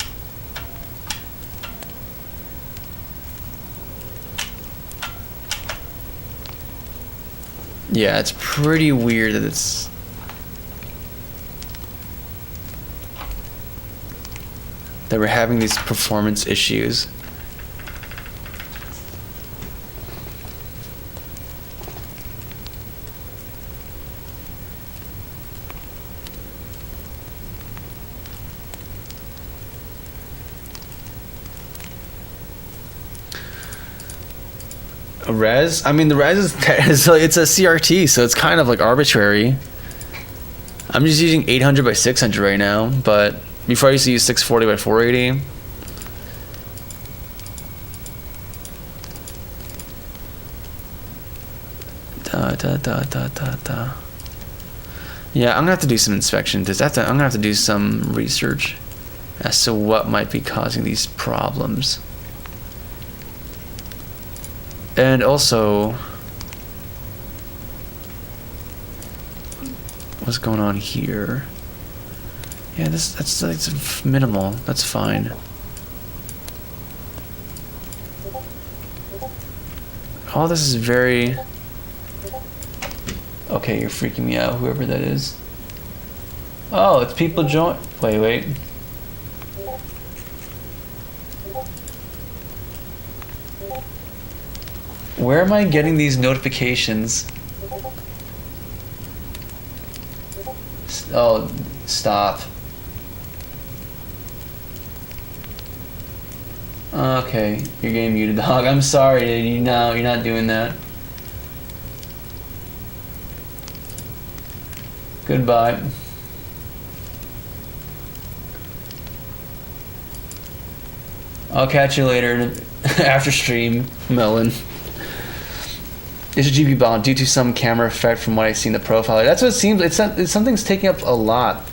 Yeah, it's pretty weird that we're having these performance issues. A res? I mean, the res is it's a CRT, so it's kind of like arbitrary. I'm just using 800 by 600 right now, but before I used to use 640 by 480. Yeah, I'm gonna have to do some inspection. I'm gonna have to do some research as to what might be causing these problems. And also, what's going on here? Yeah, that's minimal. That's fine. All this is very... Okay, you're freaking me out, whoever that is. Oh, it's people join... Wait. Where am I getting these notifications? Oh, stop. Okay, you're getting muted, dog. I'm sorry, dude. You're not doing that. Goodbye. I'll catch you later after stream, Melon. Is a GP bound due to some camera effect from what I see in the profile. That's what it seems. It's something's taking up a lot.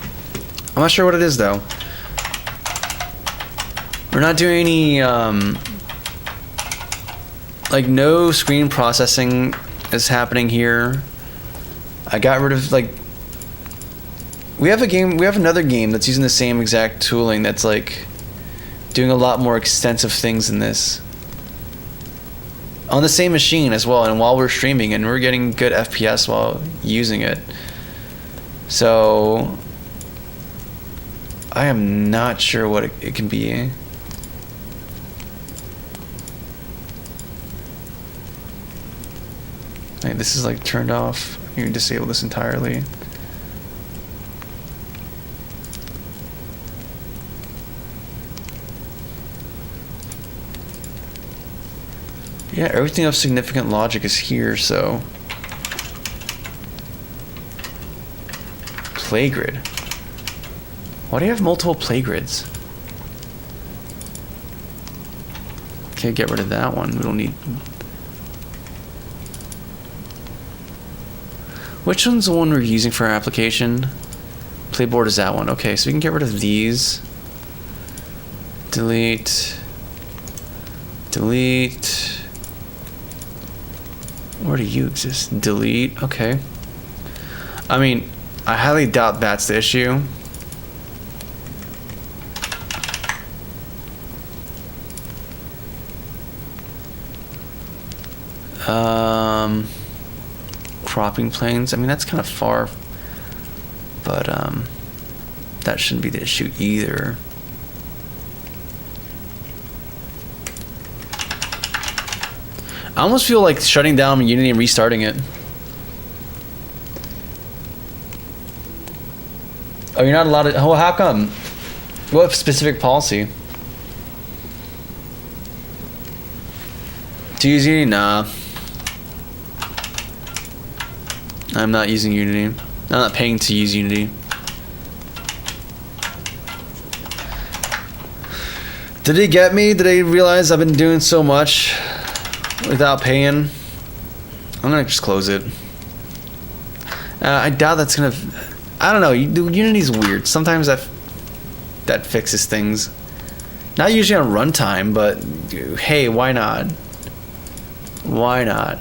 I'm not sure what it is though. We're not doing any like no screen processing is happening here. I got rid of like we have another game that's using the same exact tooling that's like doing a lot more extensive things than this. On the same machine as well, and while we're streaming, and we're getting good FPS while using it. So I am not sure what it can be. Like, this is like turned off. You can disable this entirely. Yeah, everything of significant logic is here, so. Play grid. Why do you have multiple play grids? Okay, get rid of that one. We don't need. Which one's the one we're using for our application? Playboard is that one. Okay, so we can get rid of these. Delete. Delete. Where do you exist? Delete. Okay. I mean, I highly doubt that's the issue. Cropping planes. I mean, that's kind of far, but that shouldn't be the issue either. I almost feel like shutting down Unity and restarting it. Oh, you're not allowed to. Oh, how come? What specific policy? To use Unity? Nah. I'm not using Unity. I'm not paying to use Unity. Did he get me? Did he realize I've been doing so much without paying? I'm gonna just close it. I doubt that's gonna. I don't know. Unity's weird. Sometimes that fixes things. Not usually on runtime, but hey, why not? Why not?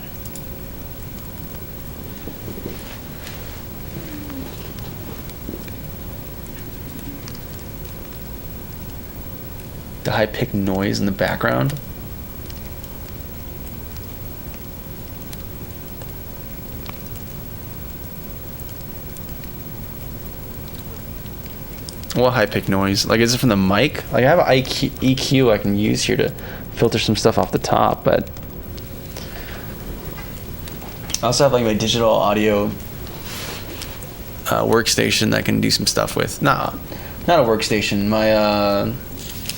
The high-pitched noise in the background. What high-pitched noise? Like, is it from the mic? Like, I have an EQ I can use here to filter some stuff off the top, but I also have like my digital audio workstation that I can do some stuff with. Not a workstation.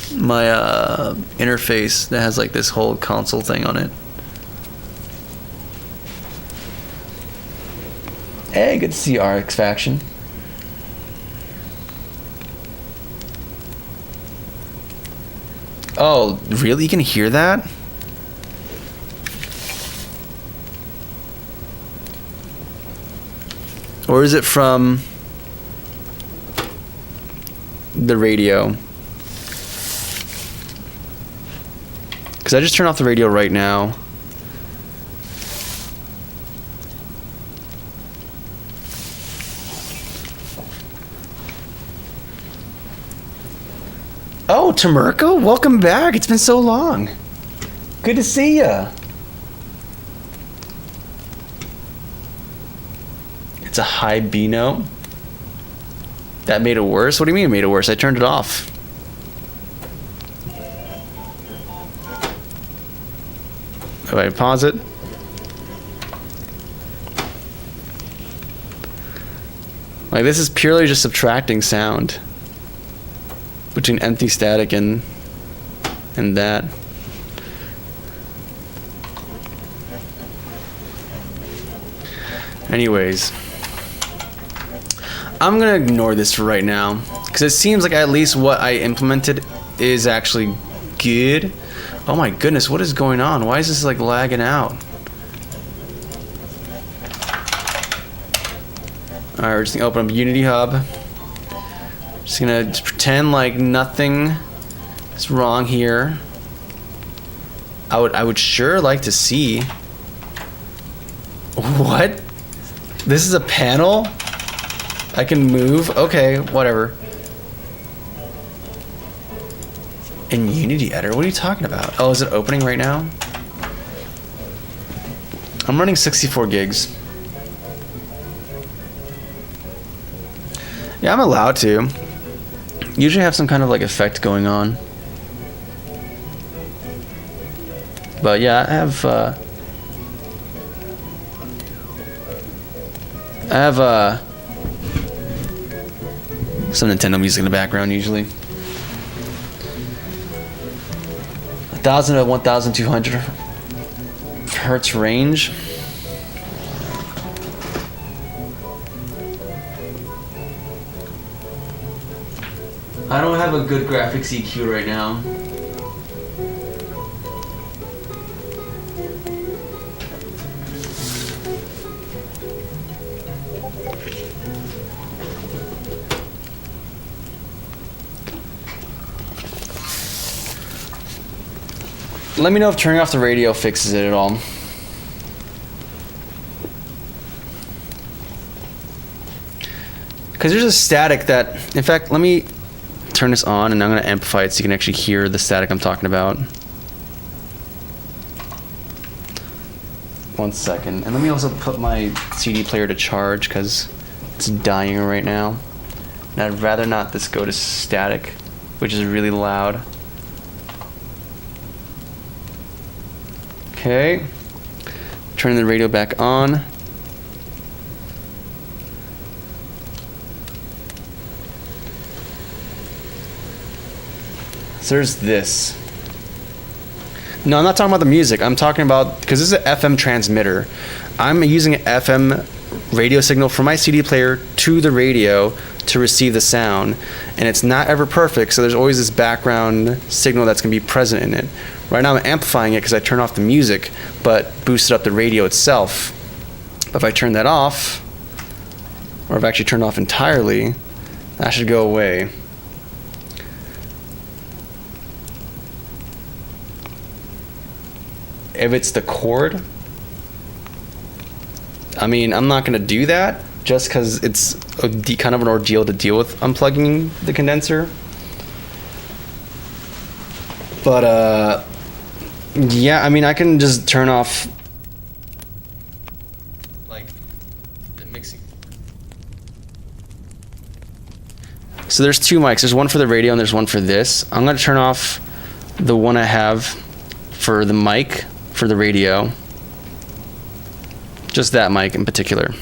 My interface that has like this whole console thing on it. Hey, good to see you, RX Faction. Oh, really? You can hear that? Or is it from the radio? Because I just turned off the radio right now. Oh, Tamirko, welcome back. It's been so long. Good to see ya. It's a high B note. That made it worse? What do you mean it made it worse? I turned it off. If I pause it. Like, this is purely just subtracting sound between empty static and that. Anyways, I'm gonna ignore this for right now because it seems like at least what I implemented is actually good. Oh my goodness, what is going on? Why is this like lagging out? Alright, we're just gonna open up Unity Hub. Just gonna pretend like nothing is wrong here. I would sure like to see. What? This is a panel? I can move? Okay, whatever. In Unity Editor? What are you talking about? Oh, is it opening right now? I'm running 64 gigs. Yeah, I'm allowed to. Usually have some kind of like effect going on. But yeah, I have some Nintendo music in the background usually. 1,000 to 1,200 hertz range. I don't have a good graphics EQ right now. Let me know if turning off the radio fixes it at all. Because there's a static that, in fact, let me turn this on and I'm going to amplify it so you can actually hear the static I'm talking about. 1 second. And let me also put my CD player to charge because it's dying right now. And I'd rather not this go to static, which is really loud. Okay, turning the radio back on. So there's this. No, I'm not talking about the music. I'm talking about, because this is an FM transmitter. I'm using an FM radio signal from my CD player to the radio to receive the sound. And it's not ever perfect, so there's always this background signal that's going to be present in it. Right now I'm amplifying it because I turn off the music, but boosted up the radio itself. But if I turn that off, or if I actually turn it off entirely, that should go away. If it's the cord, I mean, I'm not going to do that just because it's kind of an ordeal to deal with unplugging the condenser. But, yeah, I mean, I can just turn off, like, the mixing. So there's two mics. There's one for the radio and there's one for this. I'm going to turn off the one I have for the mic for the radio. Just that mic in particular.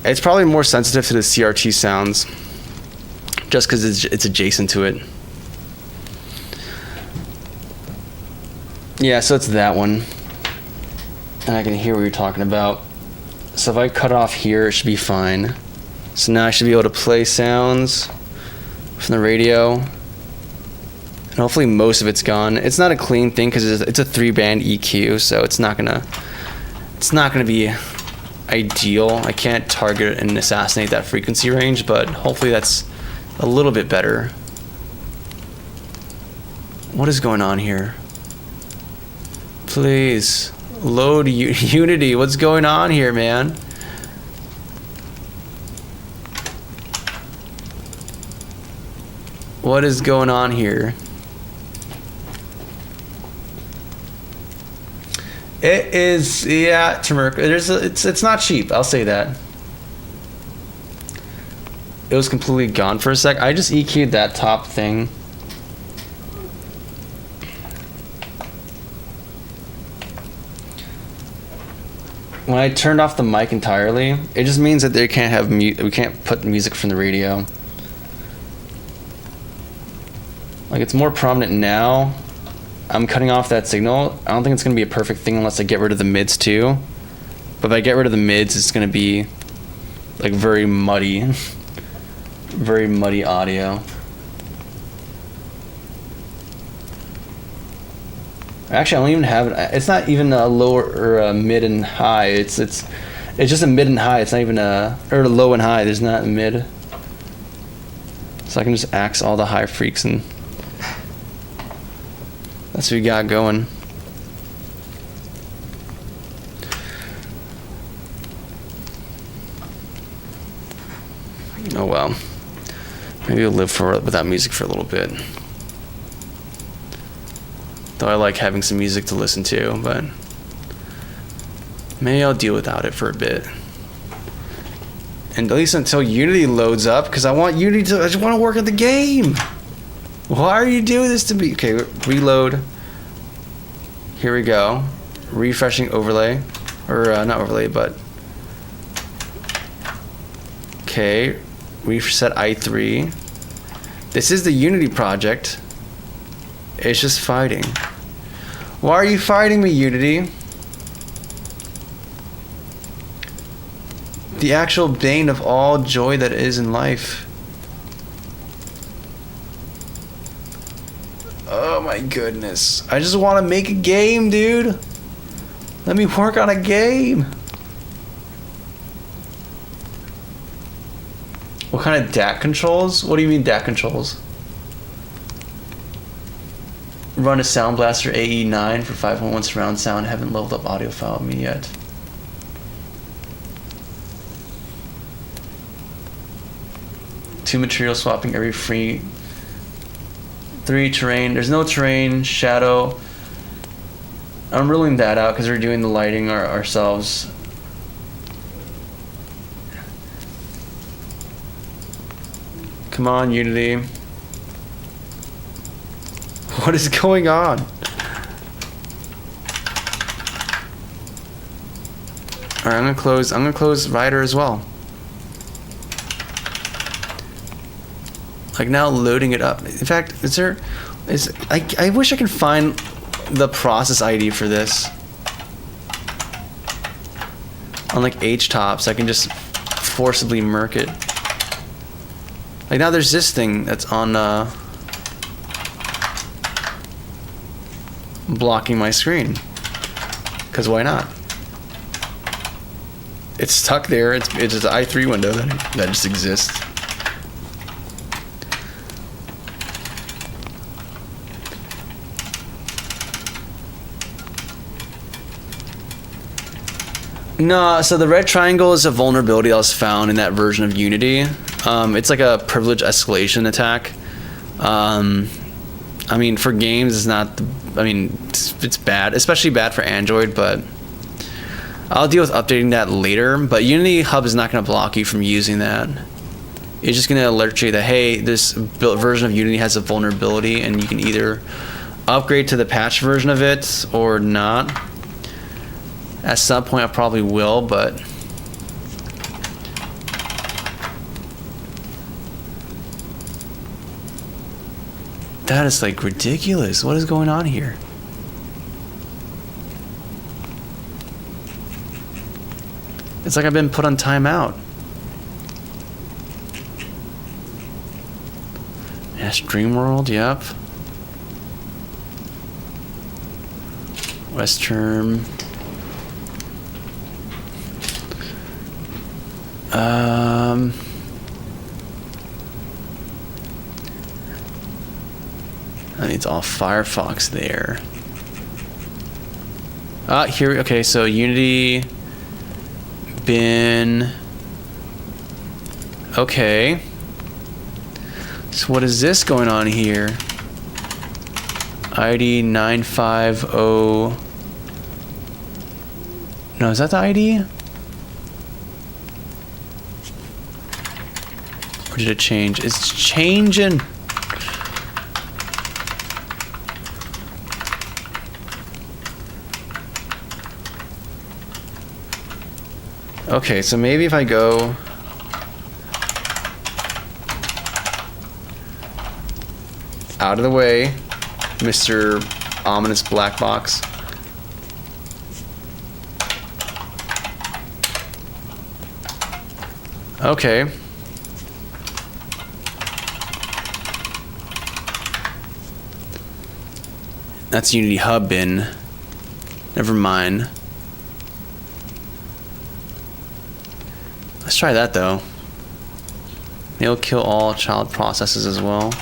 It's probably more sensitive to the CRT sounds just because it's adjacent to it. Yeah, so it's that one. And I can hear what you're talking about. So if I cut off here, it should be fine. So now I should be able to play sounds from the radio. And hopefully most of it's gone. It's not a clean thing because it's a 3-band EQ, so it's not gonna be ideal. I can't target and assassinate that frequency range, but hopefully that's a little bit better. What is going on here? Please load Unity. What's going on here, man? What is going on here? It is, yeah, turmeric. It's not cheap. I'll say that. It was completely gone for a sec. I just EQ'd that top thing. When I turned off the mic entirely, it just means that they can't have we can't put music from the radio. Like, it's more prominent now. I'm cutting off that signal. I don't think it's going to be a perfect thing unless I get rid of the mids too. But if I get rid of the mids, it's going to be like very muddy. Very muddy audio. Actually, I don't even have it. It's not even a lower or a mid and high. It's just a mid and high. It's not even a low and high. There's not a mid. So I can just axe all the high freaks and that's what we got going. Oh well. Maybe we'll live without music for a little bit. Though I like having some music to listen to, but maybe I'll deal without it for a bit. And at least until Unity loads up, because I want Unity to, I just want to work at the game. Why are you doing this to me? Okay, reload. Here we go. Refreshing overlay. Or not overlay, but... Okay. Reset i3. This is the Unity project. It's just fighting. Why are you fighting me, Unity? The actual bane of all joy that is in life. Oh my goodness. I just want to make a game, dude. Let me work on a game. What kind of DAC controls? What do you mean DAC controls? Run a Sound Blaster AE9 for 5.1 surround sound. Haven't leveled up audio file with me yet. Two material swapping every free. 3 terrain. There's no terrain. Shadow. I'm ruling that out because we're doing the lighting ourselves. Come on, Unity. What is going on? Alright, I'm gonna close Rider as well. Like now loading it up. In fact, I wish I could find the process ID for this on like HTOP so I can just forcibly murk it. Like now there's this thing that's on blocking my screen. Cause why not? It's stuck there. It's just an i3 window that just exists. No, so the red triangle is a vulnerability that was found in that version of Unity. It's like a privilege escalation attack. I mean, for games, it's not. It's bad, especially bad for Android. But I'll deal with updating that later. But Unity Hub is not going to block you from using that. It's just going to alert you that hey, this built version of Unity has a vulnerability, and you can either upgrade to the patch version of it or not. At some point I probably will, but that is like ridiculous. What is going on here? It's like I've been put on timeout. Yes, Dreamworld, yep. Western. I mean, it's all Firefox there. Here, okay, so Unity bin. Okay. So what is this going on here? ID 950. No, is that the ID? Or did it change? It's changing. Okay, so maybe if I go out of the way, Mr. Ominous Black Box. Okay. That's Unity Hub bin. Never mind. Let's try that though. It'll kill all child processes as well.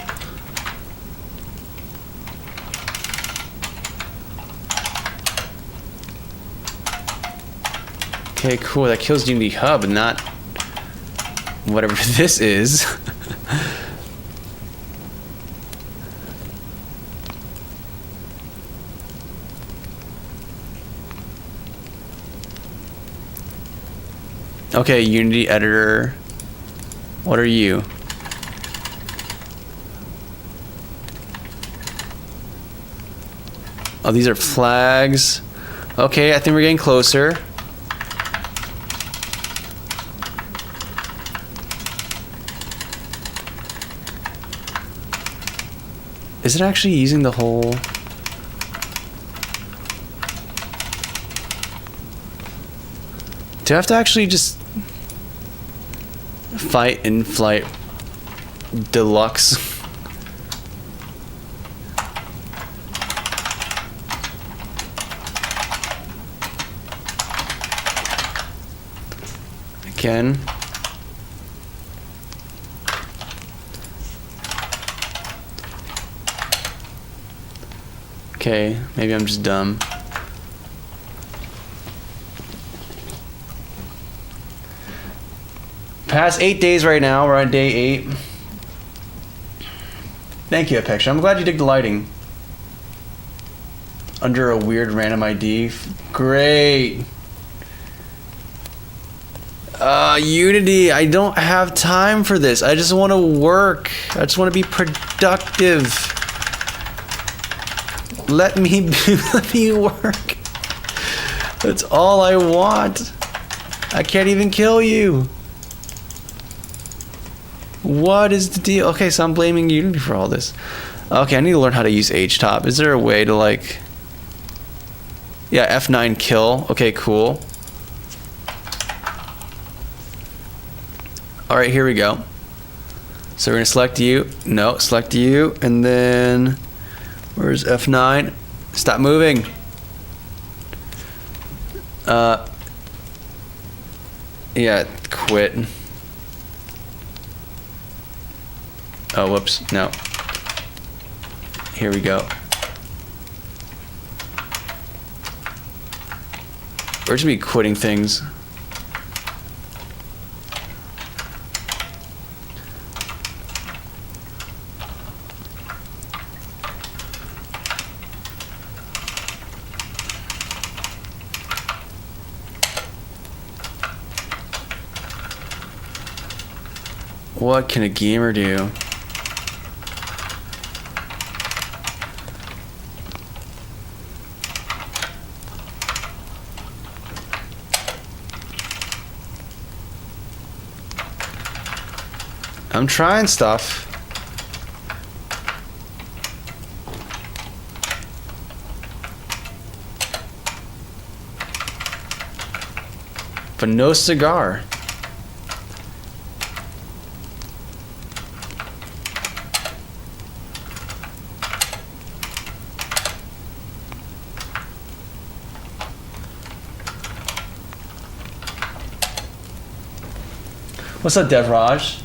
Okay, cool. That kills Unity Hub and not whatever this is. Okay, Unity editor. What are you? Oh, these are flags. Okay, I think we're getting closer. Is it actually using the whole? Do I have to actually just fight in flight deluxe? Again. Okay, maybe I'm just dumb. Past 8 days right now. We're on day 8. Thank you, Apex. I'm glad you dig the lighting. Under a weird random ID. Great. Unity, I don't have time for this. I just want to work. I just want to be productive. Let me work. That's all I want. I can't even kill you. What is the deal? Okay, so I'm blaming Unity for all this. Okay, I need to learn how to use HTOP. Is there a way to like... Yeah, F9 kill. Okay, cool. All right, here we go. So we're gonna select you. No, select you, and then where's F9? Stop moving. Yeah, quit. Oh, whoops. No. Here we go. We're just gonna be quitting things. What can a gamer do? I'm trying stuff. But no cigar. What's up, Devraj?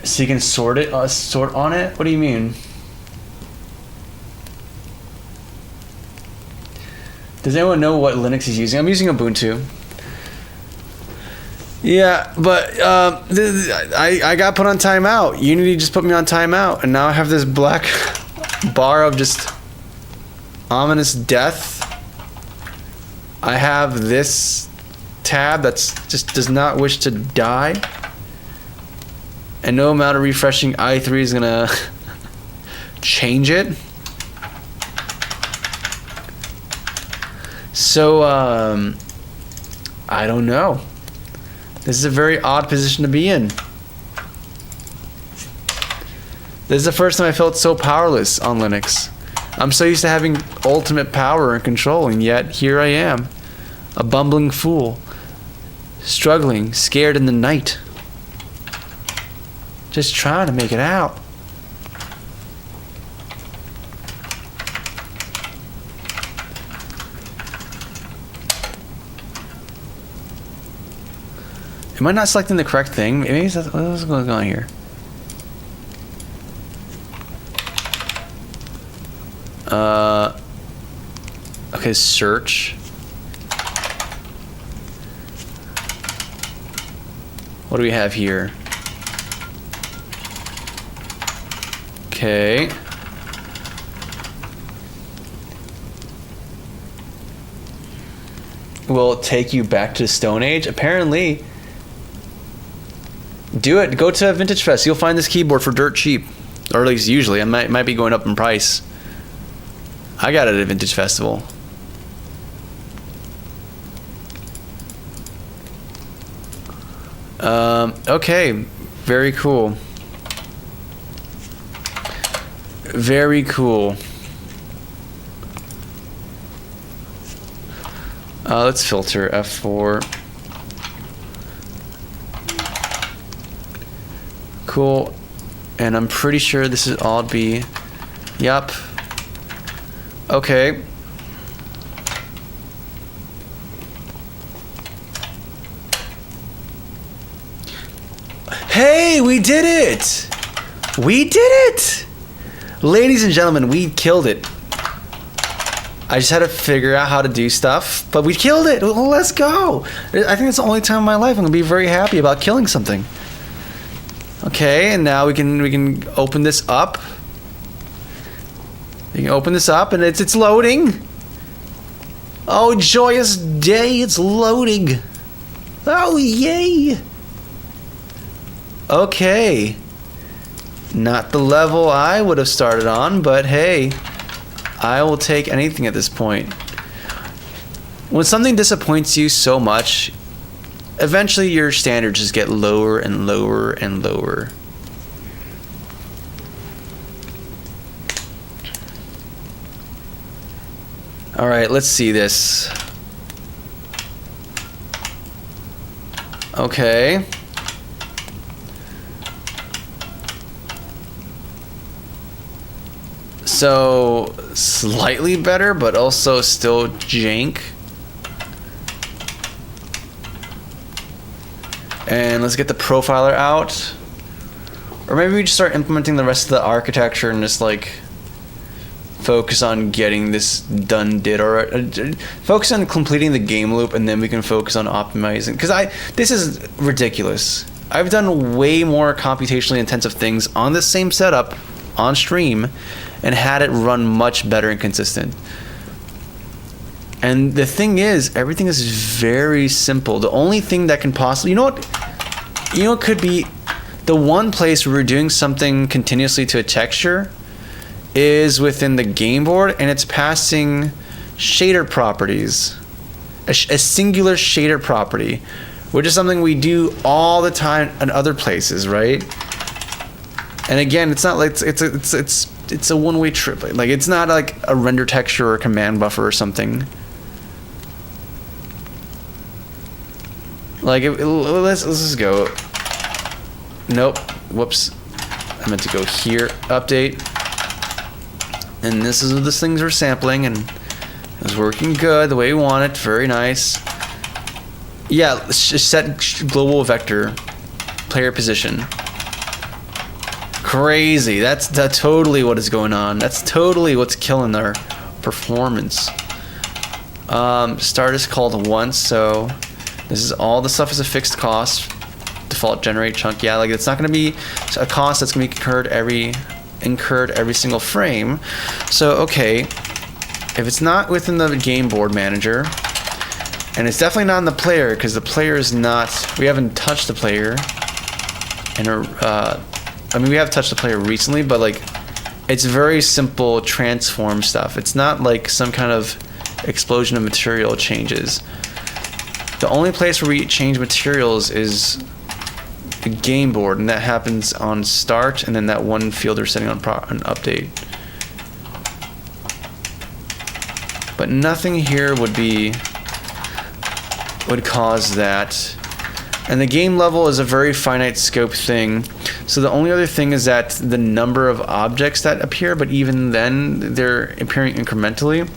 So you can sort it, sort on it? What do you mean? Does anyone know what Linux he's using? I'm using Ubuntu. Yeah, but I got put on timeout. Unity just put me on timeout, and now I have this black bar of just ominous death. I have this tab that's just does not wish to die. And no amount of refreshing i3 is gonna change it. So, I don't know. This is a very odd position to be in. This is the first time I felt so powerless on Linux. I'm so used to having ultimate power and control, and yet here I am, a bumbling fool, struggling, scared in the night. Just trying to make it out. Am I not selecting the correct thing? Maybe that's what's going on here. Okay, search. What do we have here? Okay. Will it take you back to the Stone Age? Apparently. Do it. Go to Vintage Fest. You'll find this keyboard for dirt cheap. Or at least usually. It might be going up in price. I got it at a Vintage Festival. Okay. Very cool. Very cool. Let's filter F4. Cool. And I'm pretty sure this is all B. Yup. Okay. Hey, we did it! We did it! Ladies and gentlemen, we killed it. I just had to figure out how to do stuff, but we killed it. Well, let's go. I think it's the only time in my life I'm gonna be very happy about killing something. Okay, and now we can open this up. You can open this up, and it's loading. Oh, joyous day! It's loading. Oh, yay! Okay. Not the level I would have started on, but hey, I will take anything at this point. When something disappoints you so much, eventually your standards just get lower and lower and lower. All right, let's see this. Okay. So, slightly better, but also still jank. And let's get the profiler out. Or maybe we just start implementing the rest of the architecture and just like focus on getting this done or focus on completing the game loop, and then we can focus on optimizing. Because this is ridiculous. I've done way more computationally intensive things on this same setup on stream and had it run much better and consistent. And the thing is, everything is very simple. The only thing that can possibly, you know what could be the one place where we're doing something continuously to a texture is within the game board, and it's passing shader properties, a singular shader property, which is something we do all the time in other places, right? And again, it's not like it's a one-way trip. Like, it's not like a render texture or a command buffer or something. Like, let's just go. Nope. Whoops. I meant to go here. Update. And this is what these things are sampling, and it was working good the way we want it. Very nice. Yeah, let's just set global vector player position. Crazy. That's totally what is going on. That's totally what's killing our performance. Start is called once, so this is all the stuff is a fixed cost. Default generate chunk. Yeah, like it's not going to be a cost that's going to be incurred every single frame. So okay, if it's not within the game board manager, and it's definitely not in the player, because the player is not. We haven't touched the player, and I mean, we have touched the player recently, but like, it's very simple transform stuff. It's not like some kind of explosion of material changes. The only place where we change materials is the game board, and that happens on start, and then that one field we're setting on update. But nothing here would cause that. And the game level is a very finite scope thing. So the only other thing is that the number of objects that appear, but even then they're appearing incrementally.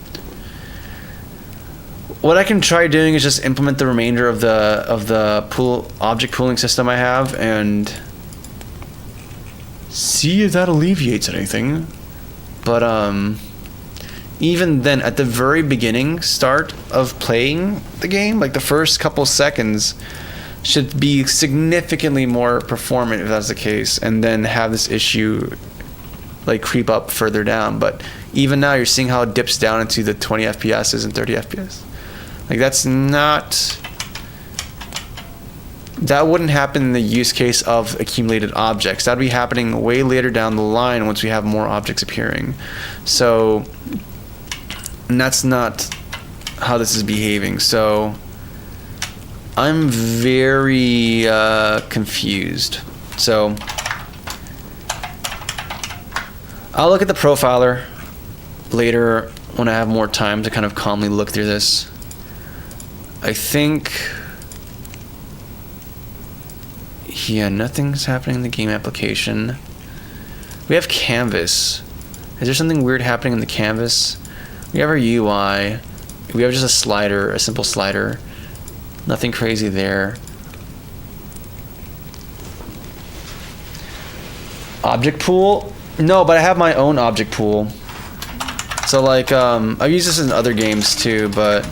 What I can try doing is just implement the remainder of the object pooling system I have and see if that alleviates anything. But even then, at the very beginning start of playing the game, like the first couple seconds should be significantly more performant if that's the case, and then have this issue like creep up further down. But even now you're seeing how it dips down into the 20 FPSs and 30 FPS. Like that wouldn't happen in the use case of accumulated objects. That'd be happening way later down the line once we have more objects appearing. So, and that's not how this is behaving. So I'm very confused. So I'll look at the profiler later when I have more time to kind of calmly look through this. I think, yeah, nothing's happening in the game application. We have canvas. Is there something weird happening in the canvas? We have our UI. We have just a slider, a simple slider. Nothing crazy there. Object pool? No, but I have my own object pool. So like, I've used this in other games too, but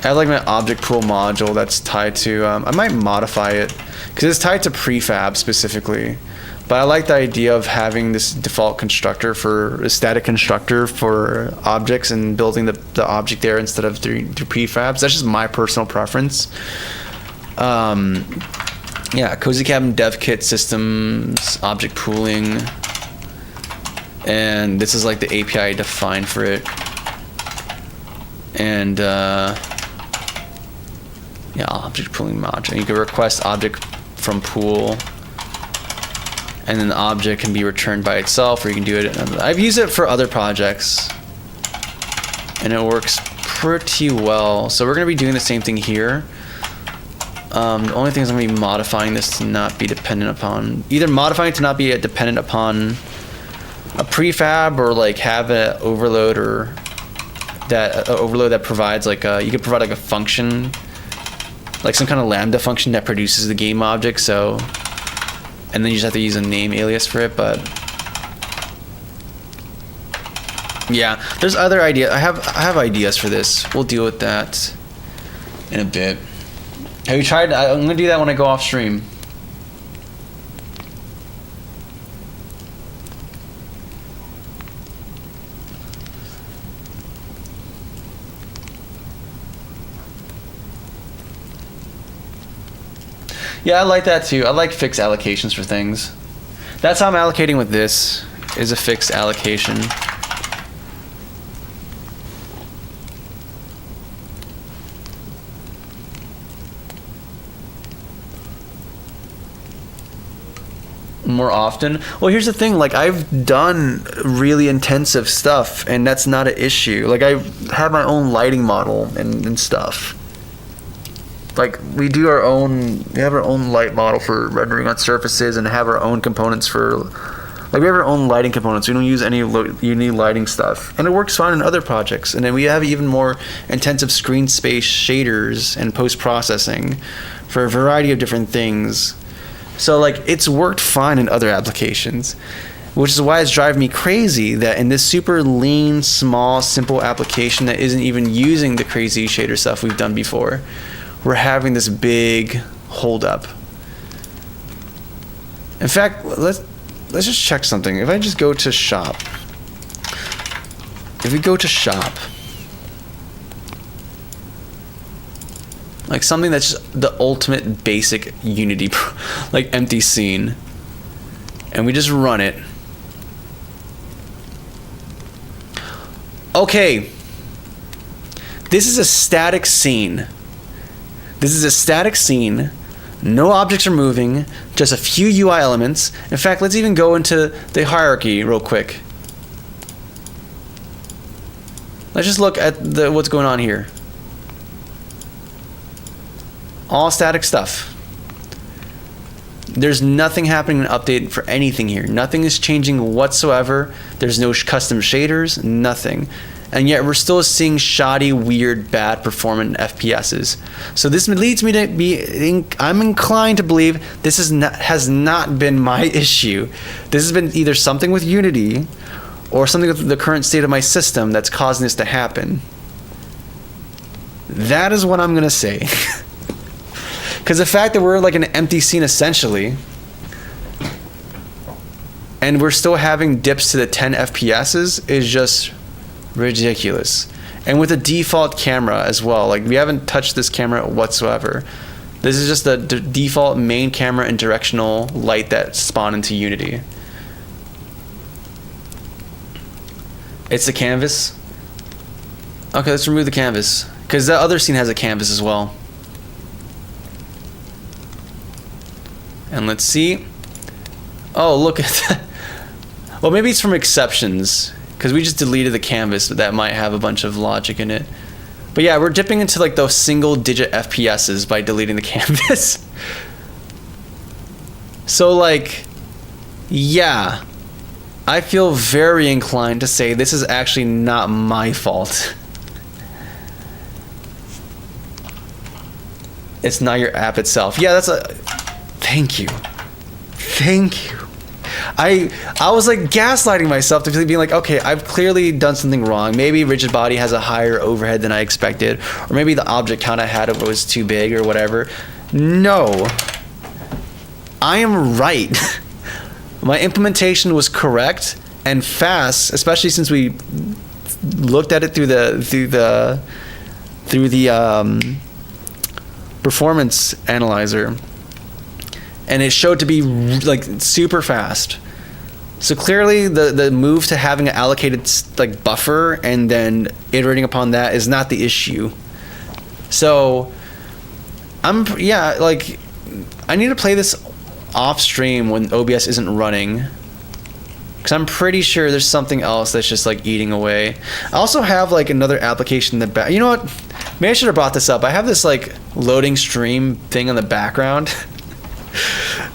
I have like my object pool module that's tied to, I might modify it because it's tied to prefab specifically. But I like the idea of having this default constructor for a static constructor for objects and building the object there instead of through prefabs. That's just my personal preference. Yeah, Cozy Cabin Dev Kit Systems, object pooling. And this is like the API defined for it. And yeah, object pooling module. You can request object from pool, and then the object can be returned by itself, or you can do it. I've used it for other projects, and it works pretty well. So we're going to be doing the same thing here. The only thing is I'm going to be modifying this to not be dependent upon, either modifying it to not be dependent upon a prefab, or like have an overload, or that overload that provides like you could provide like a function, like some kind of lambda function that produces the game object. So, and then you just have to use a name alias for it. But yeah, there's other ideas. I have ideas for this. We'll deal with that in a bit. Have you tried? I'm gonna do that when I go off stream. Yeah, I like that too. I like fixed allocations for things. That's how I'm allocating with this, is a fixed allocation. More often. Well, here's the thing, like I've done really intensive stuff and that's not an issue. Like I have my own lighting model and stuff. Like we have our own light model for rendering on surfaces, and have our own components for, like we have our own lighting components. We don't use any unique lighting stuff, and it works fine in other projects. And then we have even more intensive screen space shaders and post-processing for a variety of different things. So like it's worked fine in other applications, which is why it's driving me crazy that in this super lean, small, simple application that isn't even using the crazy shader stuff we've done before, we're having this big holdup. In fact, let's just check something. If I just go to shop, if we go to shop, like something that's just the ultimate basic Unity, like empty scene, and we just run it. Okay, this is a static scene. This is a static scene. No objects are moving, just a few UI elements. In fact, let's even go into the hierarchy real quick. Let's just look at what's going on here. All static stuff. There's nothing happening in update for anything here. Nothing is changing whatsoever. There's no custom shaders, nothing. And yet we're still seeing shoddy, weird, bad performant FPSs. So this leads me to be, I'm inclined to believe this has not been my issue. This has been either something with Unity or something with the current state of my system that's causing this to happen. That is what I'm gonna say. Because the fact that we're like an empty scene essentially, and we're still having dips to the 10 FPSs is just ridiculous. And with a default camera as well, like we haven't touched this camera whatsoever. This is just the default main camera and directional light that spawn into Unity. It's the canvas. Okay, let's remove the canvas, because the other scene has a canvas as well. And let's see. Oh, look at that. Well, maybe it's from exceptions, because we just deleted the canvas, but that might have a bunch of logic in it. But yeah, we're dipping into like those single digit FPSs by deleting the canvas. So like, yeah, I feel very inclined to say this is actually not my fault. It's not your app itself. Yeah, thank you. Thank you. I was like gaslighting myself to being like, okay, I've clearly done something wrong. Maybe rigid body has a higher overhead than I expected, or maybe the object count I had was too big or whatever. No, I am right. My implementation was correct and fast, especially since we looked at it through the performance analyzer, and it showed to be like super fast. So clearly the move to having an allocated like buffer and then iterating upon that is not the issue. So like I need to play this off stream when OBS isn't running, because I'm pretty sure there's something else that's just like eating away. I also have like another application in the back. You know what? Maybe I should have brought this up. I have this like loading stream thing in the background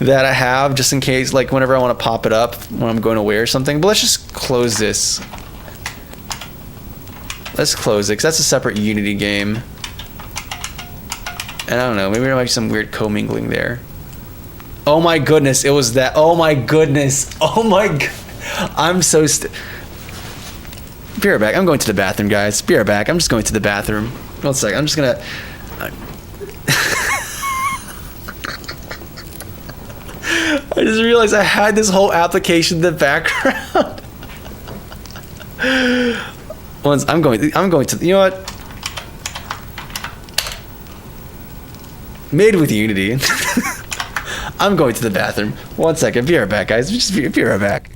that I have just in case, like whenever I want to pop it up when I'm going away or something. But let's just close this. Let's close it, because that's a separate Unity game. And I don't know, maybe there might be some weird commingling there. Oh my goodness, it was that. Oh my goodness. Oh my god. I'm so be right back. I'm going to the bathroom, guys. Be right back. I'm just going to the bathroom. 1 second. I'm just gonna. I just realized I had this whole application in the background. I'm going to. You know what? Made with Unity. I'm going to the bathroom. 1 second. Be right back, guys. Just be right back.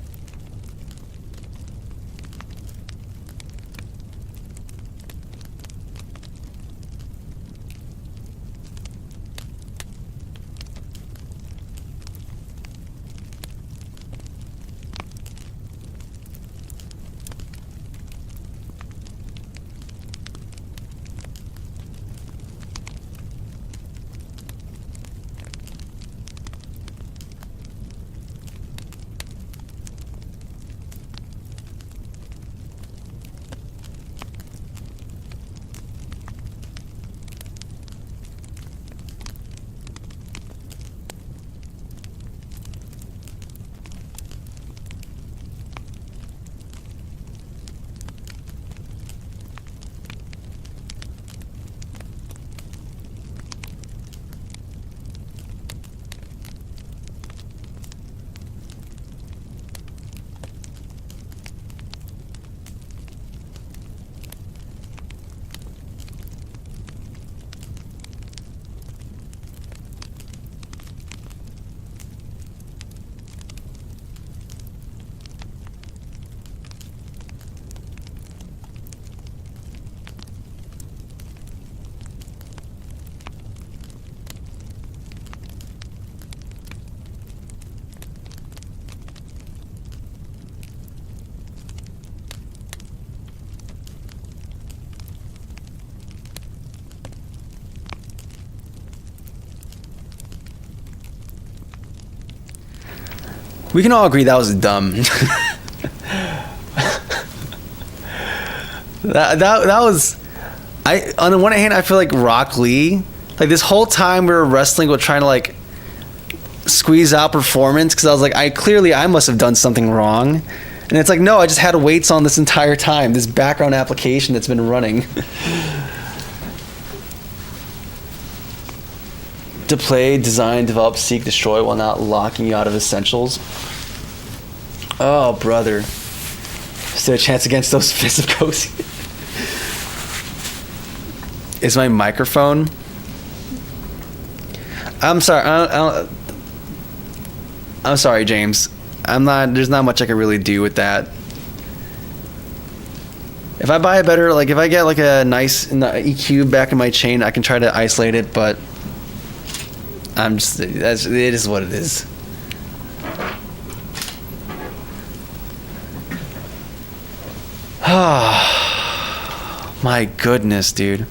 We can all agree that was dumb. that was. On the one hand, I feel like Rock Lee. Like this whole time we were wrestling with trying to like squeeze out performance, because I was like, I must have done something wrong. And it's like, no, I just had weights on this entire time. This background application that's been running. Deploy, design, develop, seek, destroy while not locking you out of essentials. Oh, brother. Still a chance against those fists of cozy. Is my microphone? I'm sorry. I'm sorry, James. There's not much I can really do with that. If I buy a better, like if I get like a nice EQ back in my chain, I can try to isolate it, but it is what it is. My goodness, dude.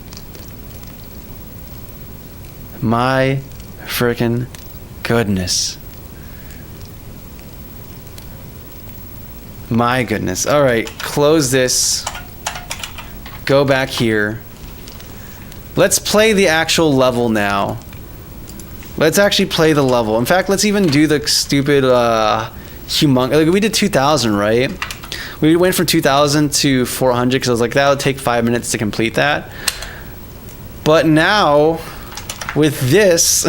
My freaking goodness. My goodness. All right, close this. Go back here. Let's play the actual level now. Let's actually play the level. In fact, let's even do the stupid humongous. Like we did 2,000, right? We went from 2,000 to 400 because I was like, that would take 5 minutes to complete that. But now, with this,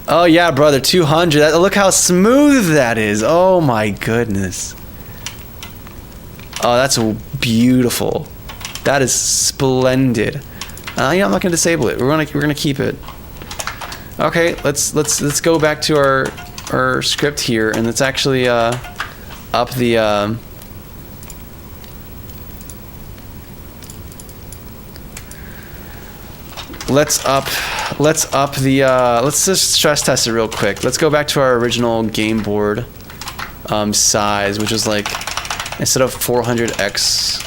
oh yeah, brother, 200. Look how smooth that is. Oh my goodness. Oh, that's beautiful. That is splendid. Yeah, I'm not gonna disable it. We're gonna keep it. Okay, let's go back to our script here, and let's actually up the let's just stress test it real quick. Let's go back to our original game board size, which was like, instead of 400x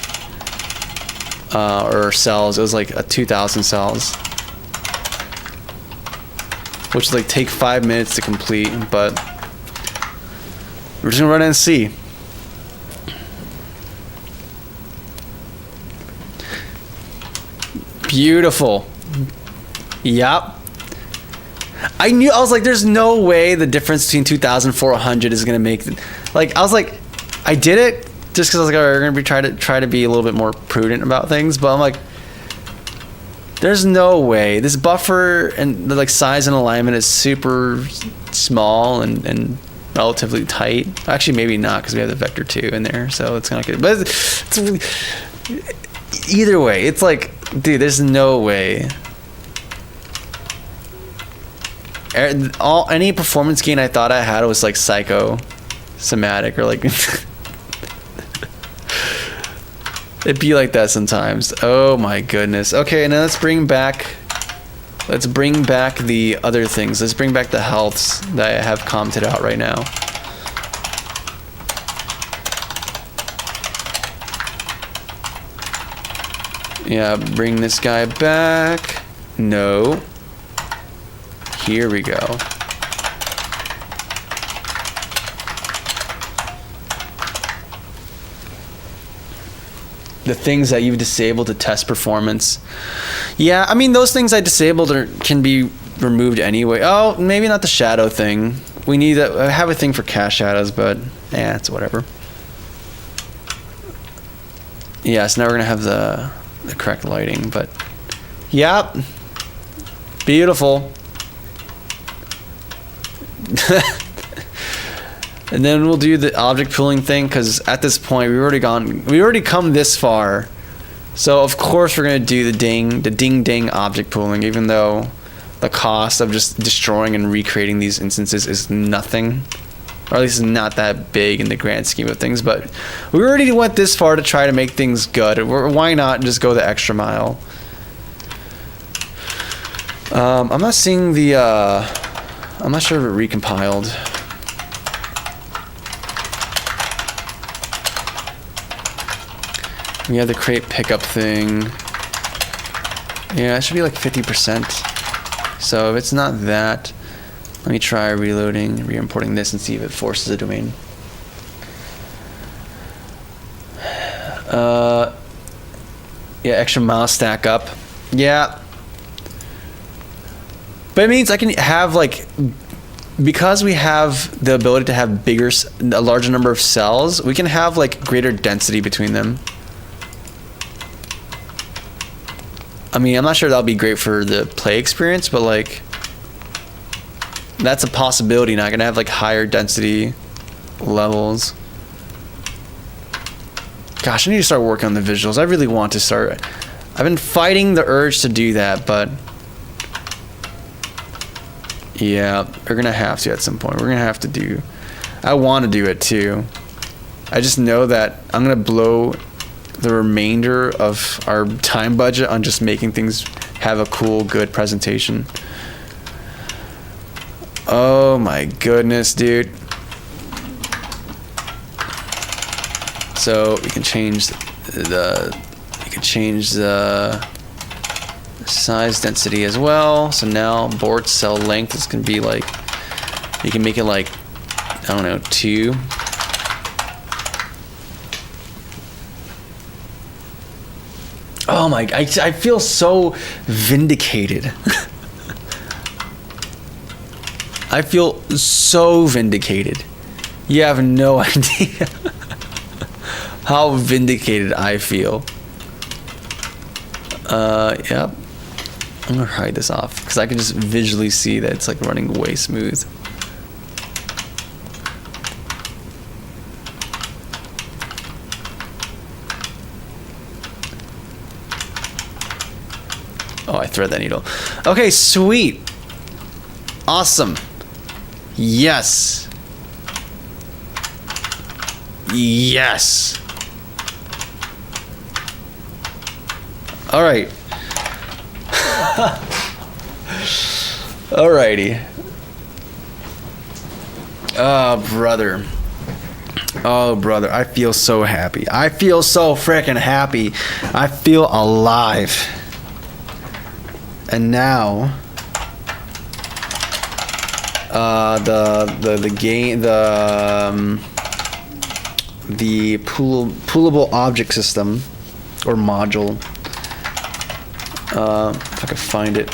or cells, it was like a 2,000 cells, which like take 5 minutes to complete, but we're just gonna run it and see. Beautiful. Yep. I was like, there's no way the difference between 2,400 is gonna make, like, I was like, I did it just because I was like, all right, we're gonna try to be a little bit more prudent about things, but I'm like, there's no way. This buffer and the like size and alignment is super small and relatively tight. Actually, maybe not, because we have the vector 2 in there, so it's kind of good. But either way, it's like, dude, there's no way. Any performance gain I thought I had was like psychosomatic, or like it'd be like that sometimes. Oh my goodness. Okay, now let's bring back the other things. Let's bring back the healths that I have commented out right now. Yeah, bring this guy back. No. Here we go. The things that you've disabled to test performance. Yeah, I mean, those things I disabled can be removed anyway. Oh, maybe not the shadow thing. We need to have a thing for cast shadows, but yeah, it's whatever. Yeah, so now we're gonna have the correct lighting, but yep, beautiful. And then we'll do the object pooling thing, because at this point we've already come this far, so of course we're gonna do the ding ding object pooling, even though the cost of just destroying and recreating these instances is nothing, or at least not that big in the grand scheme of things. But we already went this far to try to make things good. Why not just go the extra mile? I'm not seeing the I'm not sure if it recompiled. We have the create pickup thing. Yeah, it should be like 50%. So if it's not that, let me try reloading, re-importing this and see if it forces a domain. Yeah, extra mouse stack up. Yeah. But it means I can have like, because we have the ability to have a larger number of cells, we can have like greater density between them. I mean, I'm not sure that'll be great for the play experience, but like, that's a possibility. Not gonna have like higher density levels. Gosh, I need to start working on the visuals. I really want to start. I've been fighting the urge to do that, but yeah, we're gonna have to at some point. We're gonna have to do. I want to do it too. I just know that I'm gonna blow the remainder of our time budget on just making things have a cool, good presentation. Oh my goodness, dude. So we can change the size density as well. So now board cell length is gonna be like, you can make it like, I don't know, 2. Oh my, I feel so vindicated. I feel so vindicated. You have no idea how vindicated I feel. Yep. I'm gonna hide this off because I can just visually see that it's like running way smooth. Oh, I thread that needle. Okay, sweet. Awesome. Yes. Yes. All right. Alrighty. Oh, brother. Oh, brother. I feel so happy. I feel so freaking happy. I feel alive. And now, the poolable object system or module. If I could find it.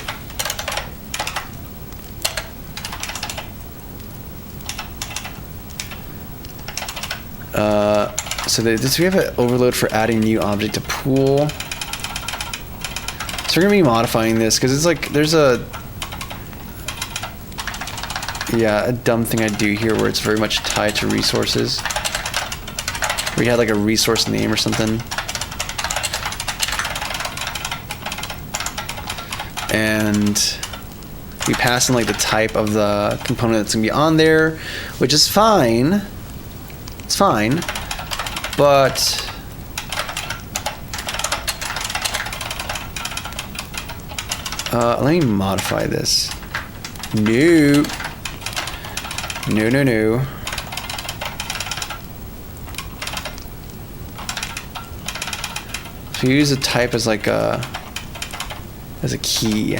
So we have an overload for adding new object to pool. So we're gonna be modifying this because it's like there's a dumb thing I do here where it's very much tied to resources. We had like a resource name or something. And we pass in like the type of the component that's gonna be on there, which is fine. It's fine, but let me modify this. No. So use a type as like a key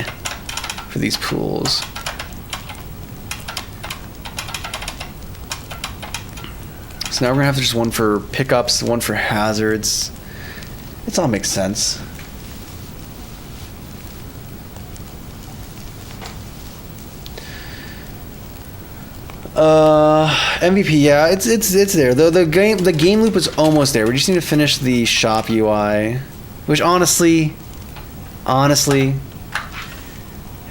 for these pools. So now we're gonna have just one for pickups, one for hazards. It all makes sense. MVP, yeah, it's there. The game loop is almost there. We just need to finish the shop UI, which honestly, if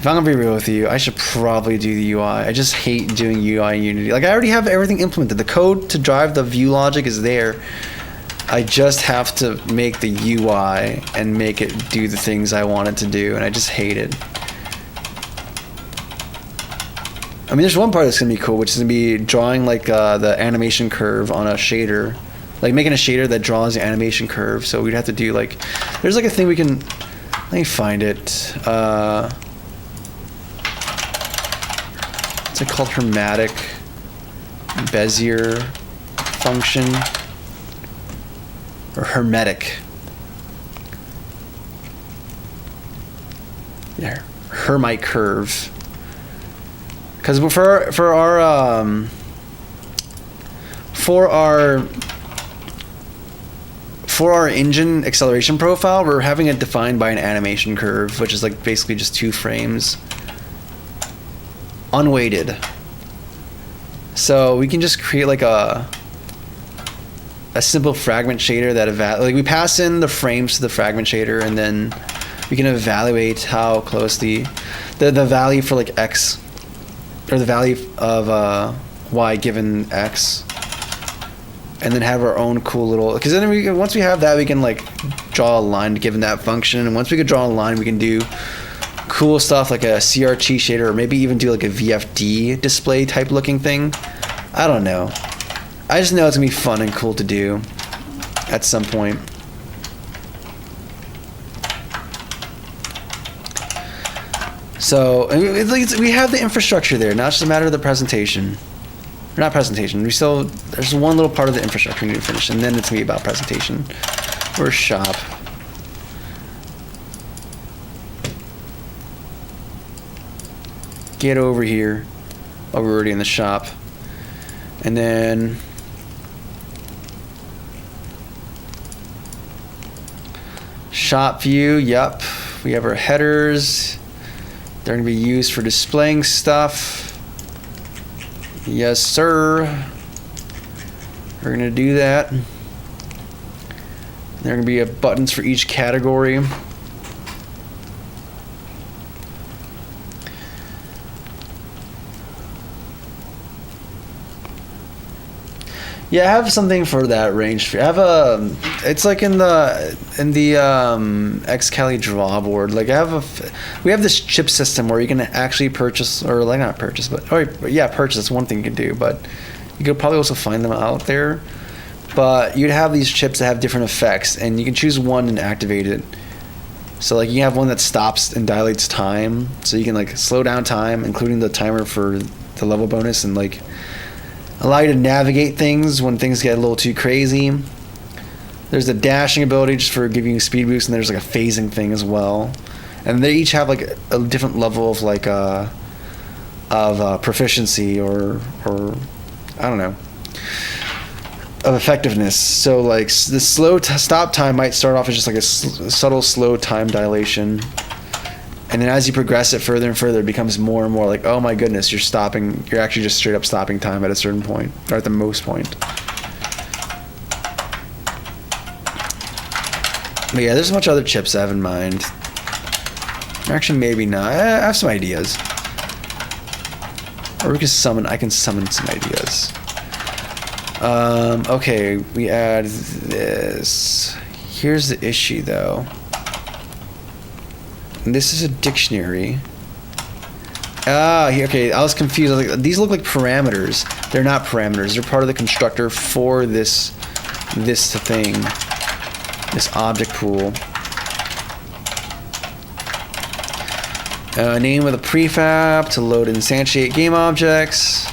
I'm gonna be real with you, I should probably do the UI. I just hate doing UI in Unity. Like I already have everything implemented. The code to drive the view logic is there. I just have to make the UI and make it do the things I want it to do, and I just hate it. I mean, there's one part that's gonna be cool, which is gonna be drawing like the animation curve on a shader, like making a shader that draws the animation curve. So we'd have to do like, there's like a thing we can. Let me find it. It's like called Hermetic Bezier function or Hermetic. Yeah, Hermite curve. Because for our engine acceleration profile, we're having it defined by an animation curve, which is like basically just 2 frames, unweighted. So we can just create like a simple fragment shader that like we pass in the frames to the fragment shader, and then we can evaluate how close the value for like x. Or the value of y given x, and then have our own cool little. Because then once we have that, we can like draw a line given that function, and once we could draw a line, we can do cool stuff like a CRT shader, or maybe even do like a VFD display type looking thing. I don't know. I just know it's gonna be fun and cool to do at some point. So we have the infrastructure there. Now it's just a matter of the presentation. Or not presentation. There's one little part of the infrastructure we need to finish, and then it's gonna be about presentation. Or shop. Get over here. Oh, we're already in the shop. And then shop view, yep. We have our headers. They're gonna be used for displaying stuff. Yes, sir. We're gonna do that. There are gonna be buttons for each category. Yeah, I have something for that range. I have it's like in the Xcali drawboard. Like we have this chip system where you can actually purchase, or like not purchase, but purchase. That's one thing you can do, but you could probably also find them out there. But you'd have these chips that have different effects, and you can choose one and activate it. So like you have one that stops and dilates time, so you can like slow down time, including the timer for the level bonus, and like allow you to navigate things when things get a little too crazy. There's the dashing ability just for giving you a speed boost, and there's like a phasing thing as well. And they each have like a different level of like proficiency or I don't know, of effectiveness. So like the slow stop time might start off as just like a subtle slow time dilation. And then as you progress it further and further, it becomes more and more like, oh my goodness, you're actually just straight up stopping time at a certain point, or at the most point. But yeah, there's a bunch of other chips I have in mind. Actually, maybe not. I have some ideas. Or I can summon some ideas. Okay, we add this. Here's the issue though. This is a dictionary. Okay, I was confused. I was like, these look like parameters. They're not parameters. They're part of the constructor for this thing, this object pool. Name with a prefab to load and instantiate game objects.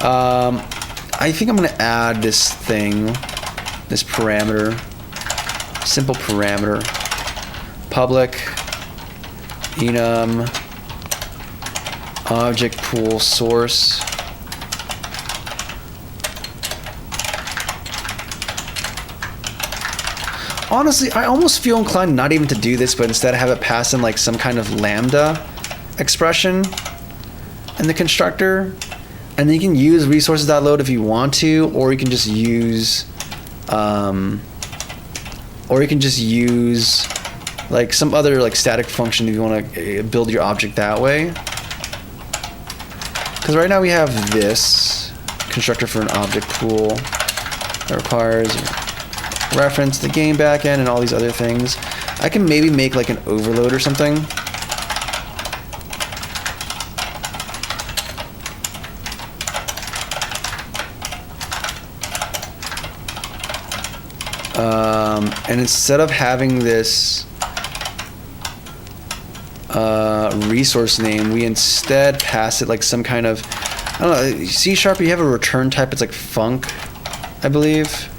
I think I'm gonna add this thing, this parameter, simple parameter, public enum object pool source. Honestly, I almost feel inclined not even to do this, but instead have it pass in like some kind of lambda expression in the constructor. And then you can use resources.load if you want to, or you can just use like some other like static function if you want to build your object that way. Because right now we have this constructor for an object pool that requires reference to the game backend and all these other things. I can maybe make like an overload or something. And instead of having this resource name, we instead pass it like some kind of, I don't know, C#, you have a return type, it's like func, I believe.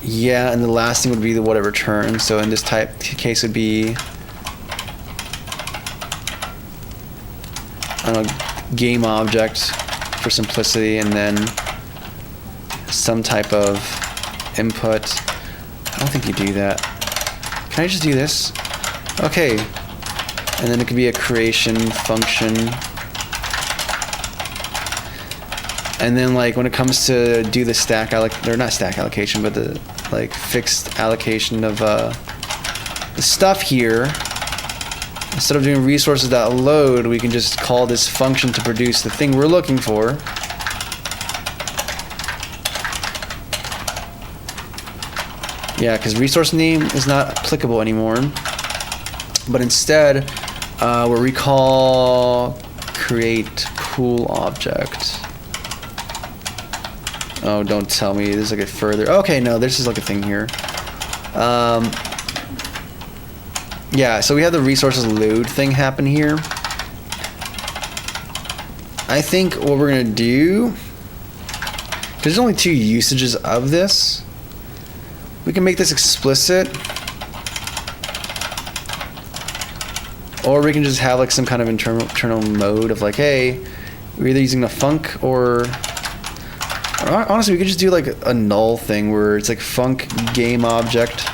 Yeah, and the last thing would be what it returns. So in this case would be, I don't know, game object for simplicity, and then some type of input. I don't think you do that. Can I just do this? Okay. And then it could be a creation function. And then like when it comes to do the stack not stack allocation, but the like fixed allocation of the stuff here, instead of doing resources.load, we can just call this function to produce the thing we're looking for. Yeah, because resource name is not applicable anymore. But instead, we'll recall create pool object. Oh, don't tell me. There's like a further. Okay, no, there's just like a thing here. Yeah, so we have the resources load thing happen here. I think what we're going to do, because there's only 2 usages of this, we can make this explicit, or we can just have like some kind of internal mode of like, hey, we're either using a func or honestly, we could just do like a null thing where it's like func game object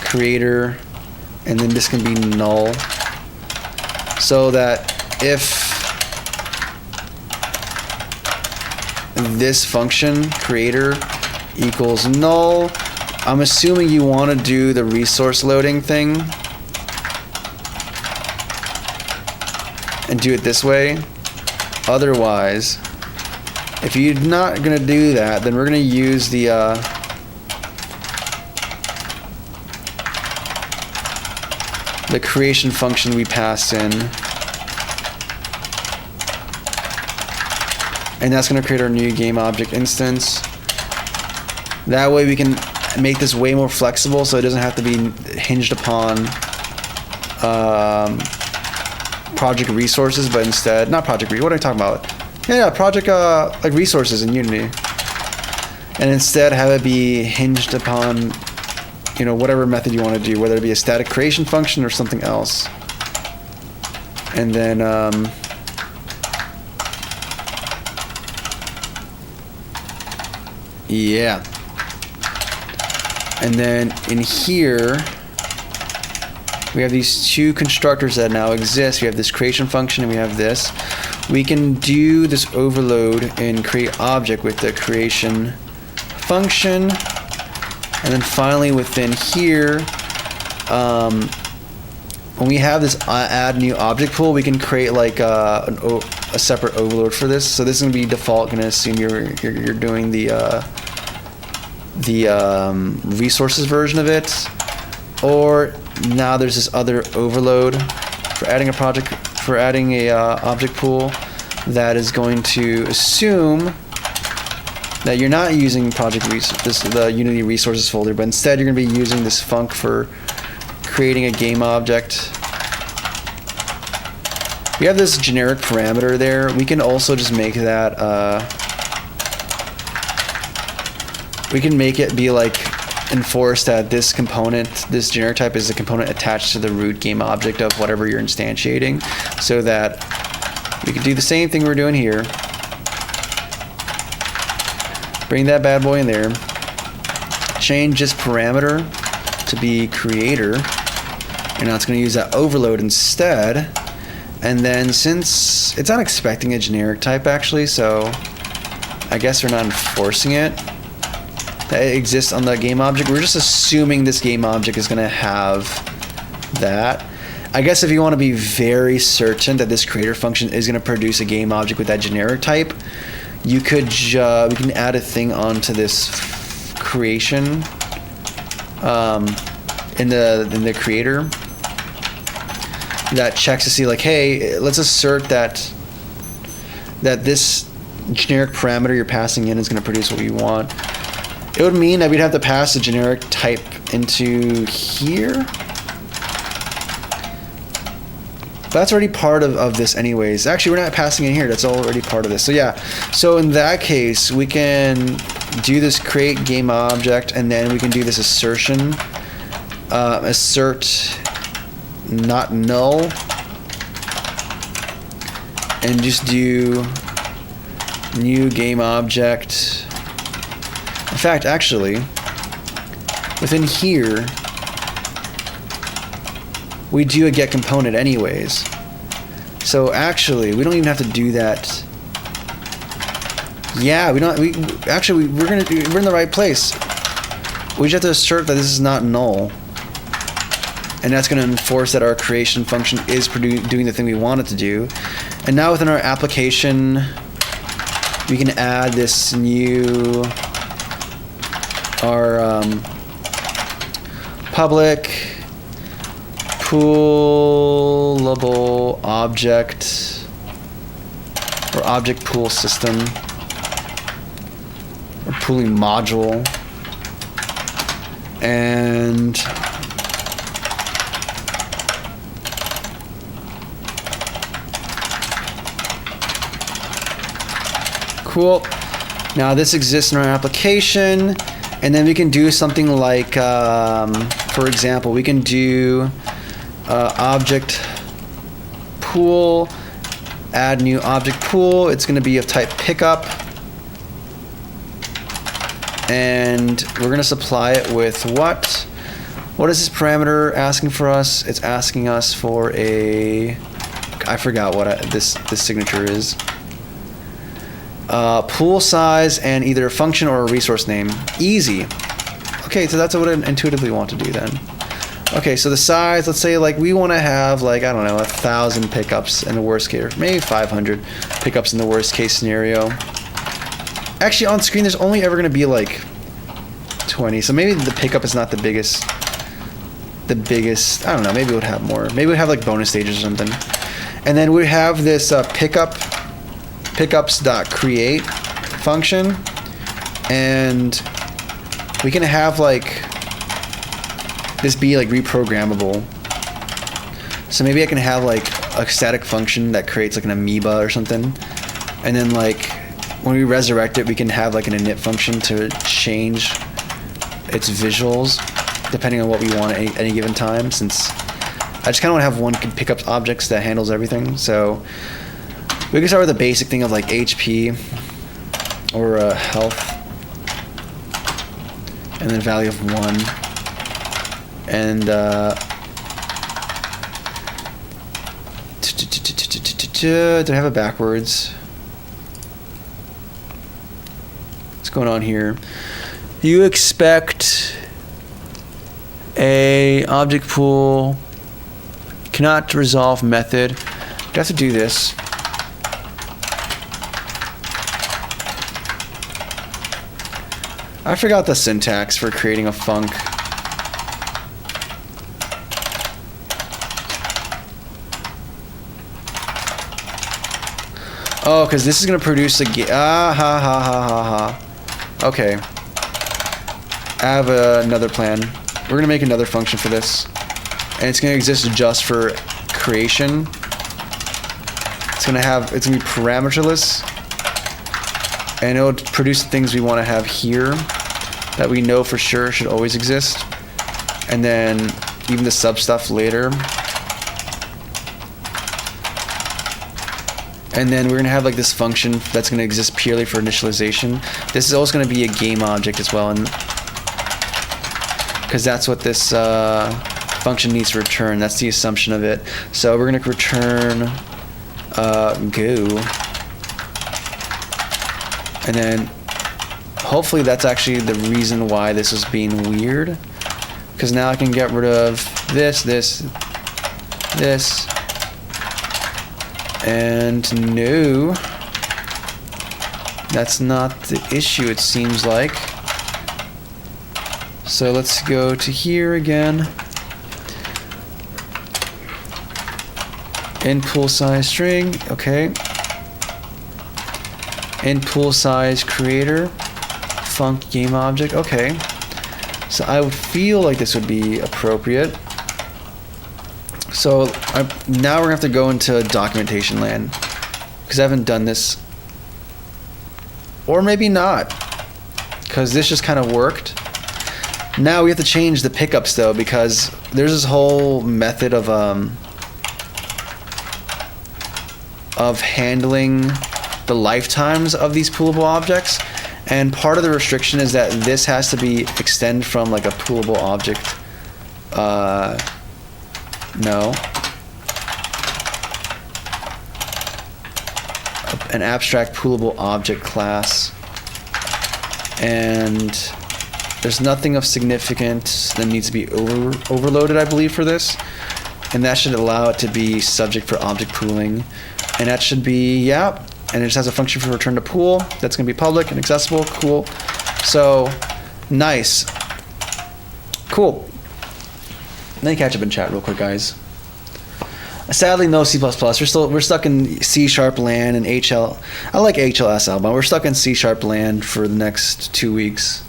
creator, and then this can be null, so that if this function creator equals null, I'm assuming you want to do the resource loading thing and do it this way. Otherwise, if you're not going to do that, then we're going to use the creation function we passed in, and that's going to create our new game object instance. That way we can make this way more flexible, so it doesn't have to be hinged upon project resources, but instead, not project, what am I talking about? Yeah, project like resources in Unity, and instead have it be hinged upon, you know, whatever method you want to do, whether it be a static creation function or something else. And then yeah, and then in here we have these 2 constructors that now exist. We have this creation function and we have this. We can do this overload and create object with the creation function. And then finally within here, when we have this add new object pool, we can create like a separate overload for this. So this is going to be default, going to assume you're doing the resources version of it. Or now there's this other overload for adding a object pool that is going to assume that you're not using the Unity resources folder, but instead you're going to be using this func for creating a game object. We have this generic parameter there. We can also just make that we can make it be like enforce that this component, this generic type, is a component attached to the root game object of whatever you're instantiating, so that we can do the same thing we're doing here. Bring that bad boy in there. Change this parameter to be creator, and now it's going to use that overload instead. And then since it's not expecting a generic type actually, so I guess we're not enforcing it, that it exists on the game object. We're just assuming this game object is going to have that. I guess if you want to be very certain that this creator function is going to produce a game object with that generic type, you could we can add a thing onto this creation in the creator that checks to see like, hey, let's assert that this generic parameter you're passing in is going to produce what you want. It would mean that we'd have to pass a generic type into here. But that's already part of this anyways. Actually, we're not passing in here. That's already part of this. So yeah. So in that case, we can do this create game object, and then we can do this assertion. Assert not null. And just do new game object. In fact, actually, within here, we do a get component anyways. So actually, we don't even have to do that. Yeah, we're in the right place. We just have to assert that this is not null. And that's going to enforce that our creation function is doing the thing we want it to do. And now within our application, we can add this new public poolable object or object pool system or pooling module, and Cool. Now this exists in our application, and then we can do something like, for example, we can do object pool, add new object pool. It's going to be of type pickup, and we're going to supply it with what? What is this parameter asking for us? It's asking us for a, I forgot what this signature is. Pool size and either a function or a resource name. Easy. Okay, so that's what I intuitively want to do then. Okay, so the size, let's say like we want to have like, I don't know, 1,000 pickups in the worst case, maybe 500 pickups in the worst case scenario. Actually, on screen, there's only ever going to be like 20, so maybe the pickup is not the biggest, I don't know, maybe it would have more. Maybe it would have like bonus stages or something. And then we have this pickups.create function, and we can have like this be like reprogrammable. So maybe I can have like a static function that creates like an amoeba or something, and then like when we resurrect it, we can have like an init function to change its visuals depending on what we want at any given time, since I just kind of want to have one pickup objects that handles everything. So we can start with a basic thing of like HP or health, and then value of 1. And did I have it backwards? What's going on here? You expect a object pool cannot resolve method. You have to do this. I forgot the syntax for creating a func. Oh, because this is going to produce a Okay. I have another plan. We're going to make another function for this. And it's going to exist just for creation. It's going to be parameterless. And it'll produce things we want to have here that we know for sure should always exist. And then even the sub stuff later. And then we're going to have like this function that's going to exist purely for initialization. This is also going to be a game object as well, and because that's what this function needs to return. That's the assumption of it. So we're going to return go. And then hopefully that's actually the reason why this is being weird. Because now I can get rid of this, and no, that's not the issue, it seems like. So let's go to here again. In pool size string, okay. In pool size creator, func game object, okay. So I would feel like this would be appropriate. So now we're gonna have to go into documentation land, because I haven't done this, or maybe not, because this just kind of worked. Now we have to change the pickups though, because there's this whole method of handling the lifetimes of these poolable objects, and part of the restriction is that this has to be extend from like a poolable object. No. An abstract poolable object class. And there's nothing of significance that needs to be overloaded, I believe, for this. And that should allow it to be subject for object pooling. And that should be, yeah. And it just has a function for return to pool. That's going to be public and accessible. Cool. So, nice. Cool. Let me catch up in chat real quick, guys. Sadly, no C++. We're stuck in C# land and HL. I like HLSL, but we're stuck in C# land for the next 2 weeks.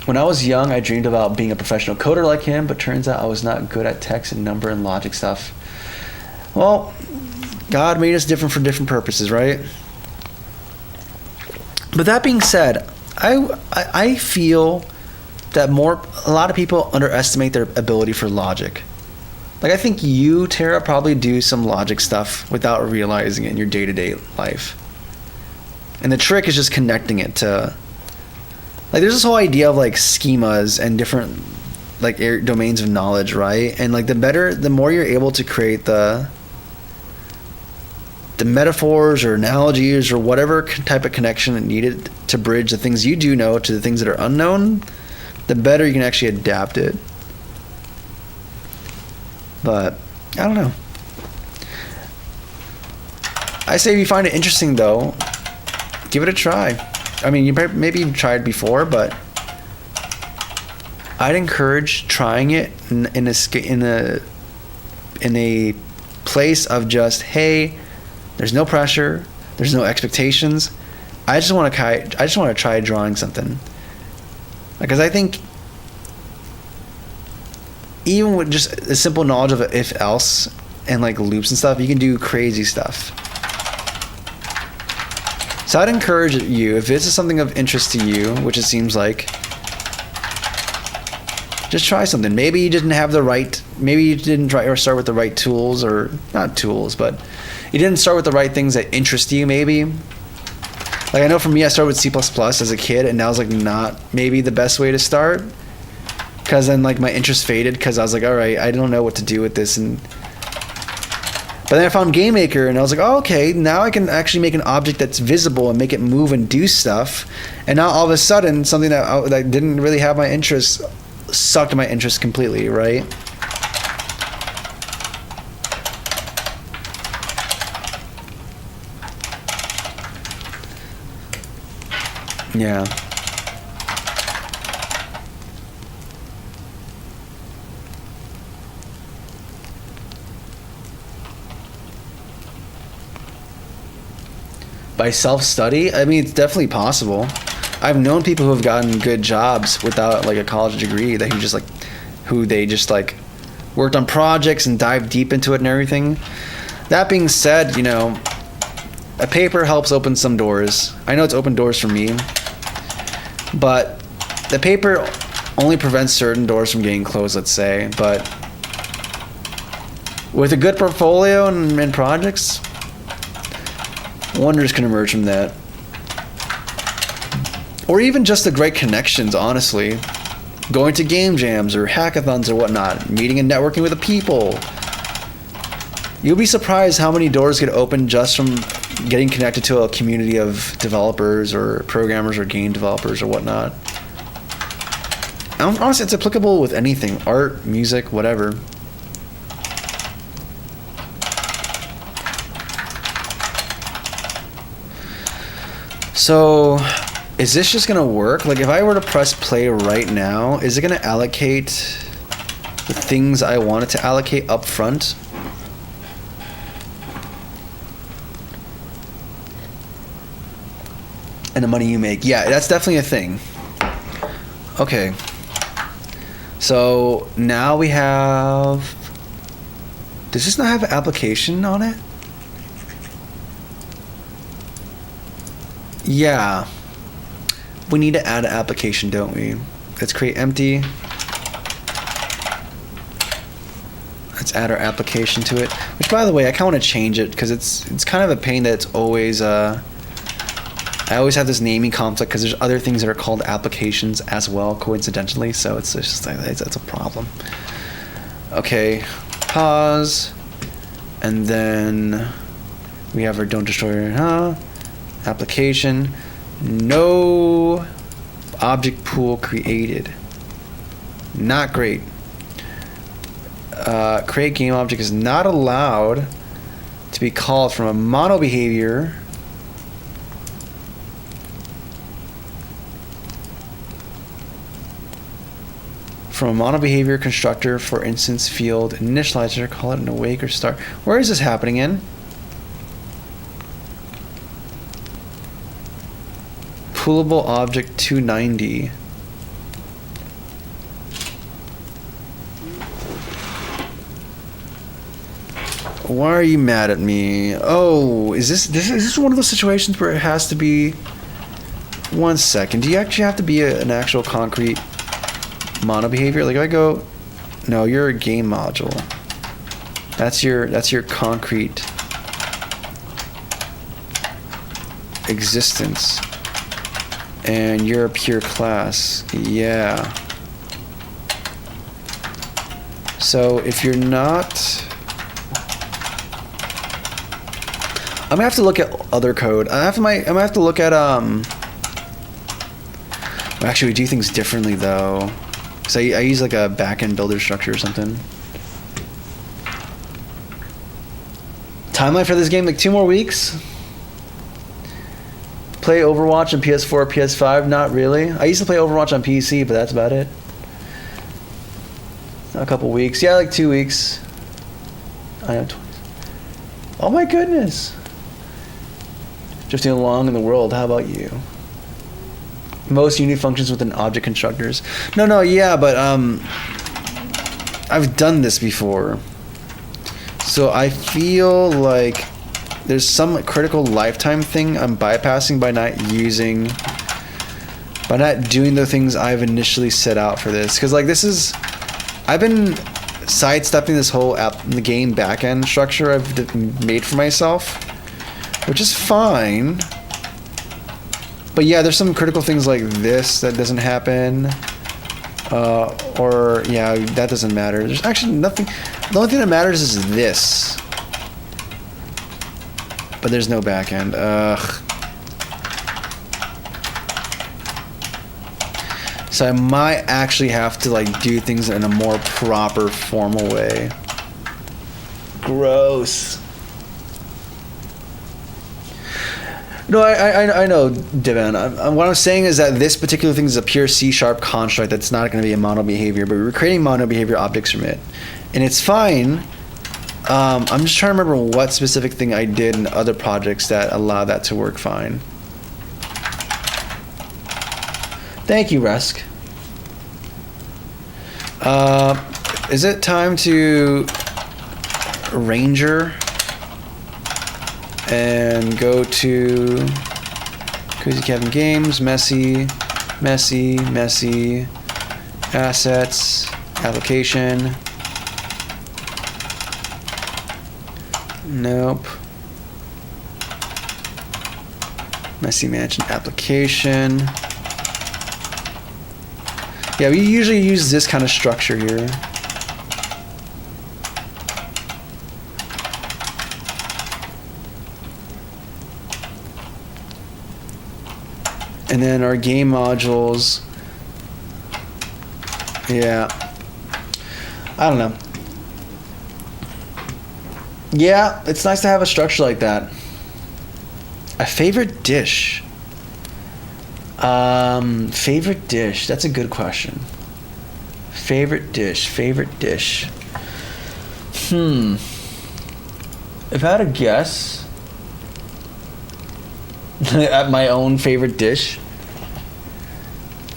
When I was young, I dreamed about being a professional coder like him, but turns out I was not good at text and number and logic stuff. Well, God made us different for different purposes, right? But that being said, I feel that a lot of people underestimate their ability for logic. Like, I think you, Tara, probably do some logic stuff without realizing it in your day-to-day life. And the trick is just connecting it to, like, there's this whole idea of like schemas and different like domains of knowledge, right? And like the more you're able to create the metaphors or analogies or whatever type of connection needed to bridge the things you do know to the things that are unknown, the better you can actually adapt it. But I don't know. I say if you find it interesting though, give it a try. I mean, maybe you've tried before, but I'd encourage trying it in a place of just, hey, there's no pressure, there's no expectations. I just want to try drawing something. Because I think even with just a simple knowledge of if else and like loops and stuff, you can do crazy stuff. So I'd encourage you, if this is something of interest to you, which it seems like, just try something. Maybe you didn't try or start with the right tools, or not tools, but you didn't start with the right things that interest you maybe. Like I know for me, I started with C++ as a kid, and that was like not maybe the best way to start, because then like my interest faded because I was like, all right, I don't know what to do with this. But then I found GameMaker, and I was like, oh, okay, now I can actually make an object that's visible and make it move and do stuff. And now all of a sudden, something that didn't really have my interest sucked my interest completely, right? Yeah. By self-study, I mean, it's definitely possible. I've known people who have gotten good jobs without like a college degree, who they just worked on projects and dived deep into it and everything. That being said, a paper helps open some doors. I know it's opened doors for me, but the paper only prevents certain doors from getting closed, let's say. But with a good portfolio and projects, wonders can emerge from that. Or even just the great connections, honestly. Going to game jams or hackathons or whatnot, meeting and networking with the people. You'll be surprised how many doors get opened just from getting connected to a community of developers or programmers or game developers or whatnot. Honestly, it's applicable with anything, art, music, whatever. So, is this just gonna work? Like, if I were to press play right now, is it gonna allocate the things I want it to allocate up front? And the money you make. Yeah, that's definitely a thing. Okay. So, now we have... Does this not have an application on it? Yeah. We need to add an application, don't we? Let's create empty. Let's add our application to it. Which, by the way, I kind of want to change it because it's kind of a pain that it's always... I always have this naming conflict because there's other things that are called applications as well, coincidentally. So it's just that's a problem. Okay, pause, and then we have our don't destroy application. No object pool created. Not great. Create game object is not allowed to be called from a mono behavior. From a mono behavior constructor, for instance, field initializer, call it an awake or start. Where is this happening in? Poolable object 290. Why are you mad at me? Oh, is this one of those situations where it has to be? 1 second. Do you actually have to be an actual concrete mono behavior? Like if I go, no, you're a game module. That's your concrete existence, and you're a pure class. Yeah. So if you're not, I'm gonna have to look at other code. I'm gonna have to look at Actually, we do things differently though. So I use like a backend builder structure or something. Timeline for this game, like 2 more weeks. Play Overwatch on PS4, PS5, not really. I used to play Overwatch on PC, but that's about it. A couple weeks, yeah, like 2 weeks. I have 20. Oh my goodness. Drifting along in the world, how about you? Most unit functions within object constructors. No, yeah, but I've done this before. So I feel like there's some critical lifetime thing I'm bypassing by not doing the things I've initially set out for this. Because like I've been sidestepping this whole the game backend structure I've made for myself, which is fine. But yeah, there's some critical things like this that doesn't happen. Or yeah, that doesn't matter. There's actually nothing. The only thing that matters is this. But there's no backend. Ugh. So I might actually have to like do things in a more proper, formal way. Gross. No, I know, Devin. What I'm saying is that this particular thing is a pure C# construct that's not going to be a mono behavior, but we're creating mono behavior objects from it. And it's fine. I'm just trying to remember what specific thing I did in other projects that allow that to work fine. Thank you, Rusk. Is it time to Ranger and go to Cozy Kevin Games, messy, assets, application. Nope. Messy mansion application. Yeah, we usually use this kind of structure here. And then our game modules. Yeah. I don't know. Yeah, it's nice to have a structure like that. A favorite dish. Favorite dish. That's a good question. Favorite dish. If I had a guess at my own favorite dish,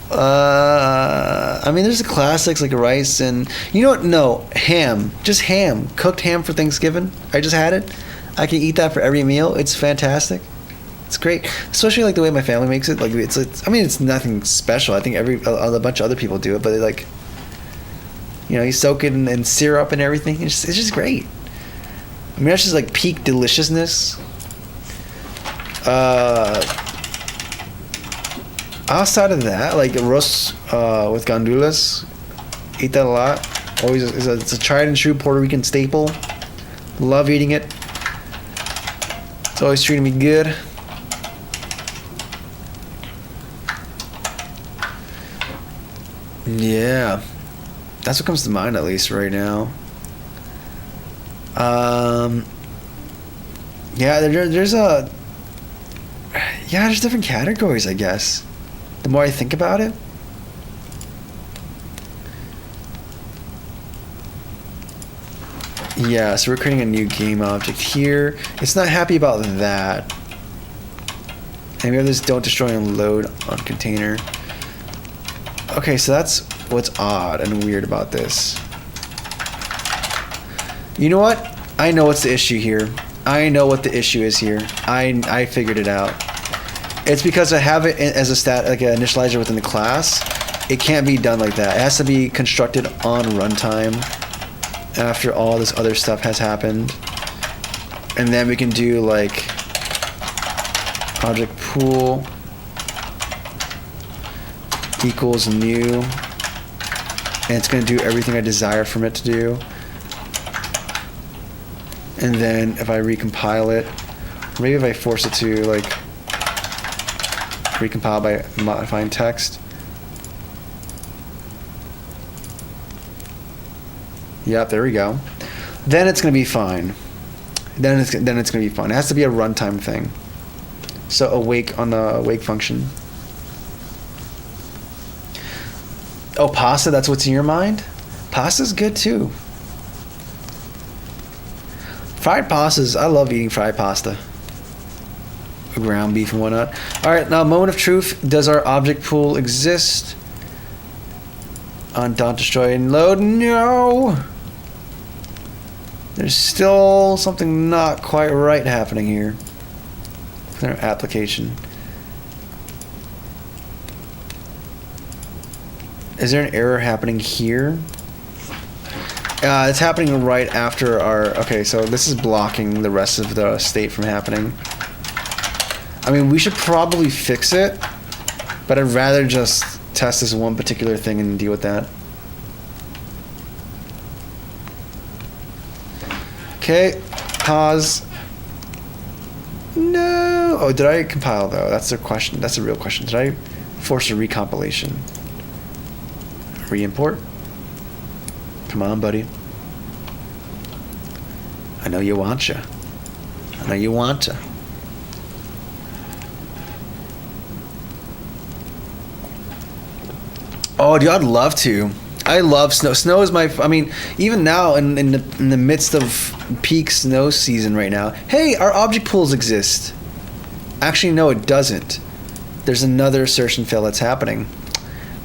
I mean, there's the classics like rice and, you know what? No, ham. Just ham. Cooked ham for Thanksgiving. I just had it. I can eat that for every meal. It's fantastic. It's great, especially like the way my family makes it. Like it's I mean, it's nothing special. I think a bunch of other people do it, but they like, you know, you soak it in syrup and everything. It's just great. I mean, that's just like peak deliciousness. Outside of that, like arroz with gandules, eat that a lot. Always, it's a tried and true Puerto Rican staple. Love eating it. It's always treating me good. Yeah, that's what comes to mind at least right now. Yeah, there's different categories, I guess. The more I think about it. Yeah, so we're creating a new game object here. It's not happy about that. And we have this don't destroy and load on container. Okay, so that's what's odd and weird about this. You know what? I know what's the issue here. I know what the issue is here. I figured it out. It's because I have it as a like an initializer within the class. It can't be done like that. It has to be constructed on runtime after all this other stuff has happened. And then we can do like object pool equals new. And it's going to do everything I desire from it to do. And then if I recompile it, maybe if I force it to like recompile by modifying text. Yep, there we go. Then it's going to be fine. Then it's going to be fine. It has to be a runtime thing. So awake on the awake function. Oh, pasta, that's what's in your mind? Pasta's good too. Fried pastas, I love eating fried pasta. Ground beef and whatnot. Alright, now moment of truth. Does our object pool exist? On dot destroy and load? No! There's still something not quite right happening here with our application. Is there an error happening here? It's happening right after our... Okay, so this is blocking the rest of the state from happening. I mean, we should probably fix it, but I'd rather just test this one particular thing and deal with that. Okay, pause. No. Oh, did I compile though? That's the question. That's a real question. Did I force a recompilation? Re-import. Come on, buddy. I know you want ya. I know you want to. Oh, dude, I'd love to. I love snow. Snow is my... I mean, even now, in the midst of peak snow season right now, hey, our object pools exist. Actually, no, it doesn't. There's another assertion fail that's happening.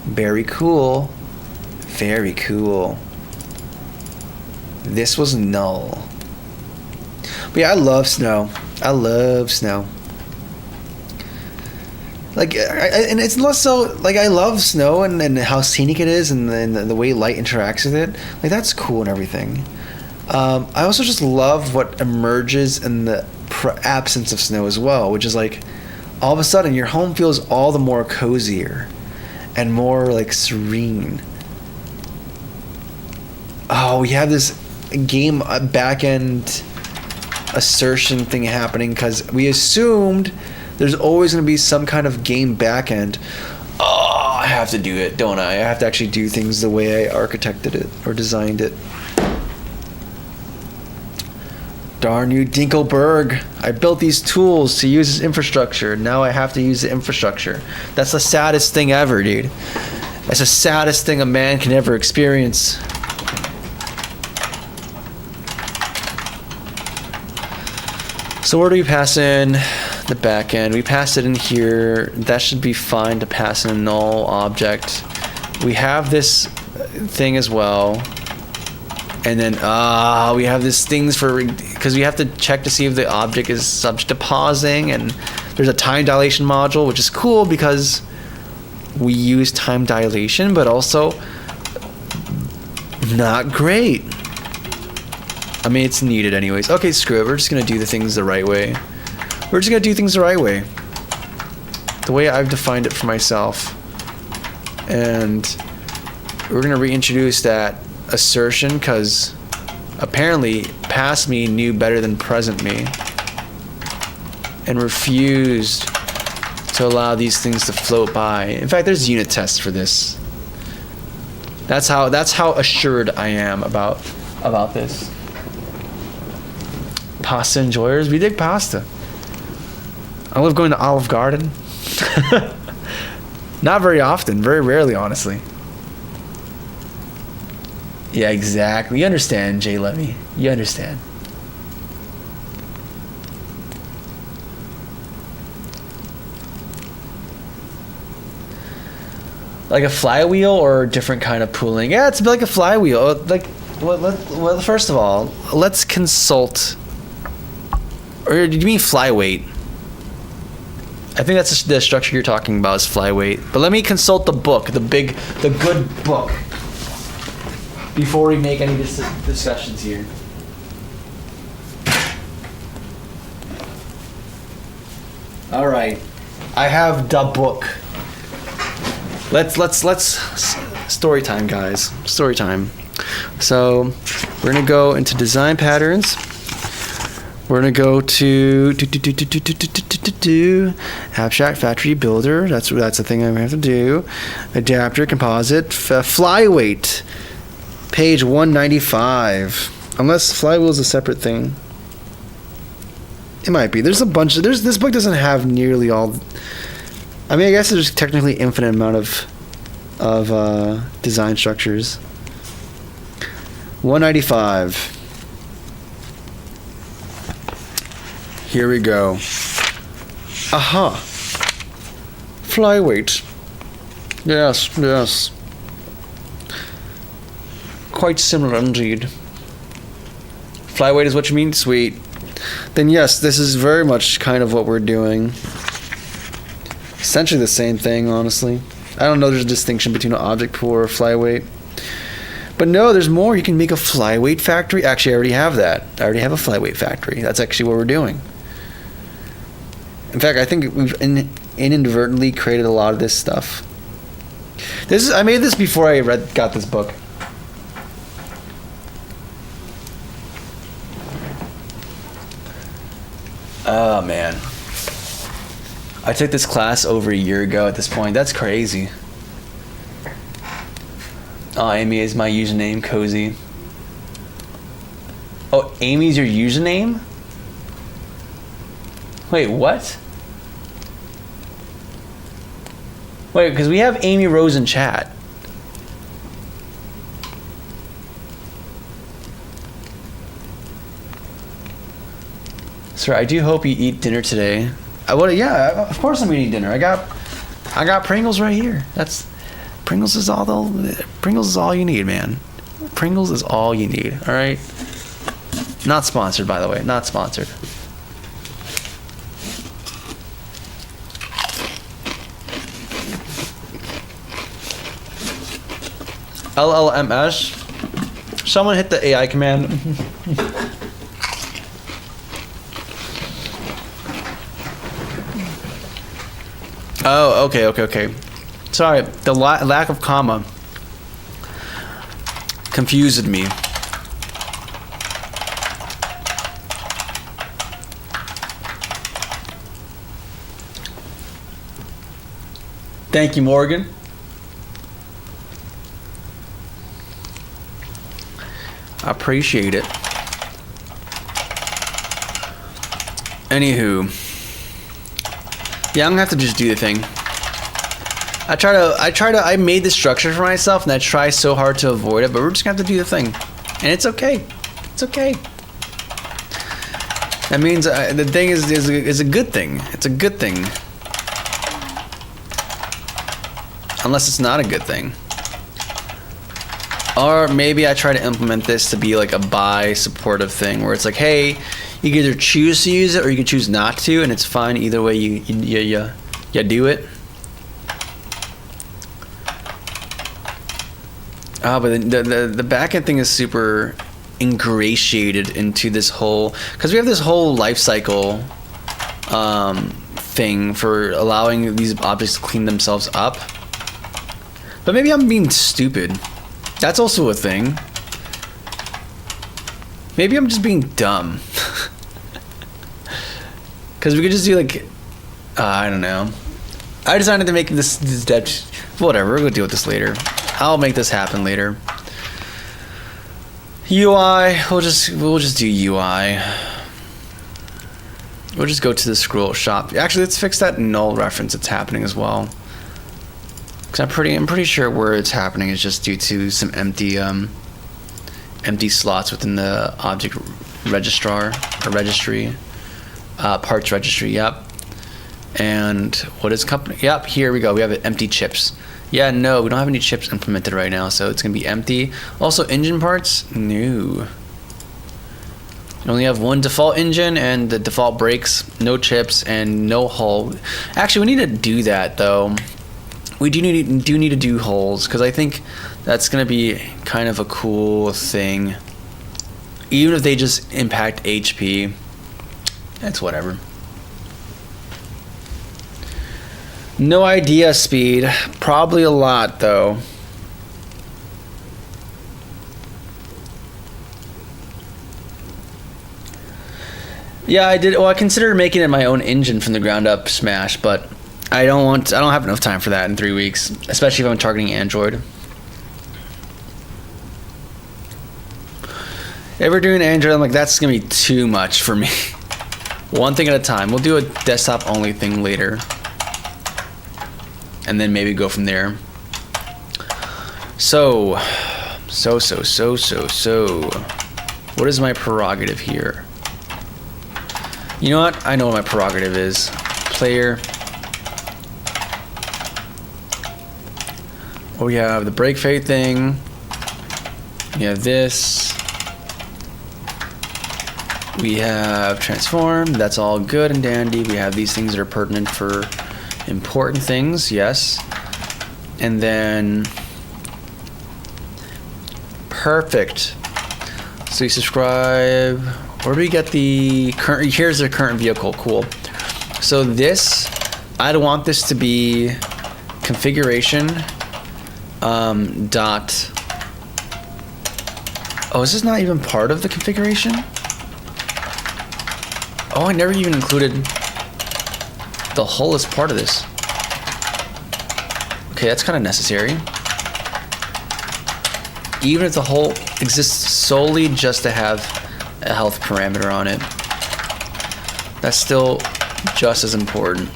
Very cool. Very cool. This was null. But yeah, I love snow. I love snow. Like, and it's less so, like, I love snow and how scenic it is and the way light interacts with it. Like, that's cool and everything. I also just love what emerges in the absence of snow as well, which is like, all of a sudden, your home feels all the more cozier and more, like, serene. Oh, we have this game backend assertion thing happening because we assumed there's always going to be some kind of game backend. Oh, I have to do it, don't I? I have to actually do things the way I architected it or designed it. Darn you, Dinkelberg. I built these tools to use as infrastructure. Now I have to use the infrastructure. That's the saddest thing ever, dude. That's the saddest thing a man can ever experience. So where do we pass in the backend? We pass it in here. That should be fine to pass in a null object. We have this thing as well. And then we have these things for, because we have to check to see if the object is subject to pausing, and there's a time dilation module, which is cool because we use time dilation, but also not great. I mean, it's needed anyways. Okay, screw it. We're just going to do the things the right way. We're just going to do things the right way. The way I've defined it for myself. And we're going to reintroduce that assertion because apparently past me knew better than present me and refused to allow these things to float by. In fact, there's unit tests for this. That's how assured I am about this. Pasta enjoyers, we dig pasta. I love going to Olive Garden. Not very often, very rarely, honestly. Yeah, exactly. You understand, Jay Levy. You understand. Like a flywheel or a different kind of pooling? Yeah, it's like a flywheel. Like well, first of all, let's consult. Or do you mean flyweight? I think that's the structure you're talking about is flyweight. But let me consult the book, the good book, before we make any discussions here. All right, I have the book. Let's story time, guys. Story time. So we're gonna go into design patterns. We're gonna go to abstract factory builder. That's the thing I have to do. Adapter composite flyweight. Page 195. Unless flywheel is a separate thing. It might be. There's a bunch of this book doesn't have nearly all. I mean, I guess there's technically infinite amount of design structures. 195. Here we go. Aha. Flyweight. Yes. Quite similar indeed. Flyweight is what you mean? Sweet. Then yes, this is very much kind of what we're doing. Essentially the same thing, honestly. I don't know there's a distinction between an object pool or a flyweight. But no, there's more. You can make a flyweight factory. Actually, I already have that. I already have a flyweight factory. That's actually what we're doing. In fact, I think we've inadvertently created a lot of this stuff. I made this before I got this book. Oh, man. I took this class over a year ago at this point. That's crazy. Oh, Amy is my username, Cozy. Oh, Amy's your username? Wait, what? Wait, because we have Amy Rose in chat. Sir, I do hope you eat dinner today. Yeah, of course I'm gonna eat dinner. I got Pringles right here. Pringles is all you need, man. Pringles is all you need. All right. Not sponsored, by the way. Not sponsored. LLMS. Someone hit the AI command. Oh, okay. Sorry, the lack of comma confused me. Thank you, Morgan. I appreciate it. Anywho. Yeah, I'm gonna have to just do the thing. I made this structure for myself and I try so hard to avoid it, but we're just gonna have to do the thing. And it's okay. It's okay. That means the thing is a good thing. It's a good thing. Unless it's not a good thing. Or maybe I try to implement this to be like a bi-supportive thing where it's like, hey, you can either choose to use it or you can choose not to, and it's fine either way you do it. But the backend thing is super ingratiated into this whole, because we have this whole life cycle thing for allowing these objects to clean themselves up. But maybe I'm being stupid. That's also a thing. Maybe I'm just being dumb. Because we could just do like, I don't know. I decided to make this dead. Whatever, we're gonna deal with this later. I'll make this happen later. UI, we'll just do UI. We'll just go to the scroll shop. Actually, let's fix that null reference that's happening as well. Because I'm pretty sure where it's happening is just due to some empty slots within the object registrar or registry. Parts registry, yep. And what is company? Yep, here we go. We have empty chips. Yeah, no, we don't have any chips implemented right now, so it's gonna be empty. Also, engine parts, no. You only have one default engine and the default brakes, no chips, and no hull. Actually, we need to do that though. We do need to do hulls, because I think that's gonna be kind of a cool thing. Even if they just impact HP, it's whatever. No idea speed, probably a lot though. Yeah, I did. Well, I considered making it my own engine from the ground up, Smash, but I don't have enough time for that in 3 weeks, especially if I'm targeting Android. If we're doing Android, I'm like, that's gonna be too much for me. One thing at a time. We'll do a desktop only thing later, and then maybe go from there. So, what is my prerogative here? You know what? I know what my prerogative is. Player. Oh, we have the break fade thing. We have this. We have transform. That's all good and dandy. We have these things that are pertinent for important things. Yes. And then perfect. So you subscribe. Where do we get the current? Here's the current vehicle. Cool. So this, I'd want this to be configuration dot. Oh, is this not even part of the configuration? Oh, I never even included the hull as part of this. Okay, that's kind of necessary. Even if the hull exists solely just to have a health parameter on it, that's still just as important.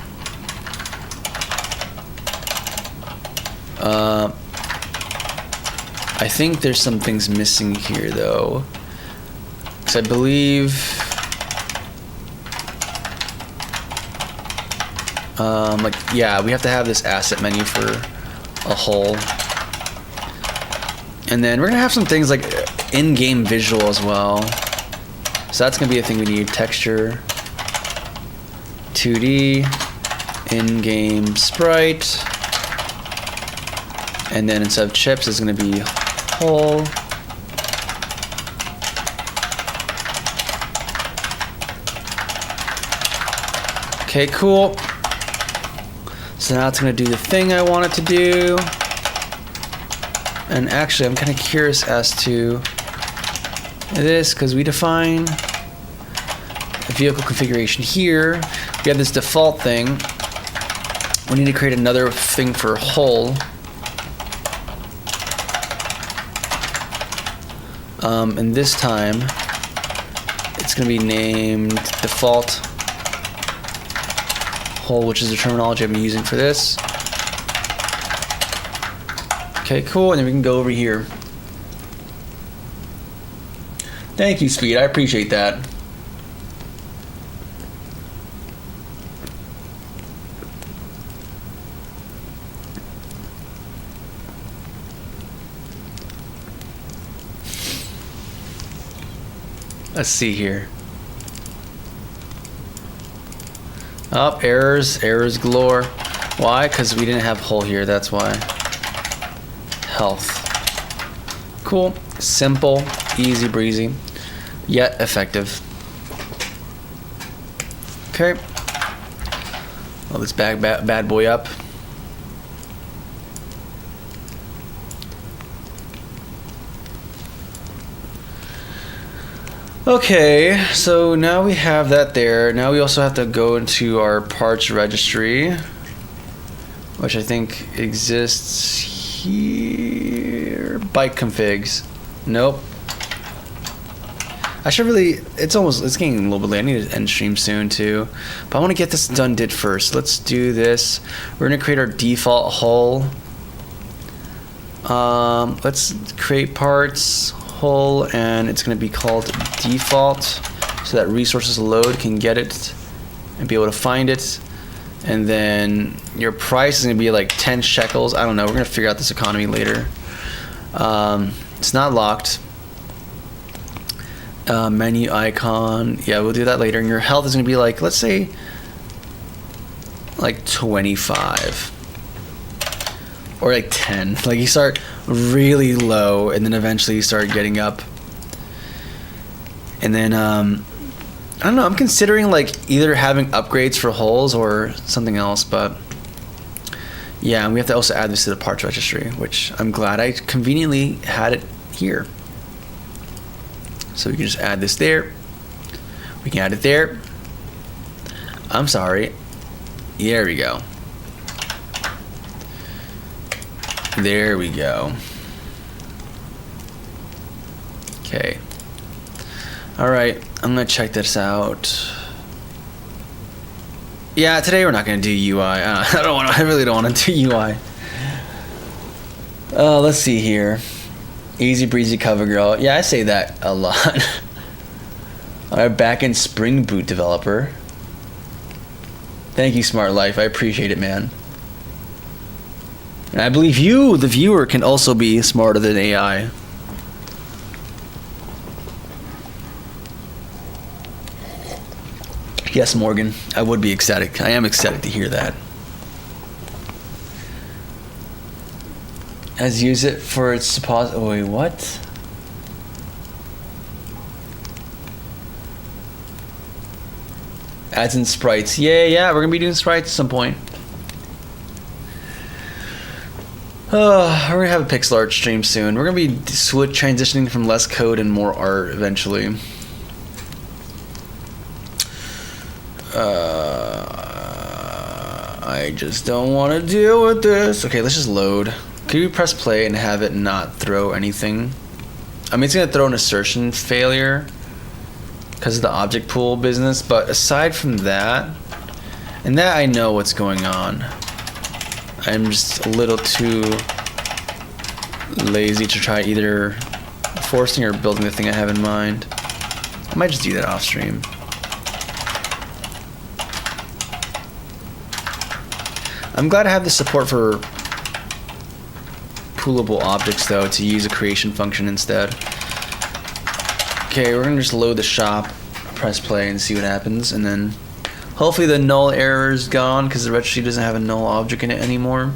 I think there's some things missing here though, because I believe like, yeah, we have to have this asset menu for a hull, and then we're gonna have some things like in-game visual as well. So that's gonna be a thing we need. Texture, 2D, in-game sprite, and then instead of chips, it's gonna be hull. Okay, cool. So now it's gonna do the thing I want it to do. And actually, I'm kind of curious as to this, because we define the vehicle configuration here. We have this default thing. We need to create another thing for hull. And this time, it's going to be named default hull, which is the terminology I'm using for this. Okay, cool, and then we can go over here. Thank you, Speed. I appreciate that. Let's see here. Oh, errors galore. Why? Because we didn't have hull here, that's why. Health. Cool, simple, easy breezy, yet effective. Okay. Well, let's bad boy up. Okay, so now we have that there. Now we also have to go into our parts registry, which I think exists here. Bike configs. Nope. I should really, it's getting a little bit late. I need to end stream soon too. But I want to get this done first. Let's do this. We're going to create our default hull. Let's create parts, hull, and it's going to be called default, so that resources load can get it and be able to find it. And then your price is gonna be like 10 shekels. I don't know, we're gonna figure out this economy later. It's not locked. Menu icon, yeah, we'll do that later. And your health is gonna be like, let's say like 25 or like 10. Like you start really low and then eventually you start getting up. And then I don't know, I'm considering like either having upgrades for hulls or something else, but yeah, and we have to also add this to the parts registry, which I'm glad I conveniently had it here. So we can just add this there. We can add it there. I'm sorry. There we go. There we go. Okay. All right, I'm gonna check this out. Yeah, today we're not gonna do UI. I really don't want to do UI. Let's see here. Easy breezy cover girl. Yeah, I say that a lot. Our backend Spring Boot developer. Thank you, Smart Life. I appreciate it, man. And I believe you, the viewer, can also be smarter than AI. Yes, Morgan. I would be ecstatic. I am ecstatic to hear that. As use it for its supposed. Oh, wait, what? Adds in sprites. Yeah, we're gonna be doing sprites at some point. We're gonna have a pixel art stream soon. We're gonna be transitioning from less code and more art eventually. I just don't want to deal with this. Okay, let's just load. Could we press play and have it not throw anything? I mean, it's gonna throw an assertion failure because of the object pool business, but aside from that, and that I know what's going on. I'm just a little too lazy to try either forcing or building the thing I have in mind. I might just do that off stream. I'm glad I have the support for poolable objects though, to use a creation function instead. Okay, we're gonna just load the shop, press play and see what happens, and then hopefully the null error is gone because the registry doesn't have a null object in it anymore.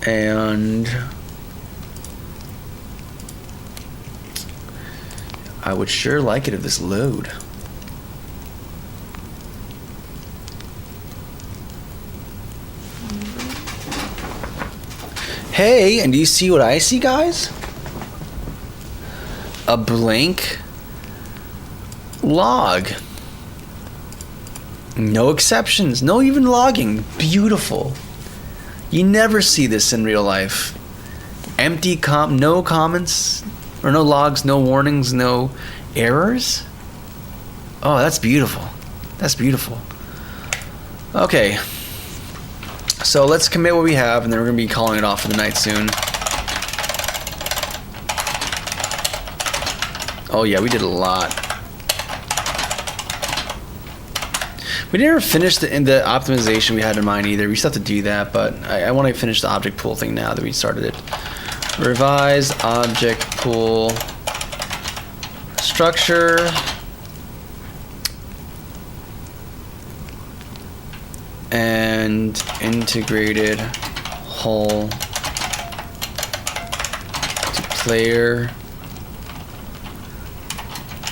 And I would sure like it if this load. Hey, and do you see what I see, guys? A blank log. No exceptions, no even logging. Beautiful. You never see this in real life. Empty no comments, or no logs, no warnings, no errors. Oh, that's beautiful. That's beautiful. Okay. So let's commit what we have, and then we're gonna be calling it off for the night soon. Oh yeah, we did a lot. We never finished the optimization we had in mind either. We still have to do that, but I want to finish the object pool thing now that we started it. Revise object pool structure. And integrated hull to player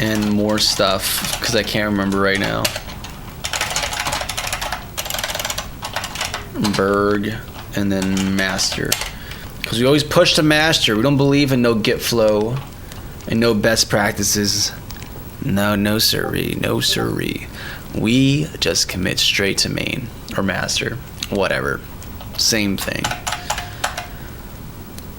and more stuff because I can't remember right now. Berg and then master, because we always push to master. We don't believe in no git flow and no best practices. No siree, no siree. We just commit straight to main or master, whatever, same thing.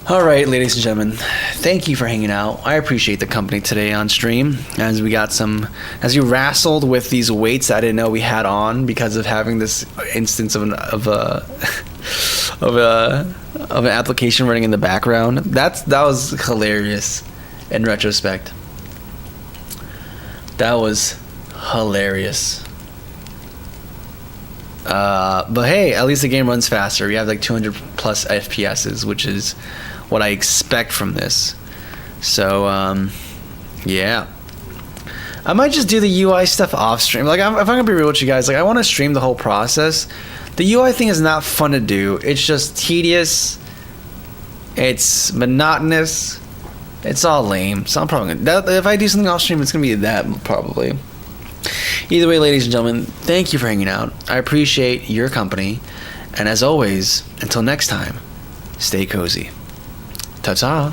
All right, ladies and gentlemen, thank you for hanging out. I appreciate the company today on stream as we we wrestled with these weights I didn't know we had on because of having this instance of an application running in the background. That was hilarious in retrospect. That was hilarious. But hey, at least the game runs faster. We have like 200 plus FPSs, which is what I expect from this. So, yeah. I might just do the UI stuff off stream. Like, if I'm gonna be real with you guys, like, I want to stream the whole process. The UI thing is not fun to do. It's just tedious. It's monotonous. It's all lame. So I'm probably gonna, if I do something off stream, it's gonna be that probably. Either way, ladies and gentlemen, thank you for hanging out. I appreciate your company. And as always, until next time, stay cozy. Ta-ta.